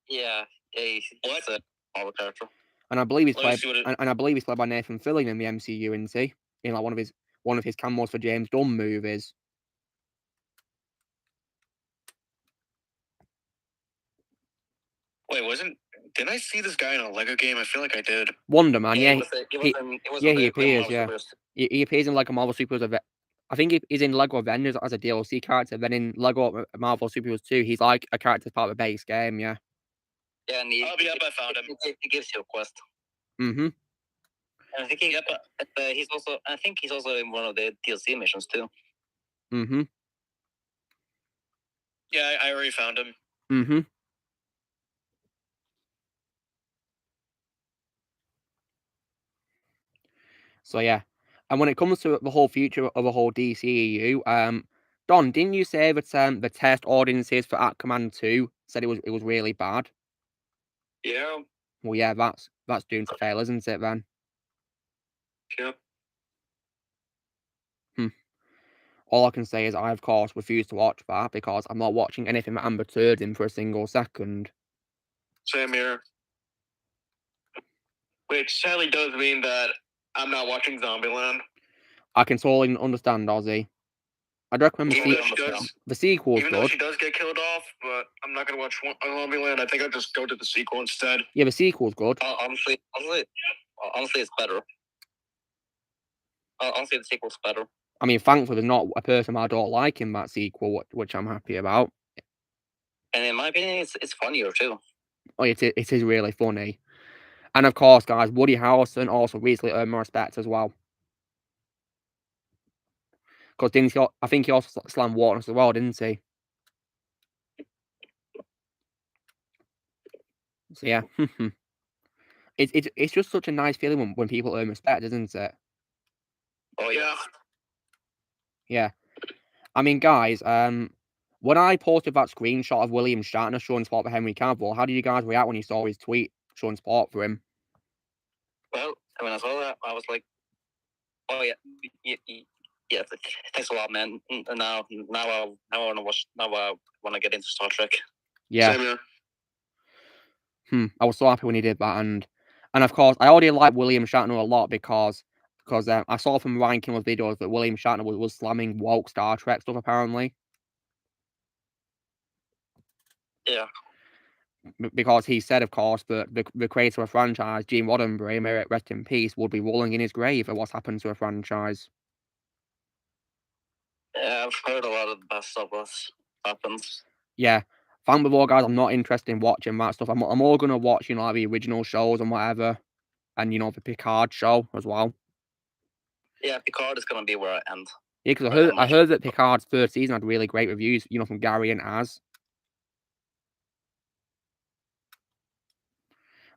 Yeah, he's a Marvel character. And I believe he's played by Nathan Fillion in the MCU, isn't he? In like one of his cameos for James Gunn movies. Wait, didn't I see this guy in a Lego game? I feel like I did. Wonder Man, yeah. He appears, yeah. He appears in like a Marvel Superheroes. I think he's in Lego Avengers as a DLC character. Then in Lego Marvel Superheroes 2, he's like a character as part of the base game, yeah. Yeah, and I found him. He gives you a quest. Mm-hmm. And I think he's also in one of the DLC missions too. Mm-hmm. Yeah, I already found him. Mm-hmm. So yeah, and when it comes to the whole future of the whole DCEU, Don, didn't you say that the test audiences for Aquaman 2 said it was really bad? Yeah. Well, yeah, that's doomed to fail, isn't it? Then. Yep. All I can say is I, of course, refuse to watch that because I'm not watching anything that Amber Turd's in for a single second. Same here. Which sadly does mean that I'm not watching Zombieland. I can totally understand, Ozzy. I'd recommend the sequel. Even though she does get killed off, but I'm not going to watch Zombieland. I think I'll just go to the sequel instead. Yeah, the sequel's good. Honestly, it's better. Honestly, the sequel's better. I mean, thankfully, there's not a person I don't like in that sequel, which I'm happy about. And in my opinion, it's funnier too. Oh, it is really funny. And of course, guys, Woody Harrelson also recently earned more respect as well. Because I think he also slammed Warner as well, didn't he? So yeah, it's just such a nice feeling when people earn respect, isn't it? Oh yeah. Yeah. I mean, guys, when I posted that screenshot of William Shatner showing support for Henry Cavill, how did you guys react when you saw his tweet showing support for him? Well, when I saw that, I was like, "Oh yeah, thanks a lot, man." And now I want to watch. Now I want to get into Star Trek. Yeah. I was so happy when he did that, and of course, I already like William Shatner a lot because I saw from Ryan Kimmel's videos that William Shatner was slamming woke Star Trek stuff apparently. Yeah. Because he said, of course, that the creator of the franchise, Gene Roddenberry, may it rest in peace, would be rolling in his grave at what's happened to a franchise. Yeah, I've heard a lot of bad stuff happens. Yeah. Thank before, guys, I'm not interested in watching that stuff. I'm all gonna watch, like the original shows and whatever. And, the Picard show as well. Yeah, Picard is gonna be where I end. Yeah, because I heard that Picard's first season had really great reviews, from Gary and Az.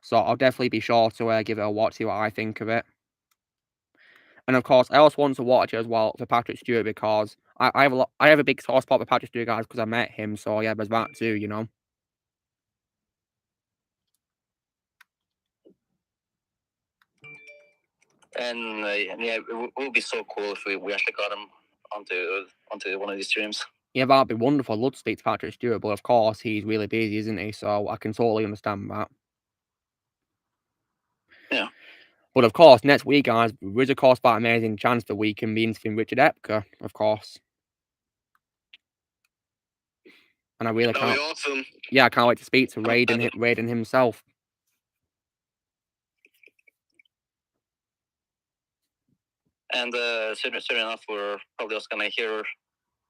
So I'll definitely be sure to give it a watch, see what I think of it. And of course, I also want to watch it as well for Patrick Stewart because I have a big soft spot for Patrick Stewart, guys, because I met him. So yeah, there's that too, And yeah, it would be so cool if we actually got him onto one of these streams. Yeah, that'd be wonderful. I'd love to speak to Patrick Stewart, but of course he's really busy, isn't he? So I can totally understand that. Yeah. But of course, next week, guys, there is of course that amazing chance that we can be interviewing Richard Epker, of course. And I really can't. Awesome. Yeah, I can't wait to speak to Raiden himself. And soon enough, we're probably also gonna hear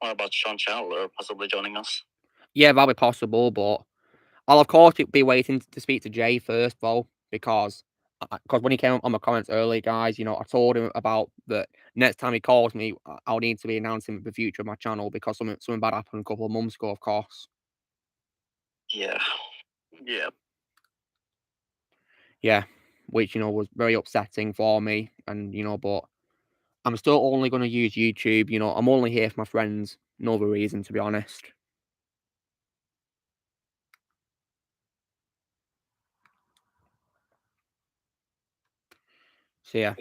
more about Sean Chandler possibly joining us. Yeah, that'll be possible, but I'll of course be waiting to speak to Jay first, though, because when he came on my comments earlier, guys, I told him about that next time he calls me, I'll need to be announcing the future of my channel because something bad happened a couple of months ago, of course. Yeah. Yeah, which, was very upsetting for me, and, but I'm still only going to use YouTube, I'm only here for my friends, no other reason, to be honest. So, yeah.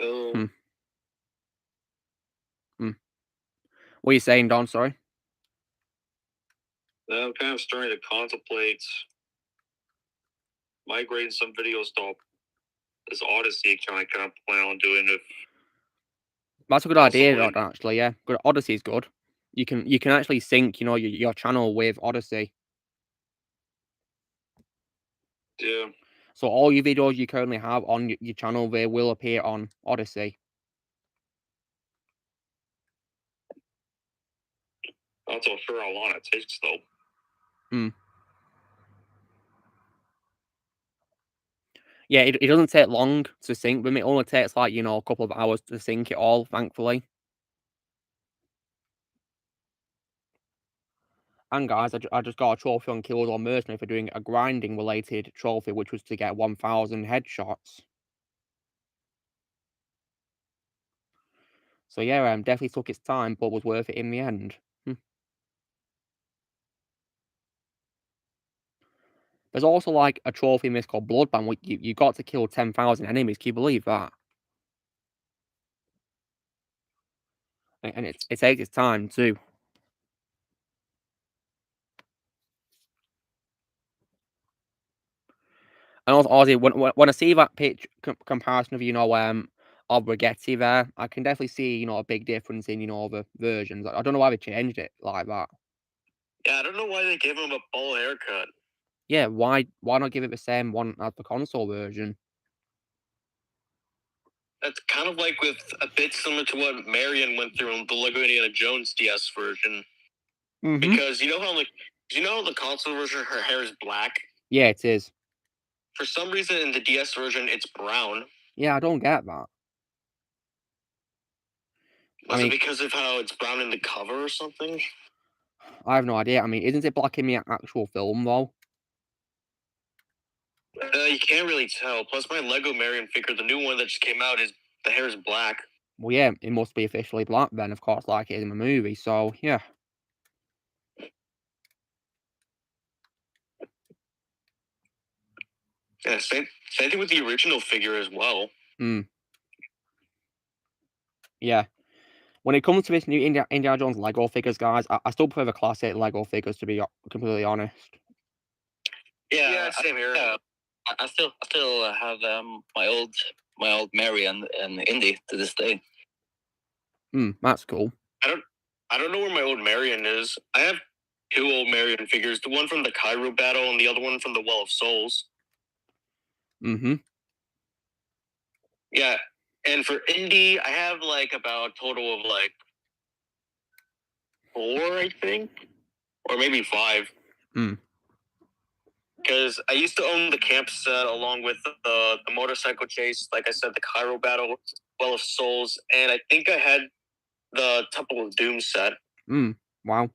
What are you saying, Don? Sorry? I'm kind of starting to contemplate migrating some videos to this Odyssey account I kind of plan on doing. If that's a good idea, actually. Yeah, good. Odyssey is good. You can actually sync, your channel with Odyssey. Yeah. So all your videos you currently have on your channel, they will appear on Odyssey. Not so sure how long it takes, though. Yeah, it doesn't take long to sync with me. It only takes like, a couple of hours to sync it all, thankfully. And guys, I just got a trophy on Kills or Mercenary for doing a grinding related trophy, which was to get 1,000 headshots. So yeah, definitely took its time, but was worth it in the end. There's also like a trophy miss called Bloodbound, where you got to kill 10,000 enemies. Can you believe that? And it takes its time too. And also, Ozzy, when I see that pitch comparison of of Rigetti there, I can definitely see a big difference in the versions. I don't know why they changed it like that. Yeah, I don't know why they gave him a bowl haircut. Yeah, why not give it the same one as the console version? That's kind of like with a bit similar to what Marion went through in the Lego Indiana Jones DS version. Because you know how the console version, her hair is black? Yeah, it is. For some reason in the DS version, it's brown. Yeah, I don't get that. Was it because of how it's brown in the cover or something? I have no idea. I mean, isn't it black in the actual film, though? You can't really tell. Plus, my Lego Marion figure, the new one that just came out, the hair is black. Well, yeah, it must be officially black then, of course, like it is in the movie. So, yeah. Yeah, same thing with the original figure as well. Yeah. When it comes to this new Indiana Jones Lego figures, guys, I still prefer the classic Lego figures, to be completely honest. Yeah, same here. I still have my old Marion and Indy to this day. That's cool. I don't know where my old Marion is. I have two old Marion figures, the one from the Cairo battle and the other one from the Well of Souls. Yeah, and for Indy, I have like about a total of like 4, I think, or maybe 5. Because I used to own the camp set along with the motorcycle chase, like I said, the Cairo battle, Well of Souls, and I think I had the Temple of Doom set. Wow.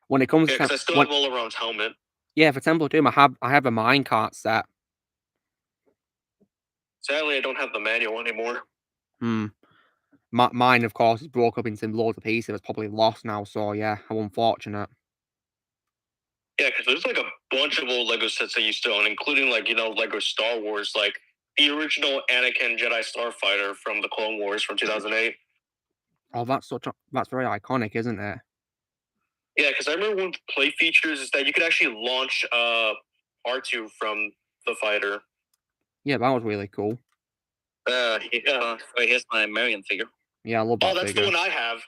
When it comes to because I still have Olaron's helmet. Yeah, for Temple of Doom, I have a minecart set. Sadly, I don't have the manual anymore. Mine, of course, is broke up into loads of pieces. It's probably lost now, so yeah, how unfortunate. Yeah, because there's like a bunch of old Lego sets I used to own, including like, Lego Star Wars, like the original Anakin Jedi Starfighter from the Clone Wars from 2008. Oh, that's very iconic, isn't it? Yeah, because I remember one of the play features is that you could actually launch R2 from the fighter. Yeah, that was really cool. Yeah. Here's my Marion figure. Yeah, I love that that's figure. the one I have.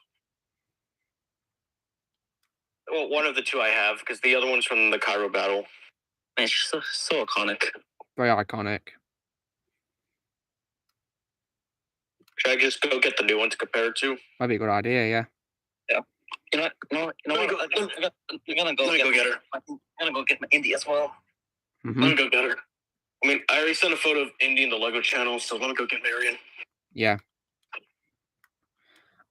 Well, one of the two I have, because the other one's from the Cairo battle. It's so iconic. Very iconic. Should I just go get the new one to compare it to? That'd be a good idea, yeah. Yeah. You know what? I'm gonna go get her. I'm gonna go get my Indy as well. I'm gonna go get her. I mean, I already sent a photo of Indy in the Lego channel, so I'm gonna go get Marion. Yeah.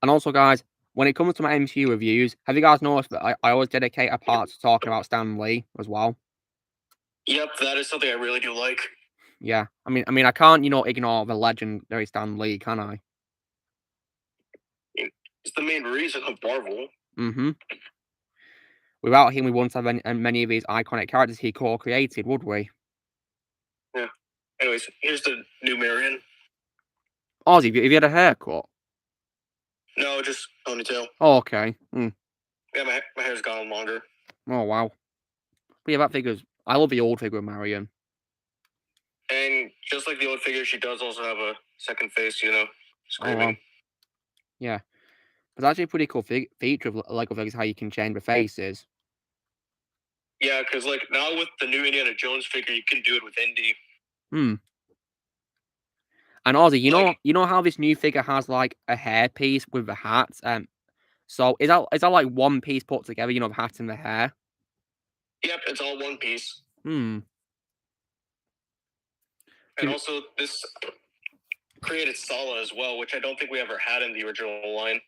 And also, guys, when it comes to my MCU reviews, have you guys noticed that I always dedicate a part to talking about Stan Lee as well? Yep, that is something I really do like. Yeah, I mean, I can't, ignore the legendary Stan Lee, can I? It's the main reason of Marvel. Without him, we wouldn't have many of these iconic characters he co-created, would we? Yeah. Anyways, here's the new Marion. Ozzy, have you had a haircut? No, just ponytail. Oh, okay. Yeah, my hair's gone longer. Oh, wow. But yeah, that figure's... I love the old figure of Marion. And just like the old figure, she does also have a second face, screaming. Oh, wow. Yeah. It's actually a pretty cool feature of Lego figures, how you can change the faces. Yeah, because like now with the new Indiana Jones figure, you can do it with Indy. And Ozzy, you know how this new figure has like a hairpiece with the hat? So is that like one piece put together, the hat and the hair? Yep, it's all one piece. And also this created Sala as well, which I don't think we ever had in the original line.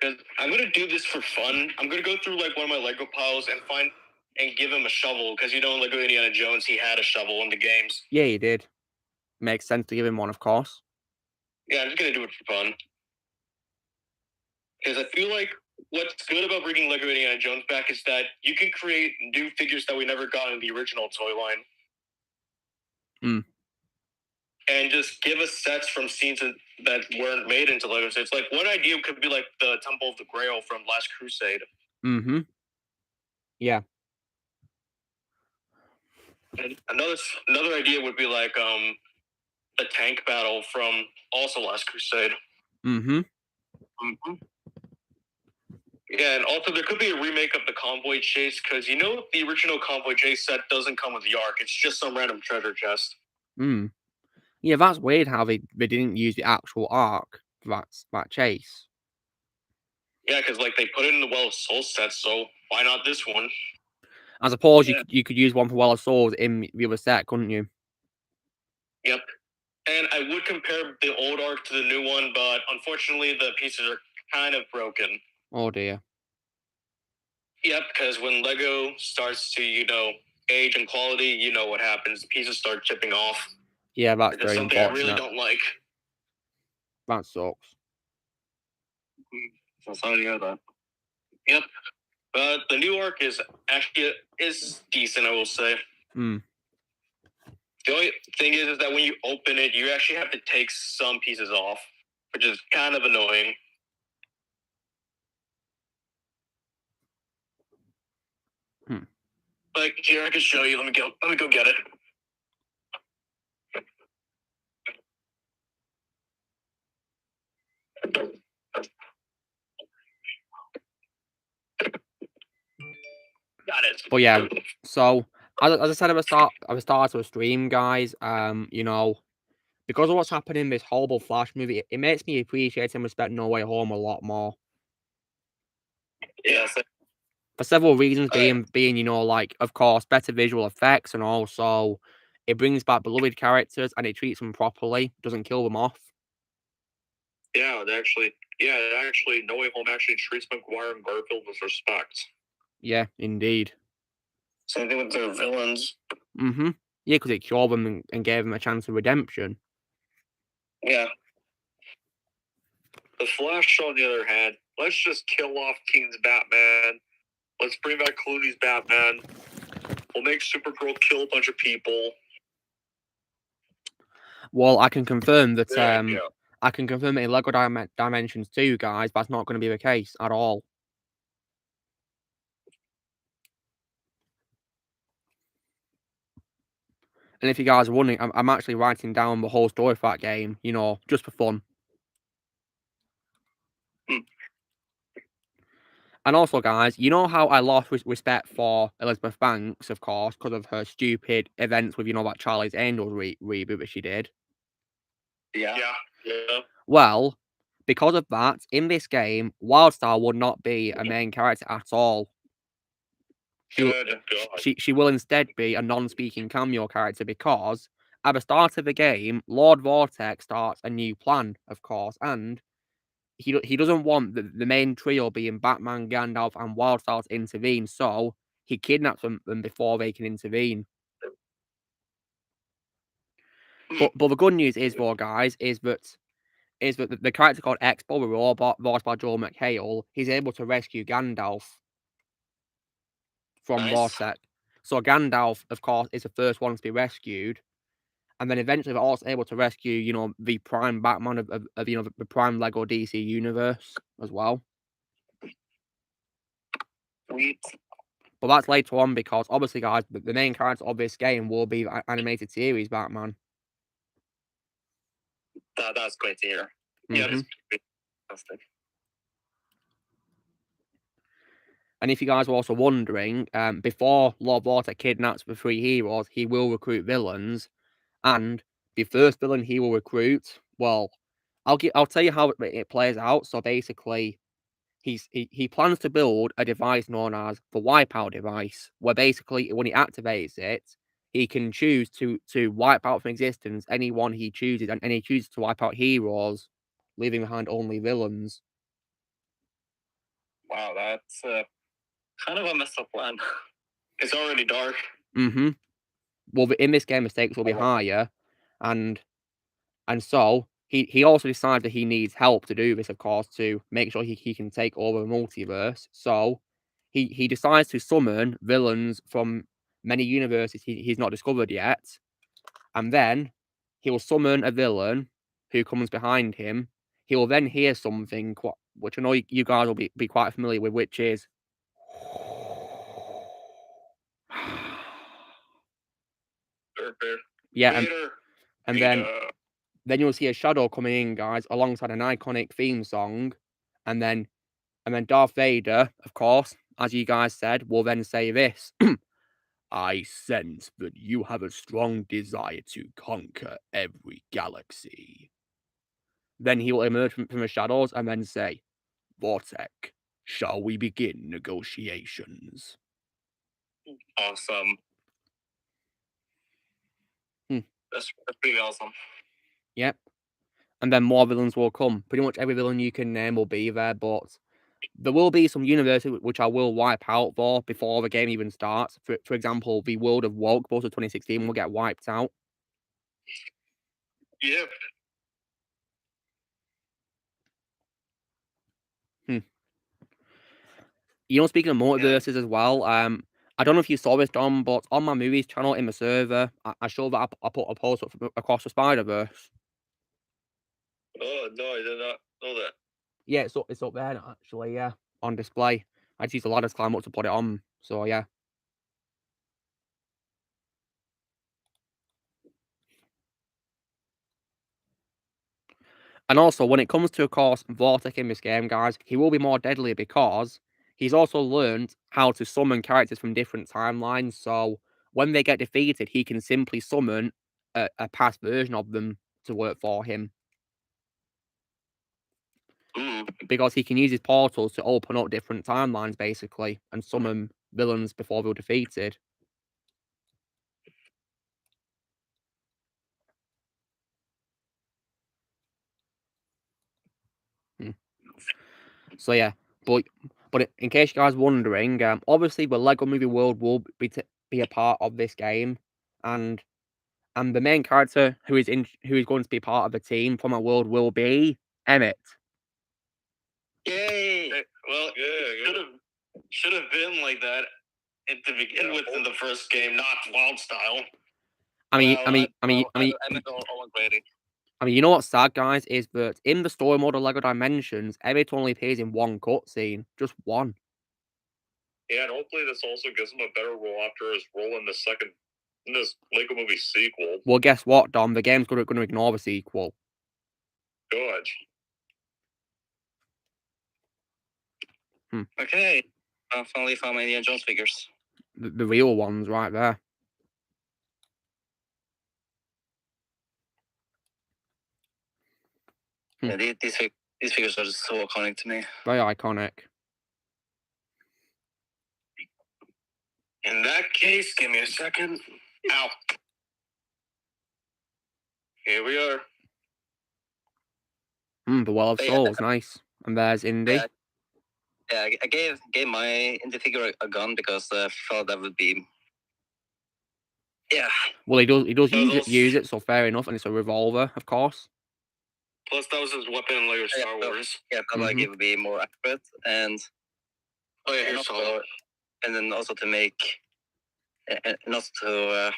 Because I'm gonna do this for fun. I'm gonna go through like one of my Lego piles and give him a shovel, because in Lego Indiana Jones, he had a shovel in the games. Yeah, he did. Makes sense to give him one, of course. Yeah, I'm just gonna do it for fun. Because I feel like what's good about bringing Lego Indiana Jones back is that you can create new figures that we never got in the original toy line. And just give us sets from scenes that weren't made into Lego sets. Like, one idea could be like the Temple of the Grail from Last Crusade. Yeah. And another idea would be like the tank battle from also Last Crusade. Yeah, and also there could be a remake of the Convoy Chase, because the original Convoy Chase set doesn't come with the Ark. It's just some random treasure chest. Yeah, that's weird how they didn't use the actual Ark for that chase. Yeah, because like they put it in the Well of Souls set, so why not this one? I suppose you could use one for Well of Souls in the other set, couldn't you? Yep. And I would compare the old Ark to the new one, but unfortunately the pieces are kind of broken. Oh dear. Yep, because when Lego starts to, age and quality, you know what happens. The pieces start chipping off. Yeah, that's very something unfortunate. I really don't like. That sucks. So sorry to hear that. Yep. But the new Ark is decent, I will say. The only thing is that when you open it, you actually have to take some pieces off, which is kind of annoying. Like, here, I can show you. Let me go get it. Got it. But yeah, so as I said at the start of the stream, guys, because of what's happening in this horrible Flash movie, it makes me appreciate and respect No Way Home a lot more. Yeah. For several reasons, being, you know, like, of course, better visual effects, and also it brings back beloved characters and it treats them properly, doesn't kill them off. Yeah, actually, No Way Home actually treats Maguire and Garfield with respect. Yeah, indeed. Same thing with their villains. Mm-hmm. Yeah, because it cured them and gave them a chance of redemption. Yeah. The Flash, on the other hand, let's just kill off Keaton's Batman. Let's bring back Clooney's Batman. We'll make Supergirl kill a bunch of people. Well, I can confirm that I can confirm in Lego Dimensions 2, guys, that's not going to be the case at all. And if you guys are wondering, I'm actually writing down the whole story for that game, you know, just for fun. And also, guys, you know how I lost respect for Elizabeth Banks, of course, because of her stupid events with, you know, that Charlie's Angels reboot that she did? Yeah. Well, because of that, in this game, Wildstar would not be a main character at all. She will instead be a non-speaking cameo character because at the start of the game, Lord Vortex starts a new plan, of course, and he doesn't want the main trio being Batman, Gandalf, and Wildstar to intervene, so he kidnaps them before they can intervene. But the good news is, though, guys, is that the character called X-Bow, the robot, voiced by Joel McHale, he's able to rescue Gandalf from Vortex. So Gandalf, of course, is the first one to be rescued. And then eventually they're also able to rescue, you know, the prime Batman of you know, the prime Lego DC universe as well. Sweet. But that's later on because, obviously, guys, the main character of this game will be the animated series Batman. That's great to hear. Mm-hmm. Yeah, that's fantastic. And if you guys were also wondering, before Lord Vortex kidnaps the three heroes, he will recruit villains. And the first villain he will recruit, well, I'll tell you how it plays out. So basically, he plans to build a device known as the Wipeout device, where basically when he activates it, he can choose to wipe out from existence anyone he chooses, and he chooses to wipe out heroes, leaving behind only villains. Wow, that's kind of a messed up plan. It's already dark. Mm-hmm. Well, in this game, the stakes will be higher, and so he also decides that he needs help to do this, of course, to make sure he can take over the multiverse. So he decides to summon villains from many universes he's not discovered yet, and then he will summon a villain who comes behind him. He will then hear something, which I know you guys will be quite familiar with, which is yeah, and then you'll see a shadow coming in, guys, alongside an iconic theme song, and then Darth Vader, of course, as you guys said, will then say this: "I sense that you have a strong desire to conquer every galaxy." Then he will emerge from the shadows and then say, "Vortex, shall we begin negotiations?" Awesome. That's pretty awesome. Yep. And then more villains will come. Pretty much every villain you can name will be there, but there will be some universes which I will wipe out for before the game even starts. For example, the world of Woke, both of 2016, will get wiped out. Yep. You know, speaking of multiverses as well, I don't know if you saw this, Dom, but on my movies channel in the server, I showed that I put a post up across the Spider-Verse. Oh, no, I did not know that. Yeah, it's up there, actually, yeah, on display. I just used a ladder to climb up to put it on, so yeah. And also, when it comes to, of course, Vortex in this game, guys, he will be more deadly because he's also learned how to summon characters from different timelines. So when they get defeated, he can simply summon a past version of them to work for him. Mm. Because he can use his portals to open up different timelines, basically, and summon villains before they were defeated. So yeah, but in case you guys are wondering, obviously the Lego Movie World will be a part of this game, and the main character who is going to be part of the team from a world will be Emmett. Yay! Well, should have been like that to begin with in the first game, not Wild Style. I mean, you know what's sad, guys, is that in the story mode of Lego Dimensions, Emmett only appears in one cutscene, just one. Yeah, and hopefully this also gives him a better role after his role in this Lego Movie sequel. Well, guess what, Dom? The game's going to ignore the sequel. Good. Okay, I finally found my Indiana Jones figures. The real ones, right there. Yeah, these figures are just so iconic to me. Very iconic. In that case, give me a second. Ow. Here we are. The Well of Souls, nice. And there's Indy. Yeah, I gave my Indy figure a gun because I felt that would be. Yeah. Well, he does use it, so fair enough, and it's a revolver, of course. Plus, that was his weapon in Lego Star Wars. Yeah, but like it would be more accurate, and and then also to make, and also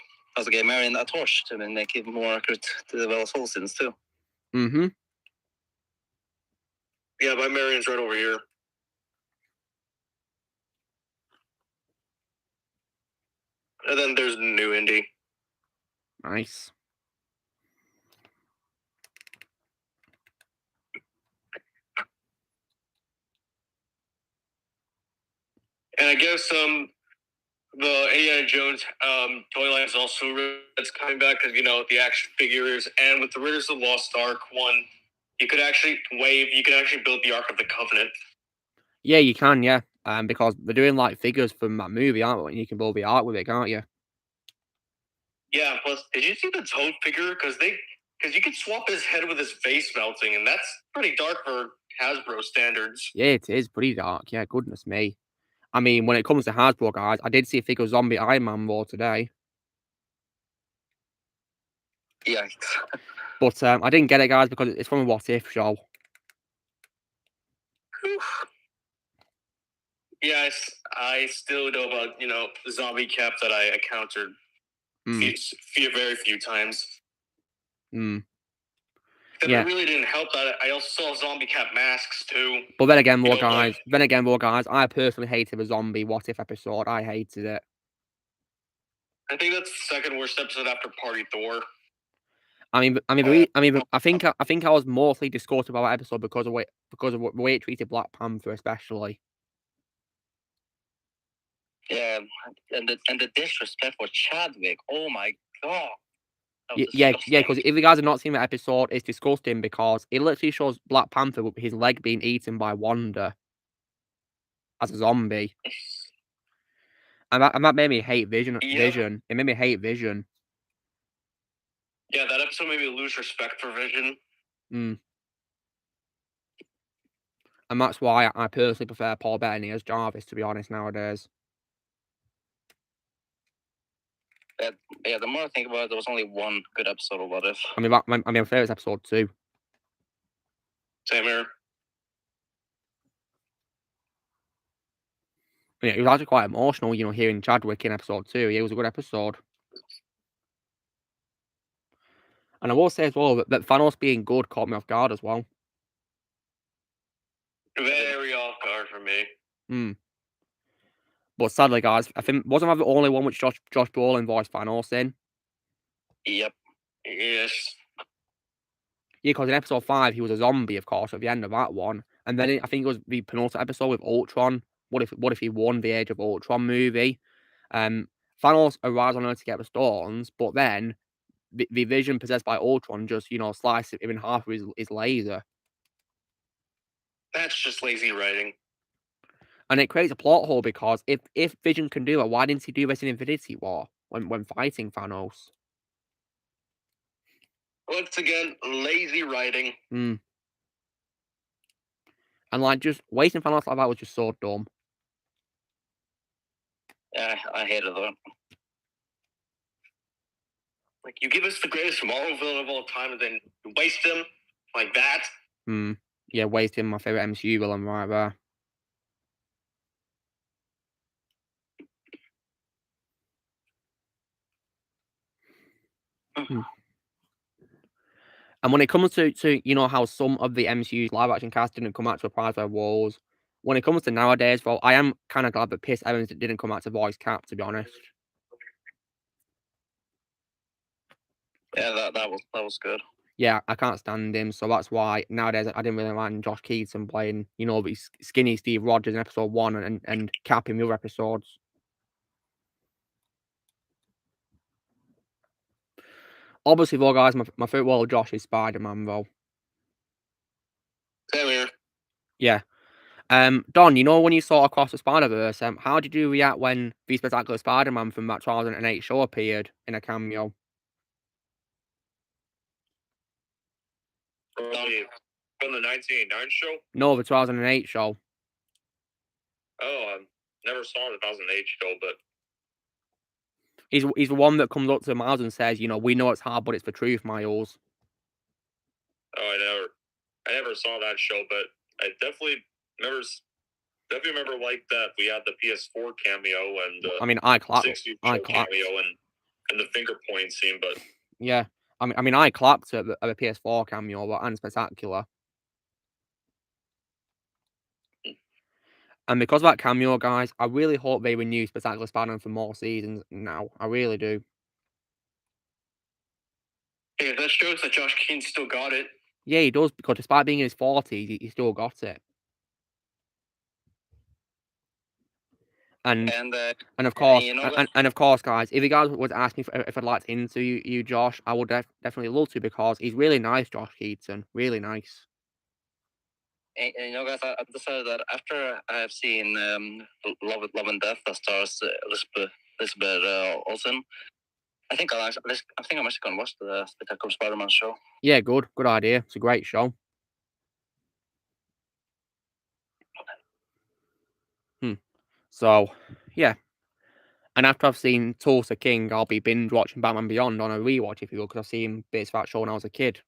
give Marion a torch to make it more accurate to the Well of Soul scenes too. Yeah, my Marion's right over here. And then there's the new Indy. Nice. And I guess the Indiana Jones toy line is also it's coming back because the action figures, and with the Raiders of the Lost Ark one, you could actually build the Ark of the Covenant. Yeah, you can, yeah. Because they're doing like figures from that movie, aren't they? And you can build the art with it, can't you? Yeah. Plus, did you see the Toad figure? Because you could swap his head with his face melting, and that's pretty dark for Hasbro standards. Yeah, it is pretty dark. Yeah, goodness me. I mean, when it comes to Hasbro, guys, I did see a figure of Zombie Iron Man War today. Yeah. But I didn't get it, guys, because it's from a What If show. Yeah, I still know about, Zombie Cap that I encountered very few times. It really didn't help that I also saw Zombie Cap masks too. But then again, guys, I personally hated the Zombie What If episode. I hated it. I think that's the second worst episode after Party Thor. I think I was mostly disgusted about that episode because of the way it treated Black Panther, especially. Yeah, and the disrespect for Chadwick. Oh my god. Yeah, because if you guys have not seen that episode, it's disgusting because it literally shows Black Panther with his leg being eaten by Wanda as a zombie. And that made me hate Vision. It made me hate Vision. Yeah, that episode made me lose respect for Vision. And that's why I personally prefer Paul Bettany as Jarvis, to be honest, nowadays. Yeah, the more I think about it, there was only one good episode of What If. I mean, my favorite episode too. Same here. Yeah, it was actually quite emotional, hearing Chadwick in episode 2. Yeah, it was a good episode. And I will say as well that Thanos being good caught me off guard as well. Very off guard for me. But sadly, guys, I think wasn't I the only one which Josh Brolin voiced Thanos in? Yep. Yes. Yeah, because in episode 5 he was a zombie, of course, at the end of that one, and then I think it was the penultimate episode with Ultron. What if he won the Age of Ultron movie? Thanos arrives on Earth to get the stones, but then the Vision possessed by Ultron just, slice him in half with his laser. That's just lazy writing. And it creates a plot hole because if Vision can do it, why didn't he do this in Infinity War when fighting Thanos? Once again, lazy writing. And like just wasting Thanos like that was just so dumb. Yeah, I hated that. Like, you give us the greatest Marvel villain of all time and then you waste him like that? Yeah, wasting my favorite MCU villain right there. And when it comes to how some of the MCU's live action cast didn't come out to reprise their roles, when it comes to nowadays, well, I am kind of glad that Pierce Evans didn't come out to voice Cap, to be honest. Yeah, that was good. Yeah, I can't stand him, so that's why nowadays I didn't really like Josh Keaton playing, the skinny Steve Rogers in episode 1 and Cap in the other episodes. Obviously, though, guys, my favorite role of Josh is Spider-Man, though. Same here. Yeah. Don, when you saw Across the Spider-Verse, how did you react when the Spectacular Spider-Man from that 2008 show appeared in a cameo? From the 1989 show? No, the 2008 show. Oh, I never saw the 2008 show, but he's the one that comes up to Miles and says, we know it's hard, but it's the truth, Miles. Oh, I never saw that show, but I definitely remember like that we had the PS4 cameo and I clapped. Cameo and the finger pointing scene, but yeah, I clapped at the PS4 cameo, and Spectacular. And because of that cameo, guys, I really hope they renew Spectacular Spider-Man for more seasons now. I really do. Yeah, that shows that Josh Keaton still got it. Yeah, he does, because despite being in his 40s, he still got it. And of course, and of course, guys, if you guys would ask me if I'd like to interview you, Josh, I would definitely love to, because he's really nice, Josh Keaton, really nice. And guys, I've decided that after I've seen Love and Death that stars Elizabeth Olsen, I think I'm actually gonna watch the Spectacular Spider-Man show. Yeah, good idea. It's a great show. So, yeah. And after I've seen Tulsa King, I'll be binge watching Batman Beyond on a rewatch, if you will, because I've seen bits of that show when I was a kid.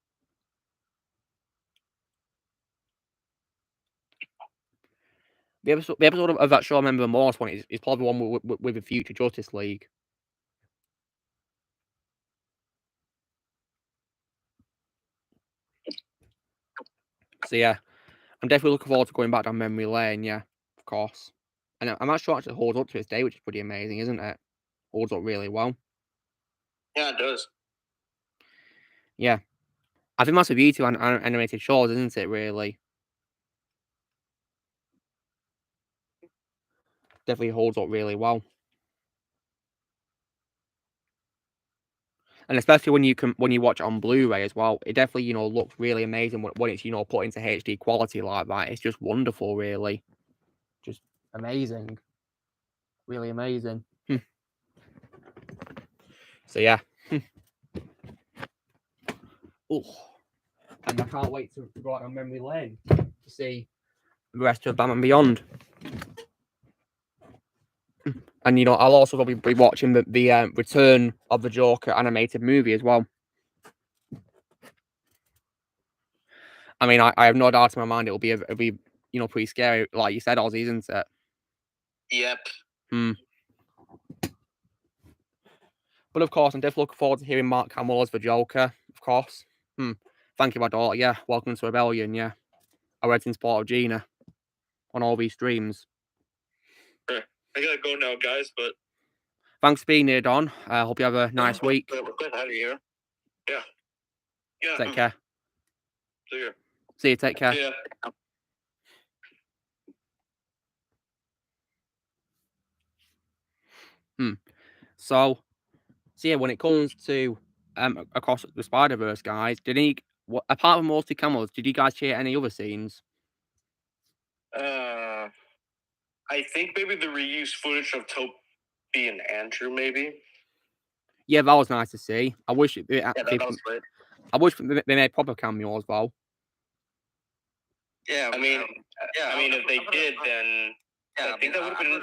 The episode of that show I remember the most one is probably the one with the future Justice League. So yeah, I'm definitely looking forward to going back down memory lane. Yeah, of course. And I'm not sure it actually holds up to this day, which is pretty amazing, isn't it? Holds up really well. Yeah, it does. Yeah, I think that's the beauty of animated shows, isn't it? Really, definitely holds up really well. And especially when you watch it on Blu-ray as well, it definitely looks really amazing when it's put into HD quality like that. It's just wonderful, really, just amazing, really amazing. So yeah, oh, and I can't wait to go out on memory lane to see the rest of Batman Beyond. And I'll also probably be watching the Return of the Joker animated movie as well. I mean, I have no doubt in my mind it'll be pretty scary, like you said, Ozzy, isn't it? Yep. But of course, I'm definitely looking forward to hearing Mark Hamill as the Joker. Of course. Thank you, my daughter. Yeah, welcome to Rebellion. Yeah, I read in support of Gina on all these streams. I gotta go now, guys. But thanks for being here, Don. I hope you have a nice week. We're good. How are you here? Yeah. Take care. See you. See you. Take care. Yeah. So yeah, when it comes to across the Spider-Verse, guys, apart from mostly cameos, did you guys share any other scenes? I think maybe the reused footage of Tobey and Andrew, maybe. Yeah, that was nice to see. I wish that was great. I wish they made proper cameo as well. Yeah, I mean, if they did, then I think that would have been. I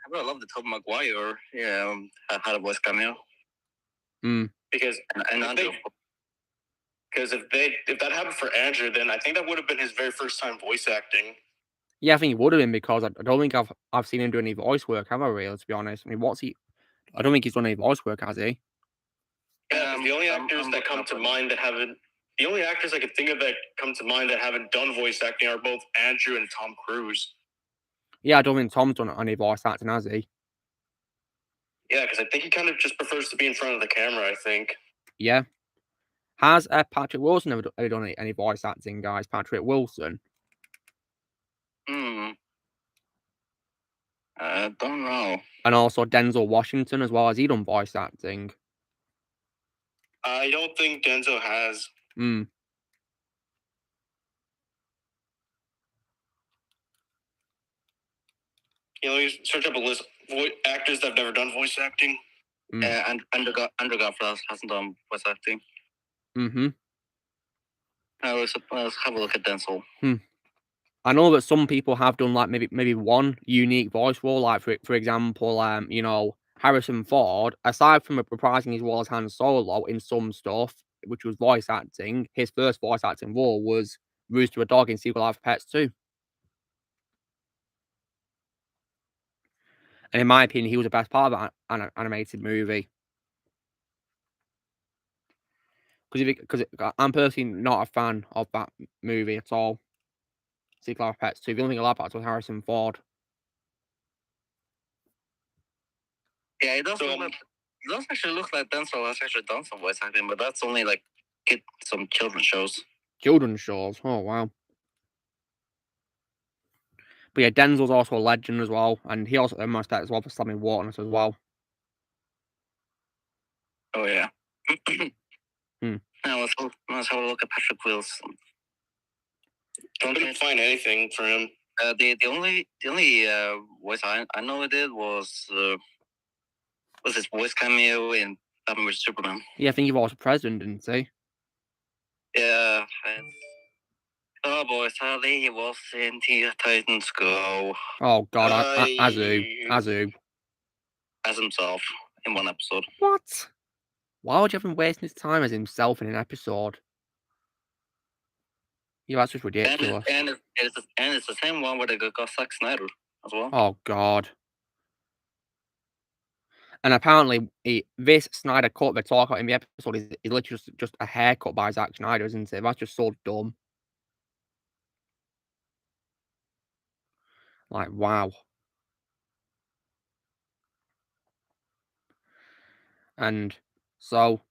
would have loved the Tobey Maguire. Yeah, had a voice cameo. Because and Andrew. Because if that happened for Andrew, then I think that would have been his very first time voice acting. Yeah, I think it would have been, because I don't think I've seen him do any voice work, have I, really, to be honest? I mean, I don't think he's done any voice work, has he? Yeah, the only actors that come to mind that haven't... The only actors I could think of that come to mind that haven't done voice acting are both Andrew and Tom Cruise. Yeah, I don't think Tom's done any voice acting, has he? Yeah, because I think he kind of just prefers to be in front of the camera, I think. Yeah. Has Patrick Wilson ever done any voice acting, guys? Patrick Wilson? I don't know. And also Denzel Washington as well. Has he done voice acting? I don't think Denzel has. You You search up a list of actors that have never done voice acting. And Andrew Garfield hasn't done voice acting. Let's have a look at Denzel. I know that some people have done like maybe one unique voice role, like for example, you know, Harrison Ford. Aside from reprising his role as Han Solo in some stuff, which was voice acting, his first voice acting role was Rooster a Dog in Secret Life of Pets 2. And in my opinion, he was the best part of an animated movie. Because I'm personally not a fan of that movie at all. Secret Life of Pets 2. The only thing I like about it was Harrison Ford. Yeah, it does actually look like Denzel has actually done some voice acting, but that's only like some children's shows. Children's shows? Oh, wow. But yeah, Denzel's also a legend as well, and he also earned my respect as well for slamming Waters as well. Oh yeah. Now let's have a look at Patrick Wilson. Don't find anything for him. The only voice I know he did was his voice cameo in Batman vs Superman. Yeah, I think he was president, didn't he? Yeah. Oh boy, sadly he was in Teen Titans Go. Oh god, Azu. As himself in one episode. What? Why would you have him wasting his time as himself in an episode? Yeah, that's just ridiculous. And it's the same one where they got Zack Snyder as well. Oh god. And apparently, this Snyder cut they talk about in the episode is literally just a haircut by Zack Snyder, isn't it? That's just so dumb. Like, wow. And so,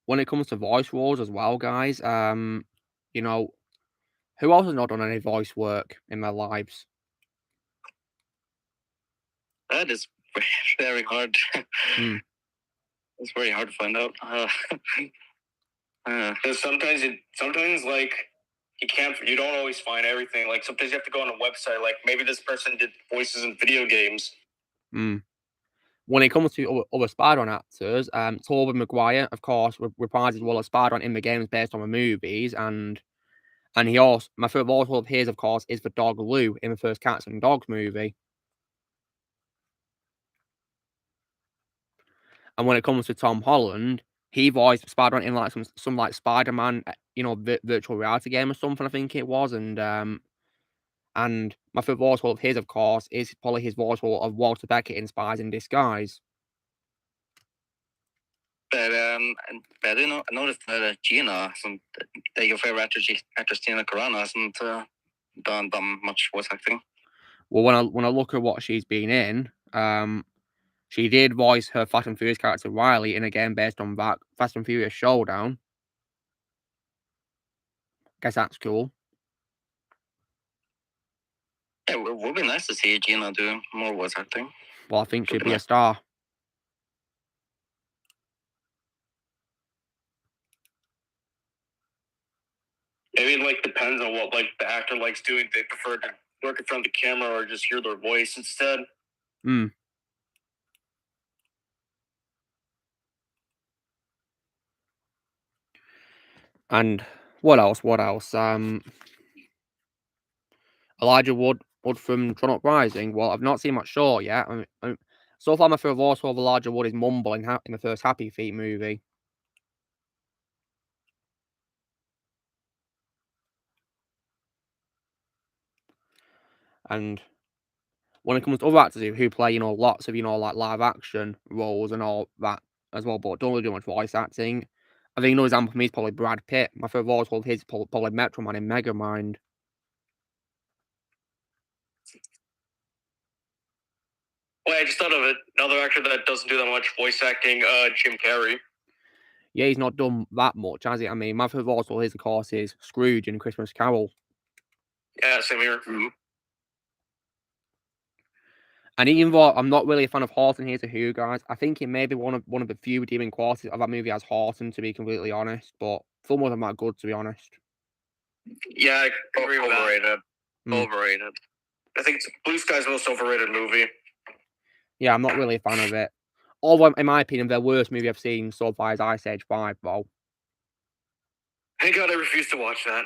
when it comes to voice roles as well, guys, you know, who else has not done any voice work in their lives? That is very hard. It's very hard to find out. Because sometimes like you don't always find everything. Like sometimes you have to go on a website. Like maybe this person did voices in video games. When it comes to other Spider-Man actors, Tobey Maguire, of course, reprises well as Spider-Man in the games based on the movies, and he also, my favourite voice of his, of course, is the dog Lou in the first Cats and Dogs movie. And when it comes to Tom Holland, he voiced Spider-Man in like some like Spider-Man, you know, virtual reality game or something, I think it was, and my favourite voice of his, of course, is probably his voice of Walter Beckett in Spies in Disguise. But I do notice that Gina, that your favorite actress Gina Carano, hasn't done much voice acting. Well, when I look at what she's been in, she did voice her Fast and Furious character Riley in a game based on that Fast and Furious Showdown. Guess that's cool. Yeah, it would be nice to see Gina doing more voice acting. Well, I think she'd be a star. Maybe it like depends on what like the actor likes doing. They prefer to work in front of the camera or just hear their voice instead. Hmm. And what else? What else? Elijah Wood from Tron Uprising. Well, I've not seen much show yet. So far, my favourite voice of Elijah Wood is Mumble in the first Happy Feet movie. And when it comes to other actors who play, lots of, like live action roles and all that as well, but don't really do much voice acting, I think another example for me is probably Brad Pitt. My favourite voice of his is probably Metro Man in Megamind. Well, I just thought of it. Another actor that doesn't do that much voice acting, Jim Carrey. Yeah, he's not done that much, has he? I mean, my favourite voice of his, of course, is Scrooge in Christmas Carol. Yeah, same here. Mm-hmm. And even though I'm not really a fan of Horton Hears a Who, guys, I think it may be one of the few redeeming qualities of that movie as Horton, to be completely honest. But some of them are good, to be honest. Yeah, I agree with overrated. Overrated. I think it's Blue Sky's most overrated movie. Yeah, I'm not really a fan of it. Although, in my opinion, the worst movie I've seen so far is Ice Age 5, though. Thank God I refuse to watch that.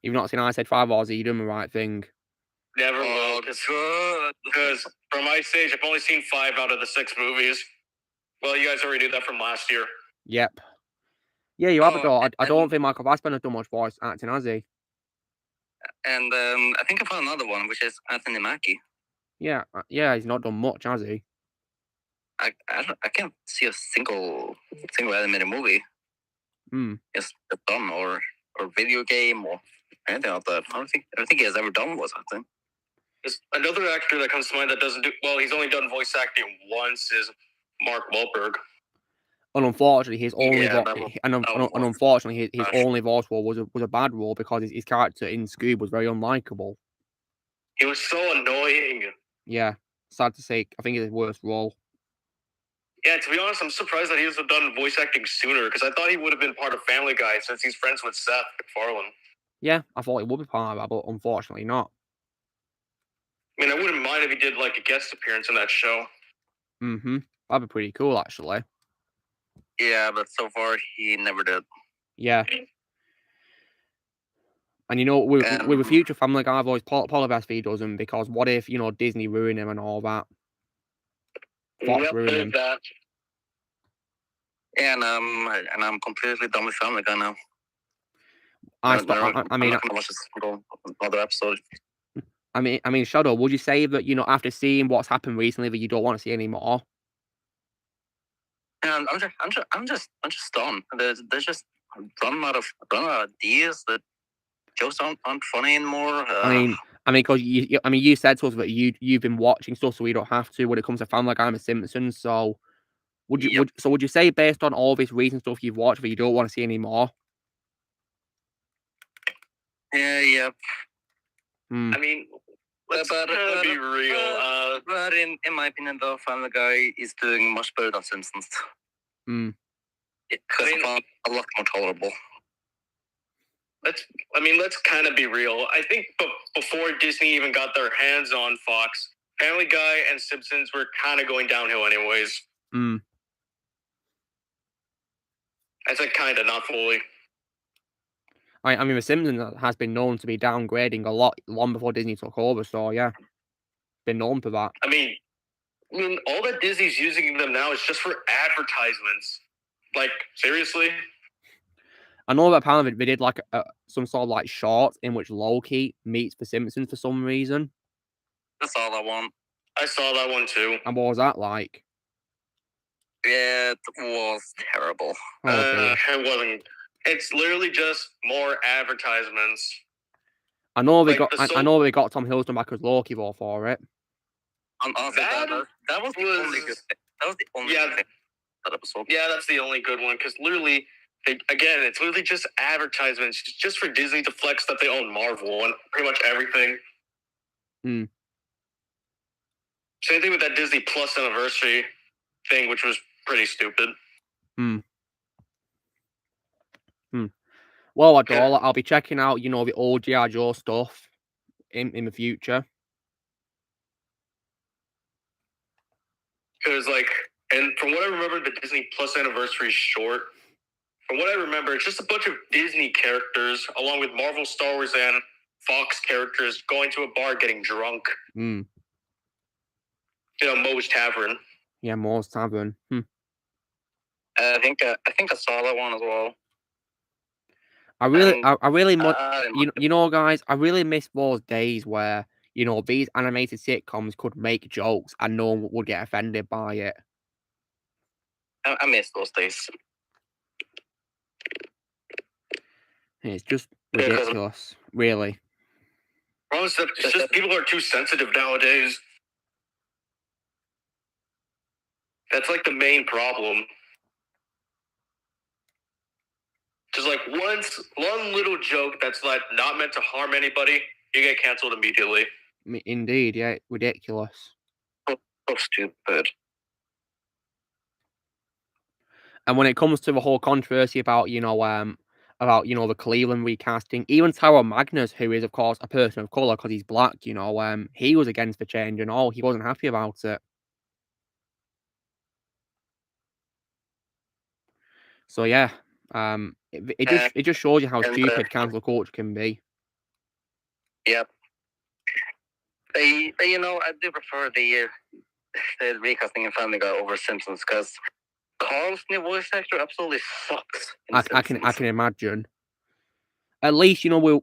You've not seen Ice Age 5, or you doing the right thing? Never will, because from Ice Age, I've only seen 5 out of the 6 movies. Well, you guys already knew that from last year. Yep. Yeah, you have it, though. I don't think Michael Fassbender has done much voice acting, has he? And I think I found another one, which is Anthony Mackie. Yeah, he's not done much, has he? I can't see a single animated movie. It's done or video game or anything like that. I don't think he has ever done voice acting. There's another actor that comes to mind that doesn't do well. He's only done voice acting once. Is Mark Wahlberg. And unfortunately, his only unfortunately his only voice role was a bad role because his character in Scoob was very unlikable. He was so annoying. Yeah, sad to say. I think it's his worst role. Yeah, to be honest, I'm surprised that he hasn't done voice acting sooner because I thought he would have been part of Family Guy since he's friends with Seth MacFarlane. Yeah, I thought he would be part of that, but unfortunately not. I mean, I wouldn't mind if he did like a guest appearance in that show. That'd be pretty cool, actually. Yeah, but so far he never did. Yeah. And with a future Family Guy voice, probably best if he doesn't, because what if, Disney ruined him and all that? Fox ruined him. That. Yeah, and I'm completely done with Family Guy now. I'm not gonna watch another episode. I mean, Shadow, would you say that, after seeing what's happened recently, that you don't want to see anymore? And I'm just done. There's just running out of ideas. That jokes aren't funny anymore. I mean, because you said to us that you've been watching stuff, so we don't have to when it comes to Family Guy and Simpsons. So would you say, based on all this recent stuff you've watched, that you don't want to see anymore? Yeah. I mean, let's be real. But in my opinion, though, Family Guy is doing much better than Simpsons. Because a lot more tolerable. Let's kind of be real. I think before Disney even got their hands on Fox, Family Guy and Simpsons were kind of going downhill anyways. I said kind of, not fully. I mean, The Simpsons has been known to be downgrading a lot long before Disney took over, so yeah, been known for that. I mean, all that Disney's using them now is just for advertisements. Like, seriously? I know that apparently they did like some sort of like short in which Loki meets The Simpsons for some reason. I saw that one. I saw that one too. And what was that like? It was terrible. It wasn't. It's literally just more advertisements. I know they got Tom Hiddleston back as Loki for it. That was the only good thing. That was the only good thing that episode. Yeah, that's the only good one because literally, it's literally just advertisements, just for Disney to flex that they own Marvel and pretty much everything. Same thing with that Disney Plus anniversary thing, which was pretty stupid. Well, I'll be checking out, you know, the old G.I. Joe stuff in the future. Because, like, and from what I remember, the Disney Plus anniversary short, from what I remember, it's just a bunch of Disney characters, along with Marvel, Star Wars, and Fox characters going to a bar getting drunk. You know, Moe's Tavern. Yeah, Moe's Tavern. I think I saw that one as well. I really, you know, guys, I really miss those days where, you know, these animated sitcoms could make jokes and no one would get offended by it. I miss those days. It's just ridiculous, really. It's just people are too sensitive nowadays. That's like the main problem. Just like one little joke that's like not meant to harm anybody, you get canceled immediately. Indeed, yeah, ridiculous. So stupid. And when it comes to the whole controversy about, you know, the Cleveland recasting, even Tyrone Magnus, who is of course a person of color because he's black, you know, he was against the change and all. He wasn't happy about it. So yeah, it just shows you how stupid cancel culture can be. Yep. You know, I do prefer the recasting in Family Guy over Simpsons because Carl's new voice actor absolutely sucks. I can imagine. At least, you know,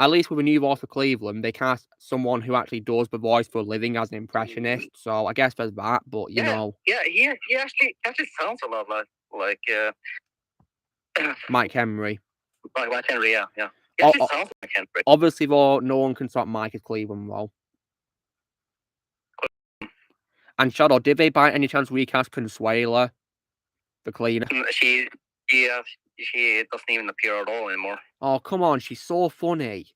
at least with a new voice for Cleveland, they cast someone who actually does the voice for a living as an impressionist. So I guess there's that. But you know, yeah, he actually sounds a lot like Mike Henry. Mike Henry, yeah. He actually sounds like Henry. Obviously, though, no one can stop Mike at Cleveland, though. And Shadow, did they by any chance recast Consuela, the cleaner? She doesn't even appear at all anymore. Oh, come on, she's so funny.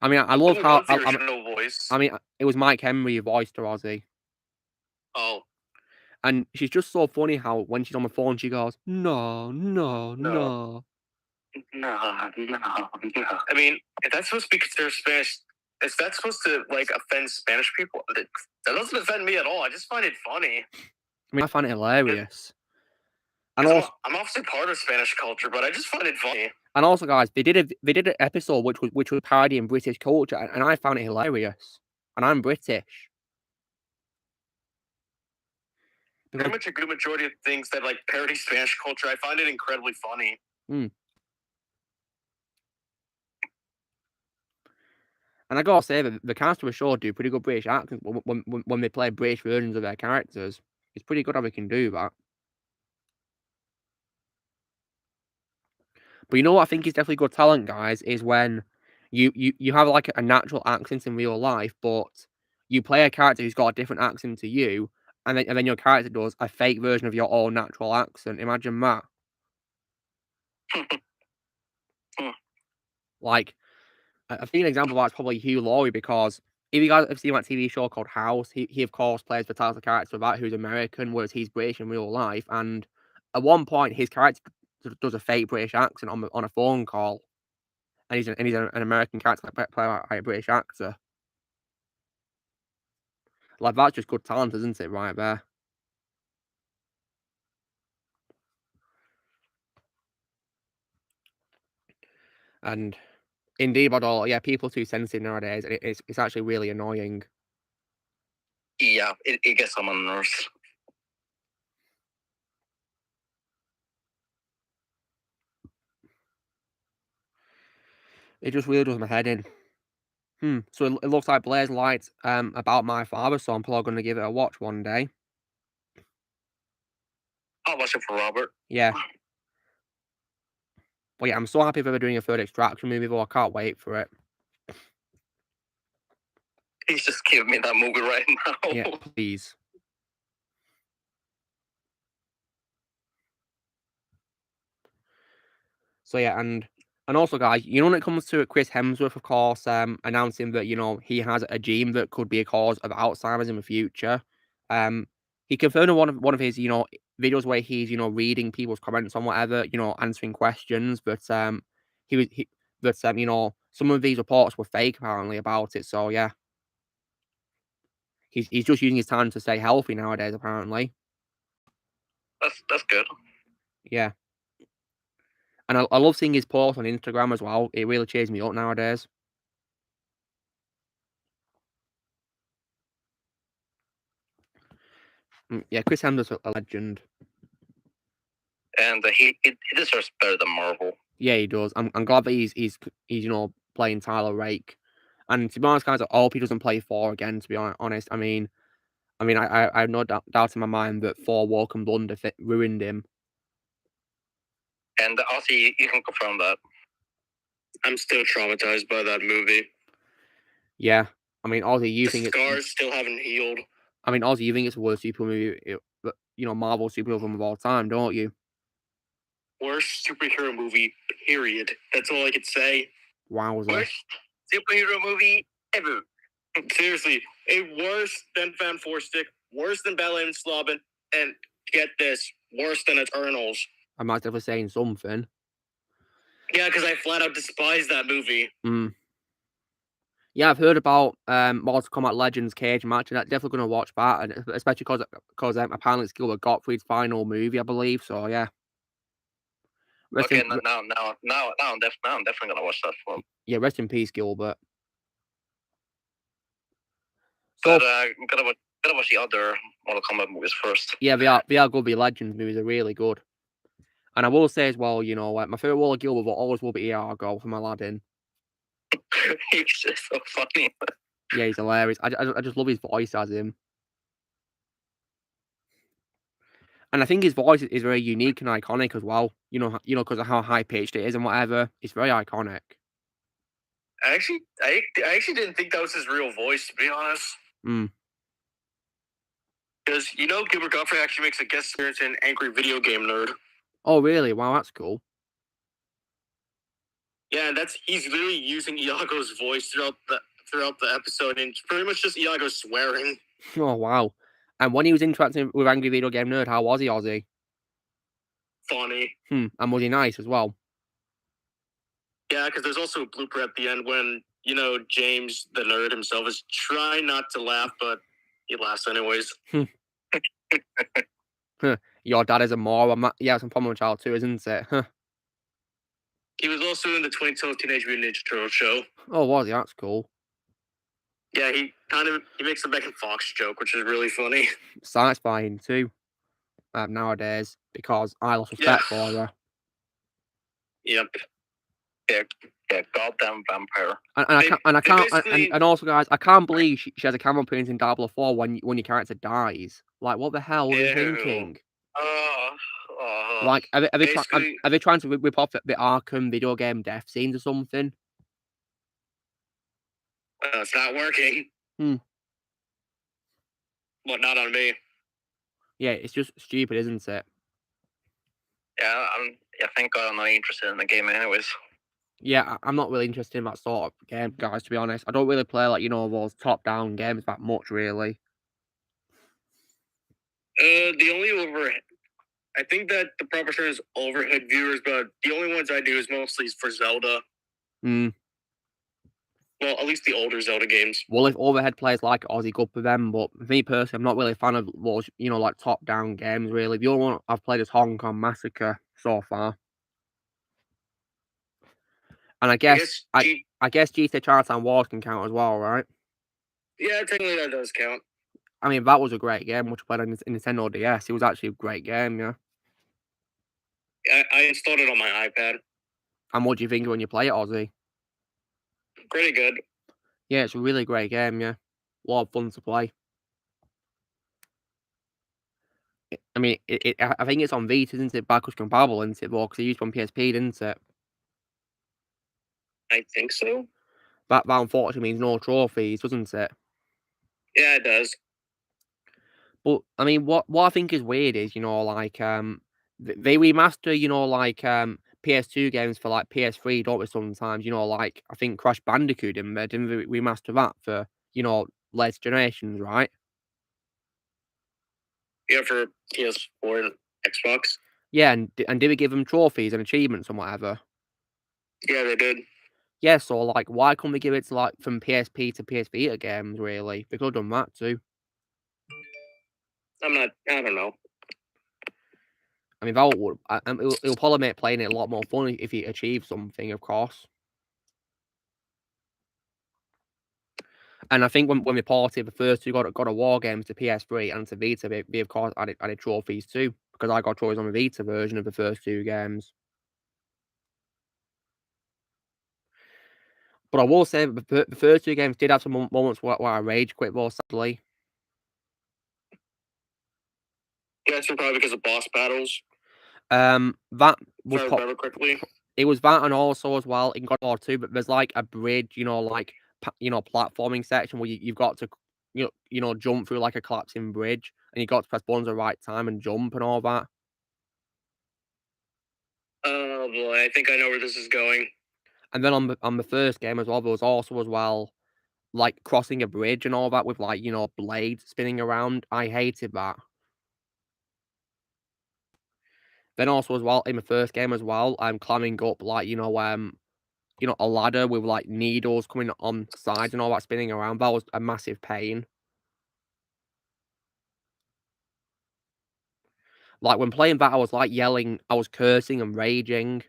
I mean, I love how voice. I mean, it was Mike Henry who voiced her, Ozzy. Oh. And she's just so funny how when she's on the phone, she goes, no. No. I mean, if that's supposed to be considered Spanish, is that supposed to like offend Spanish people? That doesn't offend me at all. I just find it funny. I mean, I find it hilarious. And also, I'm obviously part of Spanish culture, but I just find it funny. And also, guys, they did an episode which was parodying British culture, and I found it hilarious. And I'm British. Pretty much a good majority of things that like parody Spanish culture, I find it incredibly funny. And I gotta say that the cast of the show do pretty good British accents when they play British versions of their characters. It's pretty good how they can do that. But you know what I think is definitely good talent, guys, is when you have like a natural accent in real life, but you play a character who's got a different accent to you, and then your character does a fake version of your all natural accent. Imagine that. Like, I think an example of that is probably Hugh Laurie, because if you guys have seen that TV show called House, he of course plays the title character of that, who's American, whereas he's British in real life. And at one point, his character does a fake British accent on a phone call, and he's an American character played by a British actor. Like, that's just good talent, isn't it, right there? And indeed, but all, yeah, people are too sensitive nowadays. It's actually really annoying. Yeah, it gets on my nerves. It just really does my head in. So it looks like Blair's Light About My Father, so I'm probably going to give it a watch one day. I'll watch it for Robert. Yeah. Well, yeah, I'm so happy that they're doing a third Extraction movie, though. I can't wait for it. He's just giving me that movie right now. Yeah, please. So yeah, and also, guys, you know, when it comes to Chris Hemsworth, of course, announcing that, you know, he has a gene that could be a cause of Alzheimer's in the future. he confirmed in one of his, videos where he's, reading people's comments on whatever, answering questions, but some of these reports were fake apparently about it. So yeah, he's just using his time to stay healthy nowadays apparently. That's good. Yeah, and I love seeing his posts on Instagram as well. It really cheers me up nowadays. Yeah, Chris Hemsworth's a legend. And he deserves better than Marvel. Yeah, he does. I'm glad that he's playing Tyler Rake. And to be honest, guys, I hope he doesn't play Thor again, to be honest. I have no doubt in my mind that Thor Walk and Blunder ruined him. And also, you can confirm that. I'm still traumatized by that movie. Yeah. Ozzy, you think scars still haven't healed. Ozzy, you think it's the worst super movie, Marvel superhero film of all time, don't you? Worst superhero movie, period. That's all I could say. Wowza. Worst superhero movie ever. Seriously, worse than Van Forstick, worse than Ballet and Slobin, and get this, worse than Eternals. I might definitely saying something. Yeah, because I flat out despise that movie. Yeah, I've heard about Mortal Kombat Legends Cage match, and I'm definitely going to watch that, and especially because apparently it's Gilbert Gottfried's final movie, I believe. So yeah. Now I'm definitely gonna watch that film. Yeah, rest in peace, Gilbert. So, but gotta watch the other Mortal Kombat movies first. Yeah, they are good. The Legends movies are really good. And I will say as well, my favorite role of Gilbert always will be Iago from Aladdin. He's just so funny. Yeah, he's hilarious. I just love his voice as him. And I think his voice is very unique and iconic as well. Because of how high pitched it is and whatever. It's very iconic. I actually didn't think that was his real voice, to be honest. Because Gilbert Gottfried actually makes a guest appearance in Angry Video Game Nerd. Oh really? Wow, that's cool. Yeah, he's literally using Iago's voice throughout the episode, and it's pretty much just Iago swearing. Oh wow. And when he was interacting with Angry Video Game Nerd, how was he, Ozzy? Funny. And was he nice as well? Yeah, because there's also a blooper at the end when, James, the nerd himself, is trying not to laugh, but he laughs anyways. Your dad is a moron. Yeah, it's a problem with child too, isn't it? He was also in the 2012 Teenage Mutant Ninja Turtles show. Oh, was he? That's cool. Yeah, he makes the Megan Fox joke, which is really funny. Satisfying too, nowadays, because I lost respect for her. Yep. Yeah, goddamn vampire. And also, guys, I can't believe she has a camera appearance in Diablo 4 when your character dies. Like, what the hell are you thinking? Like, are they trying to rip off the Arkham video game death scenes or something? It's not working. But not on me. Yeah, it's just stupid, isn't it? Yeah, thank God I'm not interested in the game anyways. Yeah, I'm not really interested in that sort of game, guys, to be honest. I don't really play, those top-down games that much, really. The only overhead... I think that the proper term is overhead viewers, but the only ones I do is mostly for Zelda. Well, at least the older Zelda games. Well, if overhead players like Ozzy, good for them, but for me personally, I'm not really a fan of those, top-down games, really. The only one I've played is Hong Kong Massacre so far. And I guess GTA Chinatown Wars can count as well, right? Yeah, technically that does count. That was a great game, which I played on Nintendo DS. It was actually a great game, yeah. I installed it on my iPad. And what do you think when you play it, Ozzy? Pretty good. Yeah, it's a really great game, yeah. A lot of fun to play. I think it's on Vita, isn't it? Backwards compatible, isn't it? Because it used on PSP, didn't it? I think so. That unfortunately means no trophies, doesn't it? Yeah, it does. But what I think is weird is, they remaster, PS2 games for PS3, don't we? Sometimes, I think Crash Bandicoot didn't they remaster that for later generations, right? Yeah, for PS4 and Xbox. Yeah, and did we give them trophies and achievements and whatever? Yeah, they did. Yeah, so like, why couldn't we give it to like from PSP to PS Vita games? Really, they could have done that too. I don't know. I mean, that would it'll probably make playing it a lot more fun if you achieve something, of course. And I think when we ported the first two God of War games to PS3 and to Vita, they of course added trophies too, because I got trophies on the Vita version of the first two games. But I will say the first two games did have some moments where I rage quit though, sadly. Yeah, it's probably because of boss battles. That was if I remember correctly. It was that, and also as well in God of War 2, but there's like a bridge, like platforming section where you've got to jump through like a collapsing bridge, and you got to press buttons at the right time and jump and all that. Oh boy, I think I know where this is going. And then on the first game as well, there was also as well like crossing a bridge and all that with like blades spinning around. I hated that. Then also as well in the first game as well, I'm climbing up like a ladder with like needles coming on sides and all that spinning around. That was a massive pain. Like when playing that, I was like yelling, I was cursing and raging.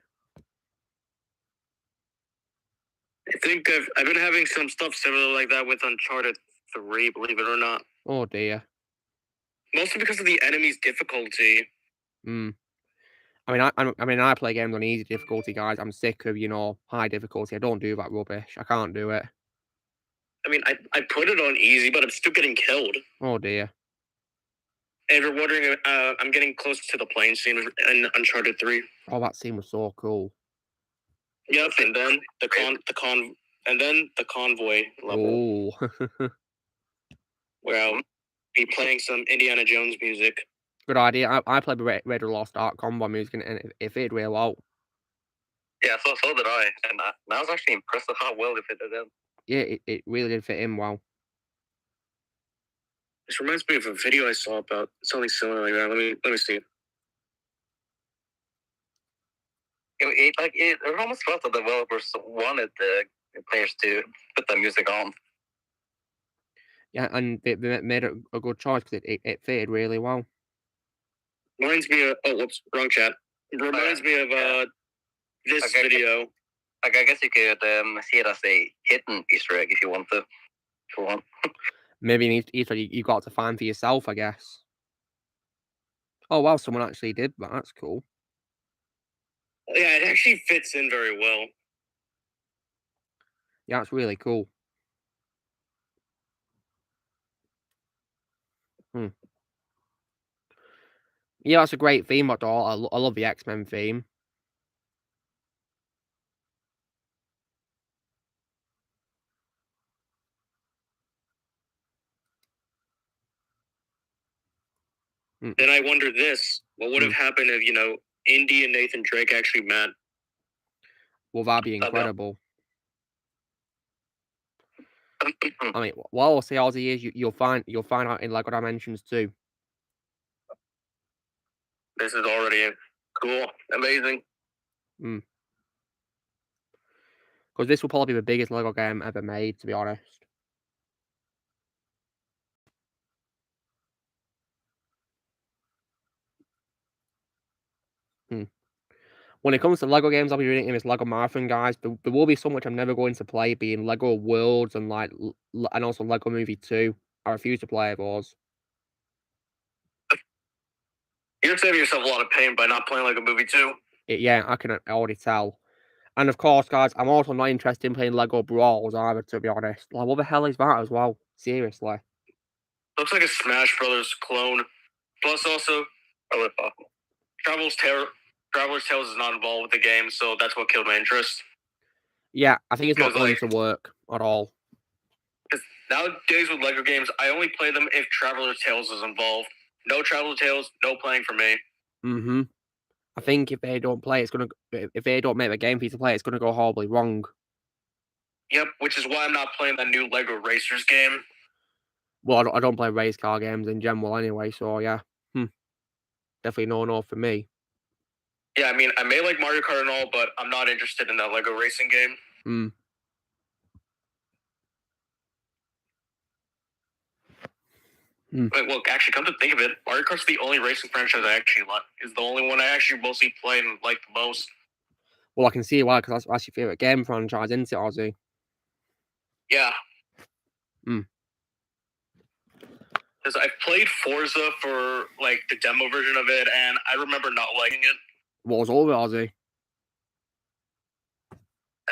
I think I've been having some stuff similar like that with Uncharted 3, believe it or not. Oh dear. Mostly because of the enemy's difficulty. I mean, I play games on easy difficulty, guys. I'm sick of high difficulty. I don't do that rubbish. I can't do it. I mean, I put it on easy, but I'm still getting killed. Oh dear. And if you're wondering, I'm getting close to the plane scene in Uncharted 3. Oh, that scene was so cool. Yep, and then the convoy level. Oh. Where I'll be playing some Indiana Jones music. Good idea. I played the Raiders Lost Ark combo music, and it fitted really well. Yeah, so did I, and I was actually impressed with how well it fitted in. Yeah, it really did fit in well. This reminds me of a video I saw about something similar like that. Let me see. It almost felt the developers wanted the players to put the music on. Yeah, and they made it a good choice because it fitted really well. Reminds me of whoops, wrong chat. It reminds me of this video. I guess you could see it as a hidden Easter egg if you want to. If you want. Maybe an Easter egg you got to find for yourself, I guess. Oh wow, someone actually did that. That's cool. Yeah, it actually fits in very well. Yeah, it's really cool. Yeah, that's a great theme at all. I love the X-Men theme. Then I wonder this: what would have happened if Indy and Nathan Drake actually met? Well, that'd be incredible. I mean, what I'll say all the years you'll find out in LEGO Dimensions too. This is already cool, amazing. Because this will probably be the biggest LEGO game ever made, to be honest. When it comes to LEGO games, I'll be reading in this LEGO Marathon, guys. There will be so much I'm never going to play, being LEGO Worlds and and also LEGO Movie 2. I refuse to play those. You're saving yourself a lot of pain by not playing LEGO Movie 2. Yeah, I can already tell. And of course, guys, I'm also not interested in playing LEGO Brawls either, to be honest. Like, what the hell is that as well? Seriously. Looks like a Smash Brothers clone. Plus, also, Traveler's Tales is not involved with the game, so that's what killed my interest. Yeah, I think it's not going to work at all. Nowadays with LEGO games, I only play them if Traveler's Tales is involved. No Traveler's Tales, no playing for me. I think if they don't play, if they don't make the game for you to play, it's gonna go horribly wrong. Yep, which is why I'm not playing that new LEGO Racers game. Well, I don't play race car games in general anyway, so yeah. definitely no for me. Yeah, I mean, I may like Mario Kart and all, but I'm not interested in that Lego racing game. Wait, well, actually, come to think of it, Mario Kart's the only racing franchise I actually like. Is the only one I actually mostly play and like the most. Well, I can see why, because that's your favorite game franchise, isn't it, Ozzy? Yeah. Because I've played Forza for like the demo version of it, and I remember not liking it. What was all of it, Ozzy?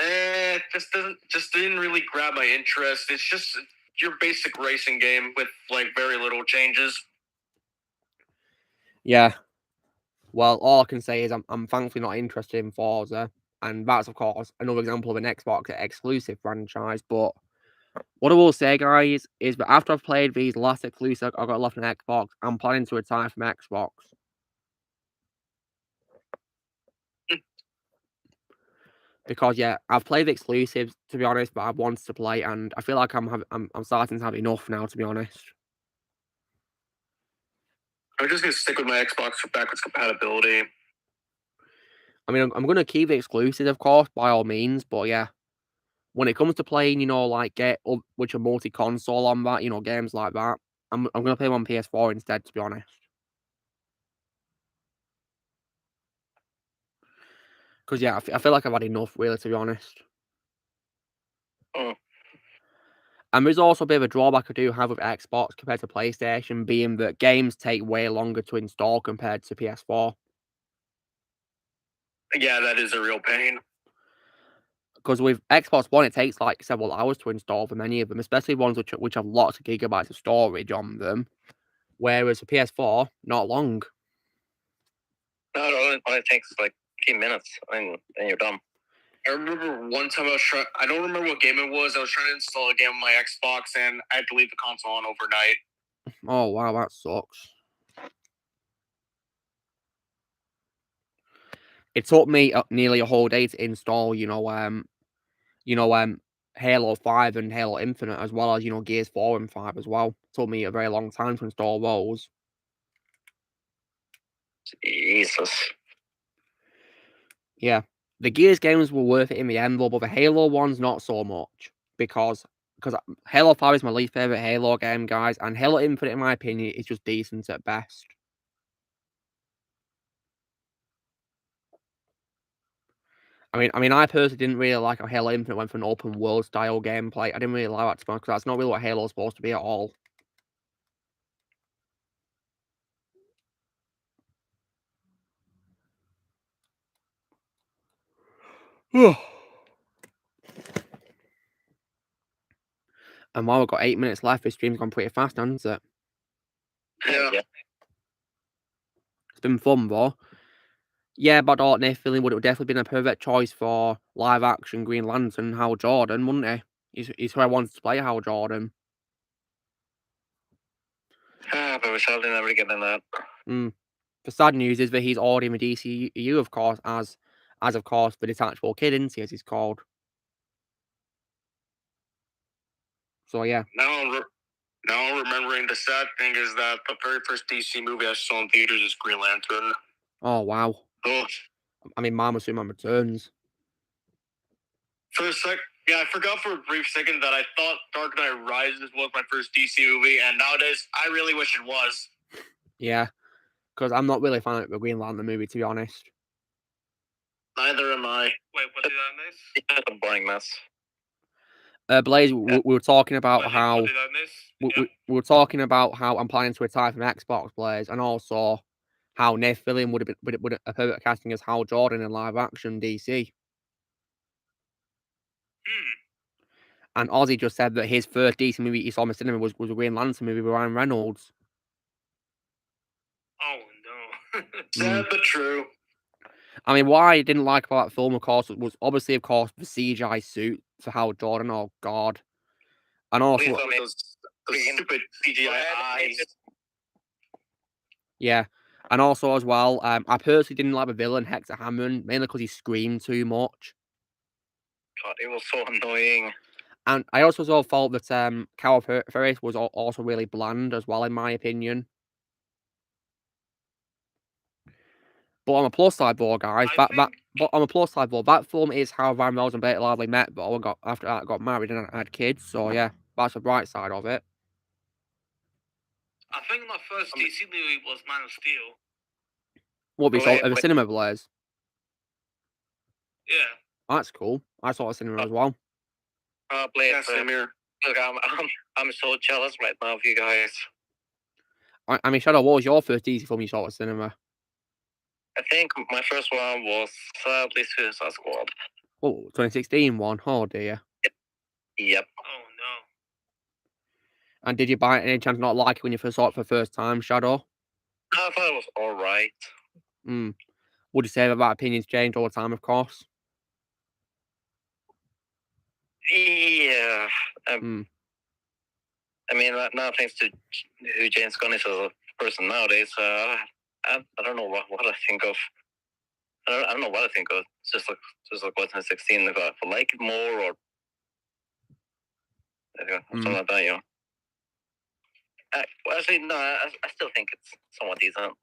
It just didn't really grab my interest. It's just your basic racing game with like very little changes. Yeah. Well, all I can say is I'm thankfully not interested in Forza, and that's of course another example of an Xbox exclusive franchise. But what I will say, guys, is that after I've played these last exclusives I got left on Xbox, I'm planning to retire from Xbox. Because yeah, I've played the exclusives, to be honest, but I've wanted to play, and I feel like I'm starting to have enough now, to be honest. I'm just gonna stick with my Xbox for backwards compatibility. I mean, I'm gonna keep the exclusives, of course, by all means, but yeah, when it comes to playing, like which are multi-console on that, games like that, I'm gonna play them on PS4 instead, to be honest. Because yeah, I feel like I've had enough, really, to be honest. And there's also a bit of a drawback I do have with Xbox compared to PlayStation, being that games take way longer to install compared to PS4. Yeah, that is a real pain. Because with Xbox One, it takes like several hours to install for many of them, especially ones which have lots of gigabytes of storage on them. Whereas for PS4, not long. No, it only takes like a few minutes, and you're done. I remember one time I don't remember what game it was. I was trying to install a game on my Xbox, and I had to leave the console on overnight. Oh, wow, that sucks. It took me nearly a whole day to install, Halo 5 and Halo Infinite, as well as, Gears 4 and 5 as well. It took me a very long time to install those. Jesus. Yeah. The Gears games were worth it in the end, though, but the Halo ones, not so much. Because Halo 5 is my least favourite Halo game, guys, and Halo Infinite, in my opinion, is just decent at best. I mean, I personally didn't really like how Halo Infinite went for an open world style gameplay. I didn't really like that, because that's not really what Halo's supposed to be at all. And while we've got 8 minutes left, this stream's gone pretty fast, hasn't it? Yeah. It's been fun, though. Yeah, but I thought Nathan Fillion would have definitely been a perfect choice for live-action Green Lantern, Hal Jordan, wouldn't he? He's who I wanted to play Hal Jordan. But we sadly never get in that. The sad news is that he's already in the DCU, of course, as of course, the Detachable Kid, isn't he, as he's called. So, yeah. Now I'm remembering the sad thing is that the very first DC movie I saw in theaters is Green Lantern. Oh, wow. Oh. I mean, mine was Superman Returns. For a sec, yeah, I forgot for a brief second that I thought Dark Knight Rises was my first DC movie, and nowadays, I really wish it was. Yeah, because I'm not really a fan of the Green Lantern movie, to be honest. Neither am I. Wait, what did I miss? It's a boring mess. Blaze, we were talking about how... What did I miss? We were talking about how I'm planning to retire from Xbox, Blaze, and also how Nathan Fillion would have been a perfect casting as Hal Jordan in live-action DC. And Ozzy just said that his first DC movie he saw in the cinema was a Green Lantern movie with Ryan Reynolds. Oh, no. Sad but true. I mean, what I didn't like about that film, of course, was obviously, of course, the CGI suit for Hal Jordan. Oh, God. And also... those stupid CGI eyes. Yeah. And also, as well, I personally didn't like the villain, Hector Hammond, mainly because he screamed too much. God, it was so annoying. And I also felt that Carol Ferris was also really bland as well, in my opinion. But on a plus side, though, guys, but on a plus side, though, that film is how Ryan Reynolds and Blake Lively met, but after that got married and had kids. So yeah, that's the bright side of it. I think my first DC movie was Man of Steel. What we saw at the cinema, Blaze? Yeah. That's cool. I saw it at the cinema as well. Blaze, look, I'm so jealous right now of you guys. I mean, Shadow, what was your first DC film you saw at the cinema? I think my first one was sadly Suicide Squad. Oh, 2016 one. Oh dear. Yep. Oh no. And did you by any chance not like it when you first saw it for the first time, Shadow? I thought it was alright. Would you say that opinions change all the time, of course? Yeah. I mean, now thanks to who James Gunn is as a person nowadays, I don't know what I think of. I don't know what I think of. It's just like 2016, if I like it more or something like that, you know. Actually, no, I still think it's somewhat decent.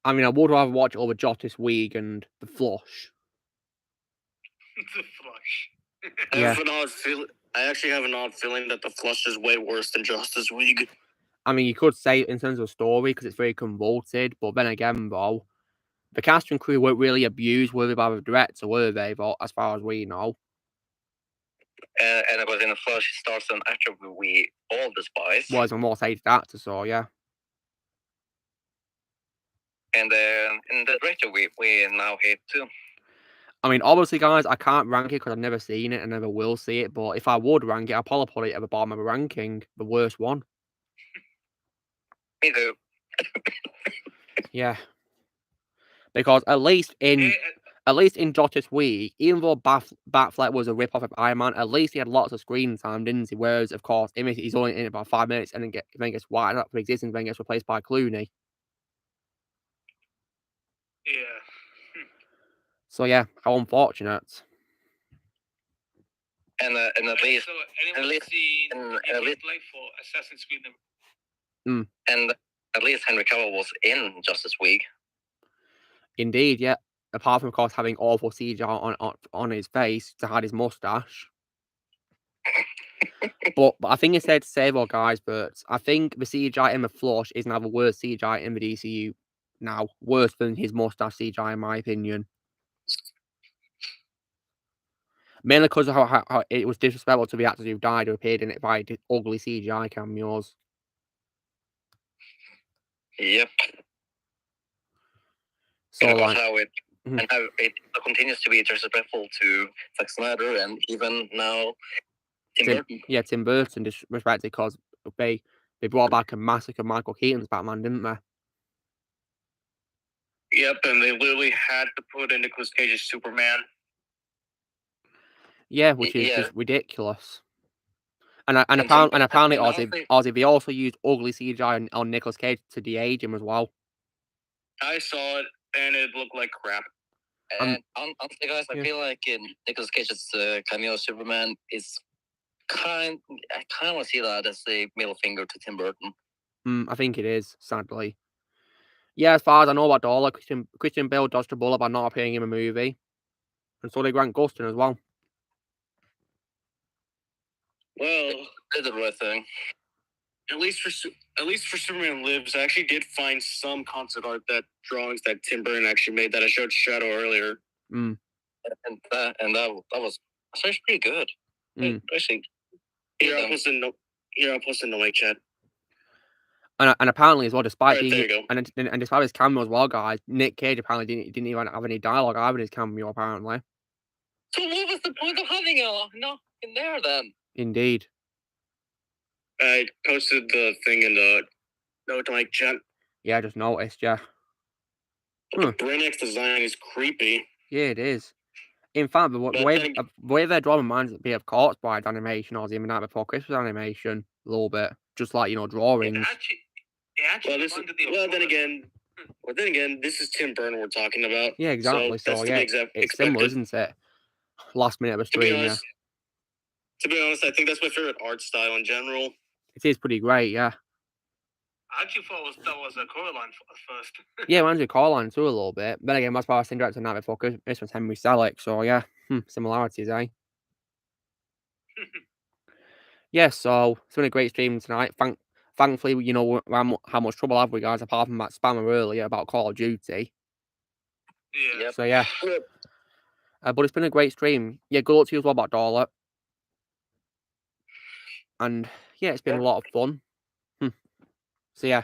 I mean, I would rather watch it over Justice League and The Flush. The Flush. Yeah. I actually have an odd feeling that The Flush is way worse than Justice League. I mean, you could say in terms of story because it's very convoluted, but then again, though, the cast and crew weren't really abused, were they, by the director, were they? But as far as we know. And it was in The Flush, it stars an actor we all despise. Was a most hated actor, so yeah. And the director we now hate too. I mean, obviously, guys, I can't rank it because I've never seen it and never will see it. But if I would rank it, I'd probably put it at the bottom of the ranking, the worst one. Me too. Yeah. Because at least in Justice League, even though Batfleck was a rip-off of Iron Man, at least he had lots of screen time, didn't he? Whereas, of course, he's only in about 5 minutes and then gets wired up for existence, then gets replaced by Clooney. Yeah. So yeah, how unfortunate. And at least, so anyone seen gameplay for Assassin's Creed? And at least Henry Cavill was in Justice League. Indeed, yeah. Apart from, of course, having awful CGI on his face to hide his mustache. but I think it's safe to say, well, guys, but I think the CGI in the Flush is now the worst CGI in the DCU now. Worse than his mustache CGI, in my opinion. Mainly because of how it was disrespectful to the actors who died who appeared in it by ugly CGI cameos. Yep. So and like, how it continues to be disrespectful to Zack Snyder and even now Tim Burton. Yeah, Tim Burton disrespected because they brought back a massacre Michael Keaton's Batman, didn't they? Yep, and they literally had to put in Nicolas Cage's Superman. Yeah, which is just ridiculous. And apparently, Ozzy, they also used ugly CGI on Nicolas Cage to de-age him as well. I saw it, and it looked like crap. And honestly, guys, I feel like Nicolas Cage's cameo Superman is I kind of want to see that as a middle finger to Tim Burton. I think it is, sadly. Yeah, as far as I know about Dollar, Christian Bale dodged a bullet by not appearing in a movie. And so did Grant Gustin as well. Well, did the right thing. At least for Superman Lives, I actually did find some concept art drawings that Tim Burton actually made that I showed Shadow earlier. And that was actually pretty good. Actually, here I'll post in the link chat. And apparently as well, despite there you go. And despite his cameo as well, guys, Nick Cage apparently didn't even have any dialogue either in his cameo, apparently. So what was the point of having no in there then? Indeed. I posted the thing in the note to like chat. Yeah, I just noticed, yeah. The Brainiac's design is creepy. Yeah, it is. In fact, the way they're drawing reminds me of Corpse Bride animation or the Night Before Christmas animation a little bit. Just like, drawings. Then again, this is Tim Burton we're talking about. Yeah, exactly. So yeah, it's similar, isn't it? Last minute of a stream, yeah. To be honest, I think that's my favorite art style in general. It is pretty great, yeah. I actually thought that was a Coraline at first. Yeah, it reminds me of Coraline too a little bit. Then again, that's why I was director Night Before Christmas, Henry Selick. So yeah, similarities, eh? Yeah, so it's been a great stream tonight. Thankfully, you know how much trouble I have with guys, apart from that spammer earlier about Call of Duty. Yeah. So yeah. But it's been a great stream. Yeah, good luck to you as well, about Dorlet. And yeah, it's been a lot of fun. So yeah.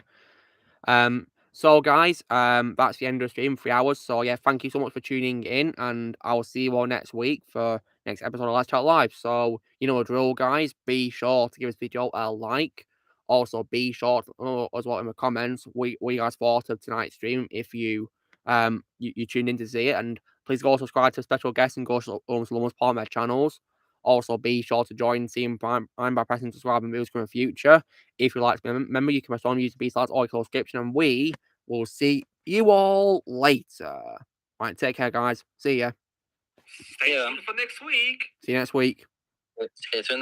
So guys, that's the end of the stream, 3 hours. So yeah, thank you so much for tuning in, and I will see you all next week for next episode of Let's Chat Live. So you know the drill, guys. Be sure to give this video a like. Also, be sure to, as well in the comments what you guys thought of tonight's stream if you you tuned in to see it, and please go subscribe to special guests and go to Luma's part of their channels. Also, be sure to join Team Prime by pressing subscribe and videos in the future. If you like to remember, you can press on YouTube or subscription, and we will see you all later. Right, take care, guys. See ya. Stay tuned for next week. See you next week. Stay tuned.